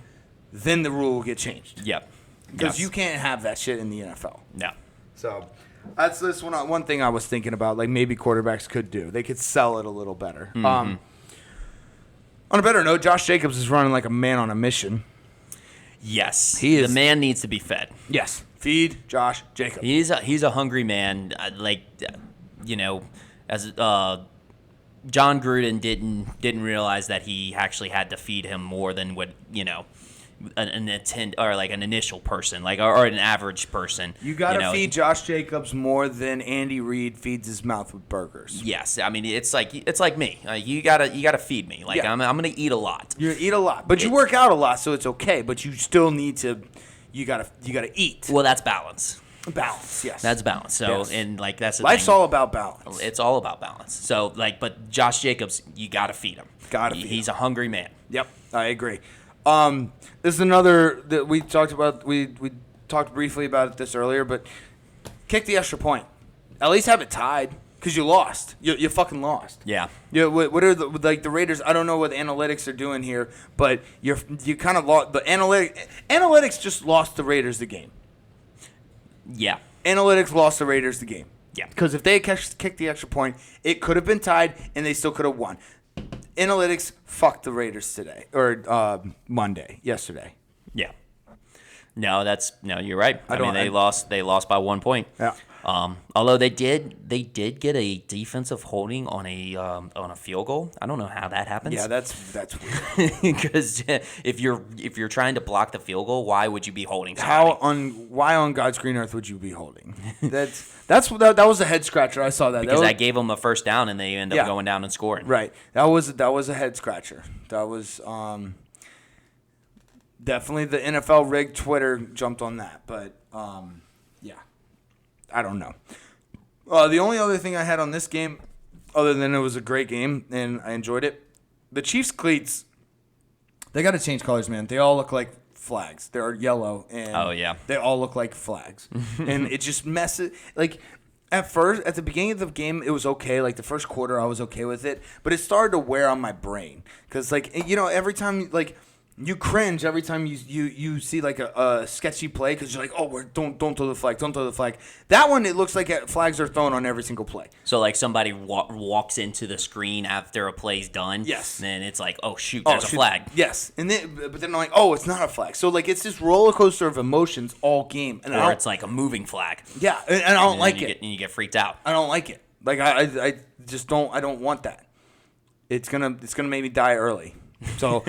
[SPEAKER 1] then the rule will get changed.
[SPEAKER 2] Yep.
[SPEAKER 1] Because you can't have that shit in the NFL.
[SPEAKER 2] No.
[SPEAKER 1] So. That's this one thing I was thinking about. Maybe quarterbacks could do. They could sell it a little better.
[SPEAKER 2] Mm-hmm.
[SPEAKER 1] On a better note, Josh Jacobs is running like a man on a mission.
[SPEAKER 2] Yes,
[SPEAKER 1] he is.
[SPEAKER 2] The man needs to be fed.
[SPEAKER 1] Yes, Feed Josh Jacobs.
[SPEAKER 2] He's a hungry man. As John Gruden didn't realize that he actually had to feed him more than what an initial person, or an average person.
[SPEAKER 1] You gotta feed Josh Jacobs more than Andy Reid feeds his mouth with burgers.
[SPEAKER 2] Yes, I mean it's like me. You gotta feed me. I'm gonna eat a lot.
[SPEAKER 1] You eat a lot, but you work out a lot, so it's okay. But you still need to. You gotta eat.
[SPEAKER 2] Well, that's balance.
[SPEAKER 1] Balance, yes.
[SPEAKER 2] That's balance. So,
[SPEAKER 1] yes.
[SPEAKER 2] and that's the
[SPEAKER 1] life's
[SPEAKER 2] thing.
[SPEAKER 1] all about balance.
[SPEAKER 2] It's all about balance. So, but Josh Jacobs, you got to feed him. He's a hungry man.
[SPEAKER 1] Yep, I agree. This is another that we talked about. We talked briefly about this earlier, but kick the extra point. At least have it tied because you lost. You fucking lost.
[SPEAKER 2] Yeah.
[SPEAKER 1] Yeah. What are the Raiders? I don't know what the analytics are doing here, but you kind of lost. The analytics just lost the Raiders the game.
[SPEAKER 2] Yeah.
[SPEAKER 1] Analytics lost the Raiders the game.
[SPEAKER 2] Yeah.
[SPEAKER 1] Because if they had kicked the extra point, it could have been tied, and they still could have won. Analytics fucked the Raiders today, or yesterday.
[SPEAKER 2] Yeah. No, you're right. I mean, they lost by 1 point.
[SPEAKER 1] Yeah.
[SPEAKER 2] Although they did get a defensive holding on a field goal. I don't know how that happens.
[SPEAKER 1] Yeah, that's weird.
[SPEAKER 2] Because if you're trying to block the field goal, why would you be holding somebody?
[SPEAKER 1] Why on God's green earth would you be holding? That was a head scratcher. I saw that.
[SPEAKER 2] Because I gave them a first down and they end up going down and scoring.
[SPEAKER 1] Right. That was a head scratcher. That was definitely the NFL rigged Twitter jumped on that, but yeah. I don't know. The only other thing I had on this game, other than it was a great game and I enjoyed it, the Chiefs cleats, they got to change colors, man. They all look like flags. They're yellow, and they all look like flags. And it just messes. At the beginning of the game, it was okay. The first quarter, I was okay with it. But it started to wear on my brain. Because, every time, you cringe every time you see a sketchy play because you're like, oh, don't throw the flag, don't throw the flag. That one, it looks like flags are thrown on every single play.
[SPEAKER 2] So somebody walks into the screen after a play's done.
[SPEAKER 1] Yes.
[SPEAKER 2] Then it's like, oh shoot, there's a flag.
[SPEAKER 1] Yes, but then I'm like, oh, it's not a flag. So it's this roller coaster of emotions all game,
[SPEAKER 2] or it's like a moving flag.
[SPEAKER 1] Yeah, and I don't like it.
[SPEAKER 2] And you get freaked out.
[SPEAKER 1] I don't like it. I just don't. I don't want that. It's gonna make me die early. So.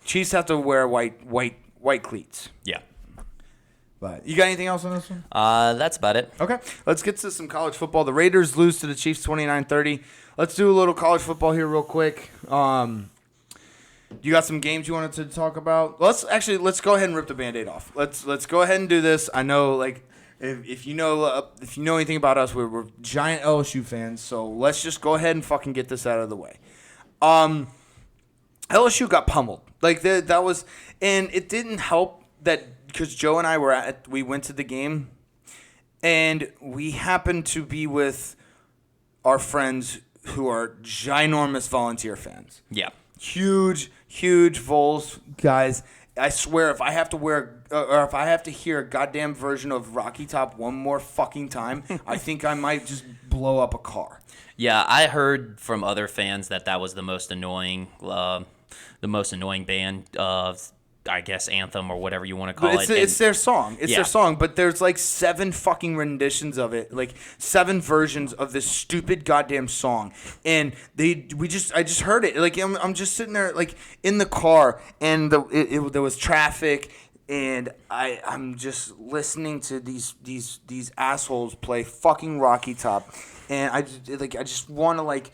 [SPEAKER 1] Chiefs have to wear white cleats.
[SPEAKER 2] Yeah.
[SPEAKER 1] But you got anything else on this one?
[SPEAKER 2] That's about it.
[SPEAKER 1] Okay. Let's get to some college football. The Raiders lose to the Chiefs 29-30. Let's do a little college football here real quick. You got some games you wanted to talk about? Let's go ahead and rip the Band-Aid off. Let's go ahead and do this. I know if you know anything about us, we're giant LSU fans. So let's just go ahead and fucking get this out of the way. LSU got pummeled. That was, and it didn't help that because Joe and I we went to the game, and we happened to be with our friends who are ginormous Volunteer fans.
[SPEAKER 2] Yeah.
[SPEAKER 1] Huge Vols guys. I swear, if I have to hear a goddamn version of Rocky Top one more fucking time, I think I might just blow up a car.
[SPEAKER 2] Yeah, I heard from other fans that was the most annoying band, I guess, anthem or whatever you want to call it.
[SPEAKER 1] It's their song. It's their song, but there's 7 fucking renditions of it, 7 versions of this stupid goddamn song, and I just heard it. I'm just sitting there in the car, and there was traffic, and I'm just listening to these assholes play fucking Rocky Top, and I just want to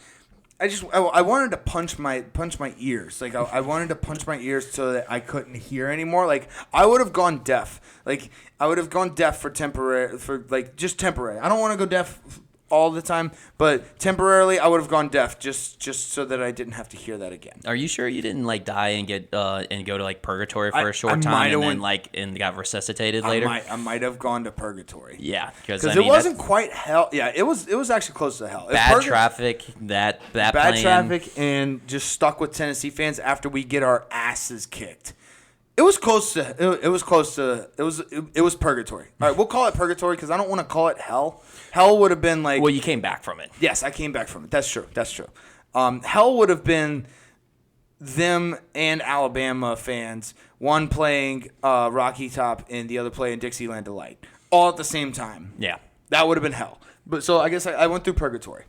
[SPEAKER 1] I wanted to punch my ears. I wanted to punch my ears so that I couldn't hear anymore. I would have gone deaf. I would have gone deaf for just temporary. I don't want to go deaf all the time, but temporarily I would have gone deaf just so that I didn't have to hear that again.
[SPEAKER 2] Are you sure you didn't die and get and go to purgatory for a short time and then and got resuscitated later?
[SPEAKER 1] I might have gone to purgatory.
[SPEAKER 2] Yeah, because
[SPEAKER 1] it wasn't quite hell. Yeah, it was actually close to hell.
[SPEAKER 2] Bad traffic. That
[SPEAKER 1] bad
[SPEAKER 2] plan.
[SPEAKER 1] Traffic and just stuck with Tennessee fans after we get our asses kicked. It was close to. It was purgatory. All right, we'll call it purgatory because I don't want to call it hell. Hell would have been
[SPEAKER 2] Well, you came back from it.
[SPEAKER 1] Yes, I came back from it. That's true. Hell would have been them and Alabama fans, one playing Rocky Top and the other playing Dixieland Delight. all at the same time.
[SPEAKER 2] Yeah.
[SPEAKER 1] That would have been hell. But so I guess I went through purgatory.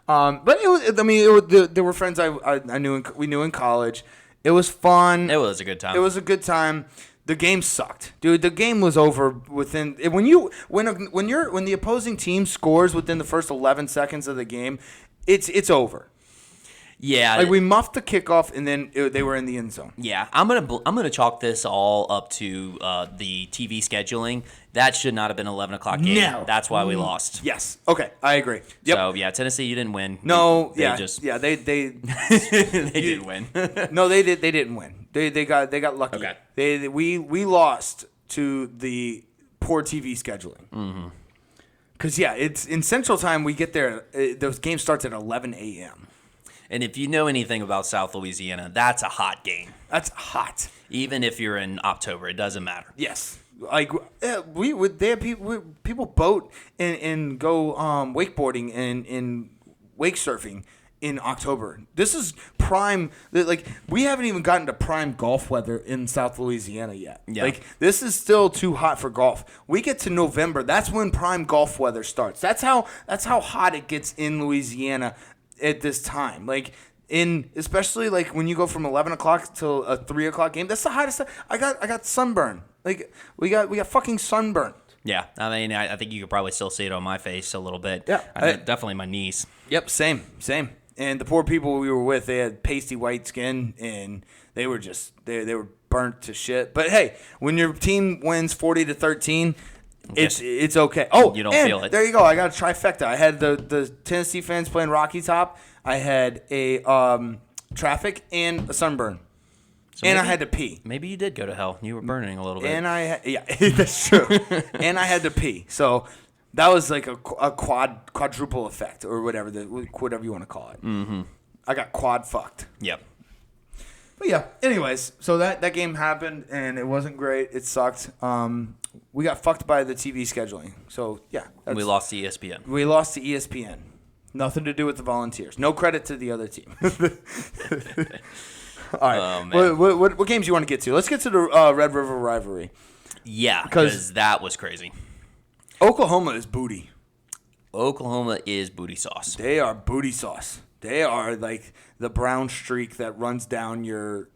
[SPEAKER 1] But it was. I mean, it was, there were friends I knew. We knew in college. It was fun.
[SPEAKER 2] It was a good time.
[SPEAKER 1] It was a good time. The game sucked, dude. The game was over within when the opposing team scores within the first 11 seconds of the game, it's over.
[SPEAKER 2] Yeah,
[SPEAKER 1] like we muffed the kickoff and then they were in the end zone.
[SPEAKER 2] Yeah, I'm gonna chalk this all up to the TV scheduling. That should not have been 11 o'clock game.
[SPEAKER 1] No.
[SPEAKER 2] That's why we lost.
[SPEAKER 1] Yes. Okay, I agree. Yep.
[SPEAKER 2] So yeah, Tennessee, you didn't win.
[SPEAKER 1] No.
[SPEAKER 2] They
[SPEAKER 1] they
[SPEAKER 2] they didn't win.
[SPEAKER 1] No, they didn't win. They got lucky.
[SPEAKER 2] Okay.
[SPEAKER 1] We lost to the poor TV scheduling. Mm-hmm. Because it's in Central Time. We get there. Those game starts at 11 a.m.
[SPEAKER 2] And if you know anything about South Louisiana, that's a hot game.
[SPEAKER 1] That's hot.
[SPEAKER 2] Even if you're in October, it doesn't matter.
[SPEAKER 1] Yes. Like they have people boat and go wakeboarding and wake surfing in October. This is prime. Like we haven't even gotten to prime golf weather in South Louisiana yet.
[SPEAKER 2] Yeah.
[SPEAKER 1] Like this is still too hot for golf. We get to November. That's when prime golf weather starts. That's how hot it gets in Louisiana at this time. Like especially like when you go from 11 o'clock till a 3 o'clock game. That's the hottest. I got sunburn. Like we got fucking sunburn.
[SPEAKER 2] Yeah, I mean, I think you could probably still see it on my face a little bit.
[SPEAKER 1] Yeah,
[SPEAKER 2] definitely my knees.
[SPEAKER 1] Yep, same. And the poor people we were with, they had pasty white skin, and they were just they were burnt to shit. But hey, when your team wins 40-13, it's okay. Oh,
[SPEAKER 2] you don't feel it.
[SPEAKER 1] There you go. I got a trifecta. I had the Tennessee fans playing Rocky Top. I had a traffic and a sunburn. So and I had to pee.
[SPEAKER 2] Maybe you did go to hell. You were burning a little bit.
[SPEAKER 1] And that's true. And I had to pee. So that was like a quadruple effect or whatever you want to call it. Mm-hmm. I got quad fucked.
[SPEAKER 2] Yep.
[SPEAKER 1] But yeah. Anyways, so that game happened and it wasn't great. It sucked. We got fucked by the TV scheduling. So yeah.
[SPEAKER 2] We lost to ESPN.
[SPEAKER 1] We lost to ESPN. Nothing to do with the Volunteers. No credit to the other team. All right.
[SPEAKER 2] Oh, man.
[SPEAKER 1] What games do you want to get to? Let's get to the Red River rivalry.
[SPEAKER 2] Yeah, because that was crazy.
[SPEAKER 1] Oklahoma is booty.
[SPEAKER 2] Oklahoma is booty sauce.
[SPEAKER 1] They are booty sauce. They are like the brown streak that runs down your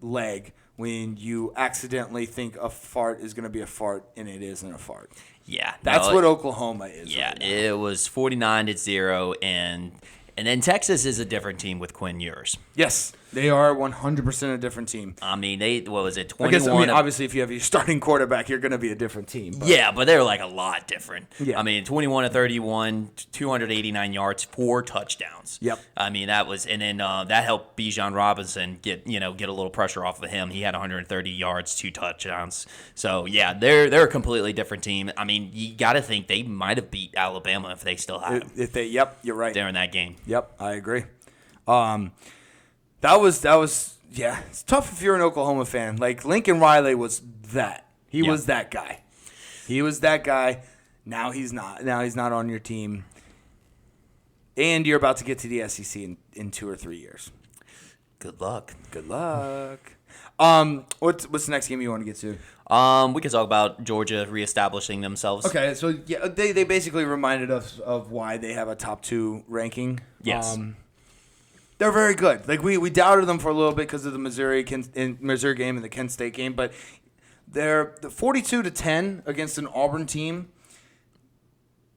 [SPEAKER 1] leg when you accidentally think a fart is going to be a fart and it isn't a fart.
[SPEAKER 2] Yeah.
[SPEAKER 1] That's what Oklahoma is.
[SPEAKER 2] Yeah,
[SPEAKER 1] right now.
[SPEAKER 2] it was 49-0, and then Texas is a different team with Quinn Ewers.
[SPEAKER 1] Yes, they are 100% a different team.
[SPEAKER 2] I mean, what was it,
[SPEAKER 1] 21? Obviously, if you have your starting quarterback, you're going to be a different team. But.
[SPEAKER 2] Yeah, but they're like a lot different.
[SPEAKER 1] Yeah.
[SPEAKER 2] I mean, 21-31, 289 yards, 4 touchdowns.
[SPEAKER 1] Yep.
[SPEAKER 2] I mean, that was, and then that helped Bijan Robinson get a little pressure off of him. He had 130 yards, 2 touchdowns. So yeah, they're a completely different team. I mean, you got to think they might have beat Alabama if they still had him.
[SPEAKER 1] Yep, you're right.
[SPEAKER 2] During that game.
[SPEAKER 1] Yep, I agree. That was yeah. It's tough if you're an Oklahoma fan. Like Lincoln Riley was that. He was that guy. He was that guy. Now he's not. Now he's not on your team. And you're about to get to the SEC in 2 or 3 years.
[SPEAKER 2] Good luck.
[SPEAKER 1] Good luck. What's the next game you want to get to?
[SPEAKER 2] We could talk about Georgia reestablishing themselves.
[SPEAKER 1] Okay, so yeah, they basically reminded us of why they have a top 2 ranking.
[SPEAKER 2] Yes.
[SPEAKER 1] They're very good. Like we doubted them for a little bit because of the Missouri game and the Kent State game, but they're 42-10 against an Auburn team.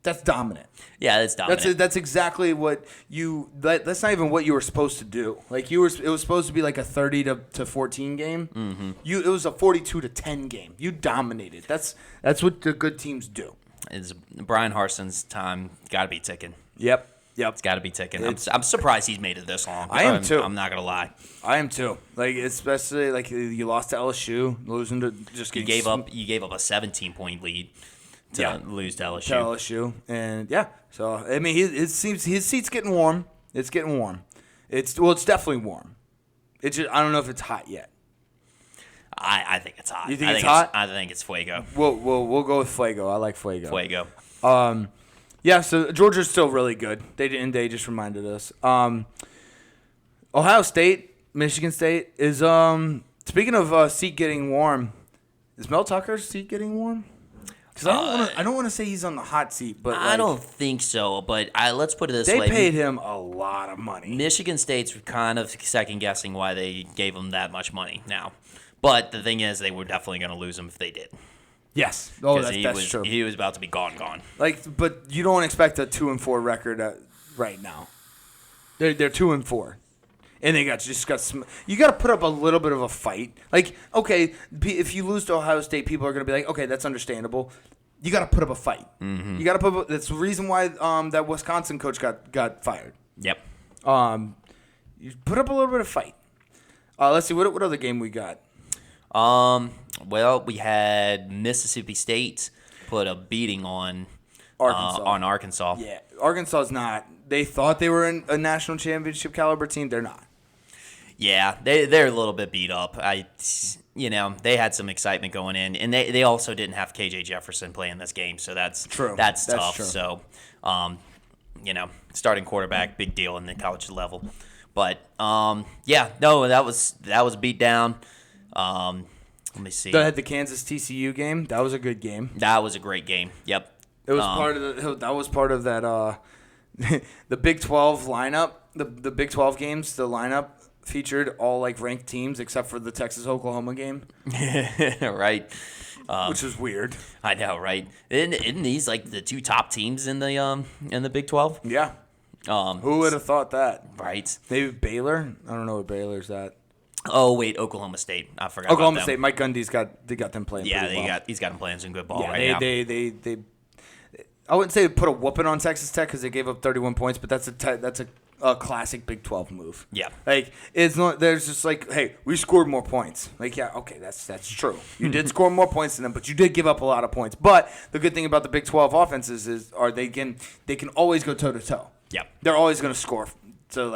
[SPEAKER 1] That's dominant.
[SPEAKER 2] Yeah, that's dominant.
[SPEAKER 1] That's exactly what that's not even what you were supposed to do. Like it was supposed to be like a 30-14 game. Mm-hmm. It was a 42-10 game. You dominated. That's what the good teams do.
[SPEAKER 2] It's Brian Harson's time got to be ticking.
[SPEAKER 1] Yep.
[SPEAKER 2] It's got to be ticking. I'm surprised he's made it this long.
[SPEAKER 1] I am too.
[SPEAKER 2] I'm not gonna lie.
[SPEAKER 1] I am too. Like especially like you lost to LSU, losing to just
[SPEAKER 2] you gave up a 17-point lead to lose to LSU.
[SPEAKER 1] To LSU, and yeah. So I mean, his seat's getting warm. It's getting warm. It's definitely warm. It's just, I don't know if it's hot yet.
[SPEAKER 2] I think it's hot.
[SPEAKER 1] You think it's hot?
[SPEAKER 2] I think it's fuego.
[SPEAKER 1] We'll go with fuego. I like fuego.
[SPEAKER 2] Fuego.
[SPEAKER 1] Yeah, so Georgia's still really good. They just reminded us. Ohio State, Michigan State is speaking of seat getting warm. Is Mel Tucker's seat getting warm? Because I don't want to say he's on the hot seat, but
[SPEAKER 2] I don't think so. But let's put it this way:
[SPEAKER 1] they paid him a lot of money.
[SPEAKER 2] Michigan State's kind of second guessing why they gave him that much money now. But the thing is, they were definitely going to lose him if they did.
[SPEAKER 1] Yes. Oh, that's true.
[SPEAKER 2] He was about to be gone.
[SPEAKER 1] But you don't expect a 2-4 record right now. They're 2-4, and they got. You got to put up a little bit of a fight. Like, okay, if you lose to Ohio State, people are going to be like, okay, that's understandable. You got to put up a fight. Mm-hmm. You got to put up. That's the reason why that Wisconsin coach got fired.
[SPEAKER 2] Yep.
[SPEAKER 1] You put up a little bit of fight. Let's see what other game we got.
[SPEAKER 2] Well, we had Mississippi State put a beating on Arkansas.
[SPEAKER 1] Yeah, Arkansas's not. They thought they were a national championship caliber team. They're not.
[SPEAKER 2] Yeah, they're a little bit beat up. They had some excitement going in, and they also didn't have KJ Jefferson playing this game, so that's true. That's tough. True. So, starting quarterback, big deal in the college level. But that was beat down. Let me see.
[SPEAKER 1] They had the Kansas TCU game. That was a good game.
[SPEAKER 2] That was a great game. Yep.
[SPEAKER 1] It was part of that the Big 12 lineup. The Big 12 games, the lineup featured all like ranked teams except for the Texas-Oklahoma game.
[SPEAKER 2] Right.
[SPEAKER 1] Which is weird.
[SPEAKER 2] I know, right? Isn't these like the two top teams in the Big 12?
[SPEAKER 1] Yeah. Who would have thought that?
[SPEAKER 2] Right.
[SPEAKER 1] Maybe Baylor? I don't know what Baylor's at.
[SPEAKER 2] Oh wait, Oklahoma State. I forgot.
[SPEAKER 1] Oklahoma State. Mike Gundy's got them playing.
[SPEAKER 2] Yeah, he's got them playing some good ball right now.
[SPEAKER 1] They I wouldn't say put a whooping on Texas Tech because they gave up 31 points, but that's a classic Big 12 move.
[SPEAKER 2] Yeah.
[SPEAKER 1] Like it's not. There's just like, hey, we scored more points. Like, yeah, okay, that's true. You did score more points than them, but you did give up a lot of points. But the good thing about the Big 12 offenses is they can always go toe to toe.
[SPEAKER 2] Yeah.
[SPEAKER 1] They're always going to score. So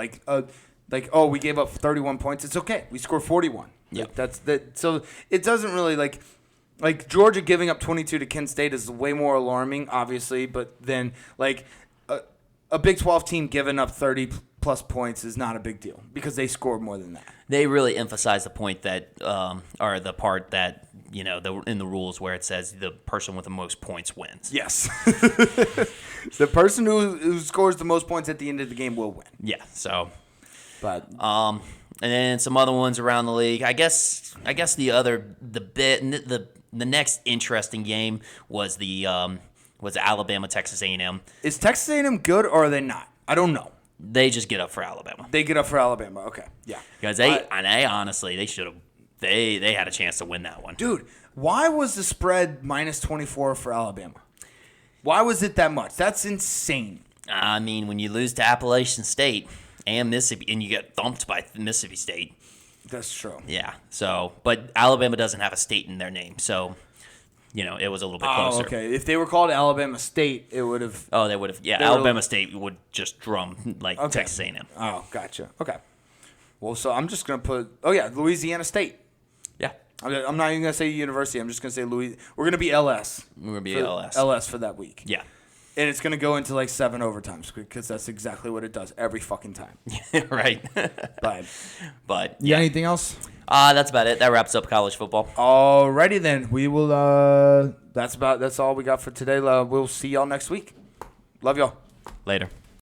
[SPEAKER 1] we gave up 31 points. It's okay. We scored 41.
[SPEAKER 2] Yeah.
[SPEAKER 1] So it doesn't really like Georgia giving up 22 to Kent State is way more alarming, obviously. But then a Big 12 team giving up 30 plus points is not a big deal because they scored more than that.
[SPEAKER 2] They really emphasize the point that, or the part that in the rules where it says the person with the most points wins.
[SPEAKER 1] Yes. The person who scores the most points at the end of the game will win.
[SPEAKER 2] Yeah. So.
[SPEAKER 1] But
[SPEAKER 2] and then some other ones around the league. I guess the next interesting game was the Alabama Texas A&M. Is
[SPEAKER 1] Texas A&M good or are they not? I don't know.
[SPEAKER 2] They just get up for Alabama.
[SPEAKER 1] They get up for Alabama. Okay, yeah.
[SPEAKER 2] Because honestly they should have. They had a chance to win that one.
[SPEAKER 1] Dude, why was the spread -24 for Alabama? Why was it that much? That's insane.
[SPEAKER 2] I mean, when you lose to Appalachian State and Mississippi, and you get thumped by Mississippi State.
[SPEAKER 1] That's true.
[SPEAKER 2] Yeah. So, but Alabama doesn't have a state in their name, so it was a little bit closer.
[SPEAKER 1] Oh, okay. If they were called Alabama State, it would have.
[SPEAKER 2] Oh, they would have. Yeah, Alabama State would just drum like Texas A&M.
[SPEAKER 1] Oh, gotcha. Okay. Well, so I'm just gonna put. Oh yeah, Louisiana State.
[SPEAKER 2] Yeah.
[SPEAKER 1] I'm not even gonna say university. I'm just gonna say We're gonna be LS.
[SPEAKER 2] We're gonna be LS.
[SPEAKER 1] LS for that week.
[SPEAKER 2] Yeah.
[SPEAKER 1] And it's going to go into 7 overtimes because that's exactly what it does every fucking time.
[SPEAKER 2] Right. But
[SPEAKER 1] yeah. Anything else?
[SPEAKER 2] That's about it. That wraps up college football.
[SPEAKER 1] Alrighty then. We will. That's all we got for today. We'll see y'all next week. Love y'all.
[SPEAKER 2] Later.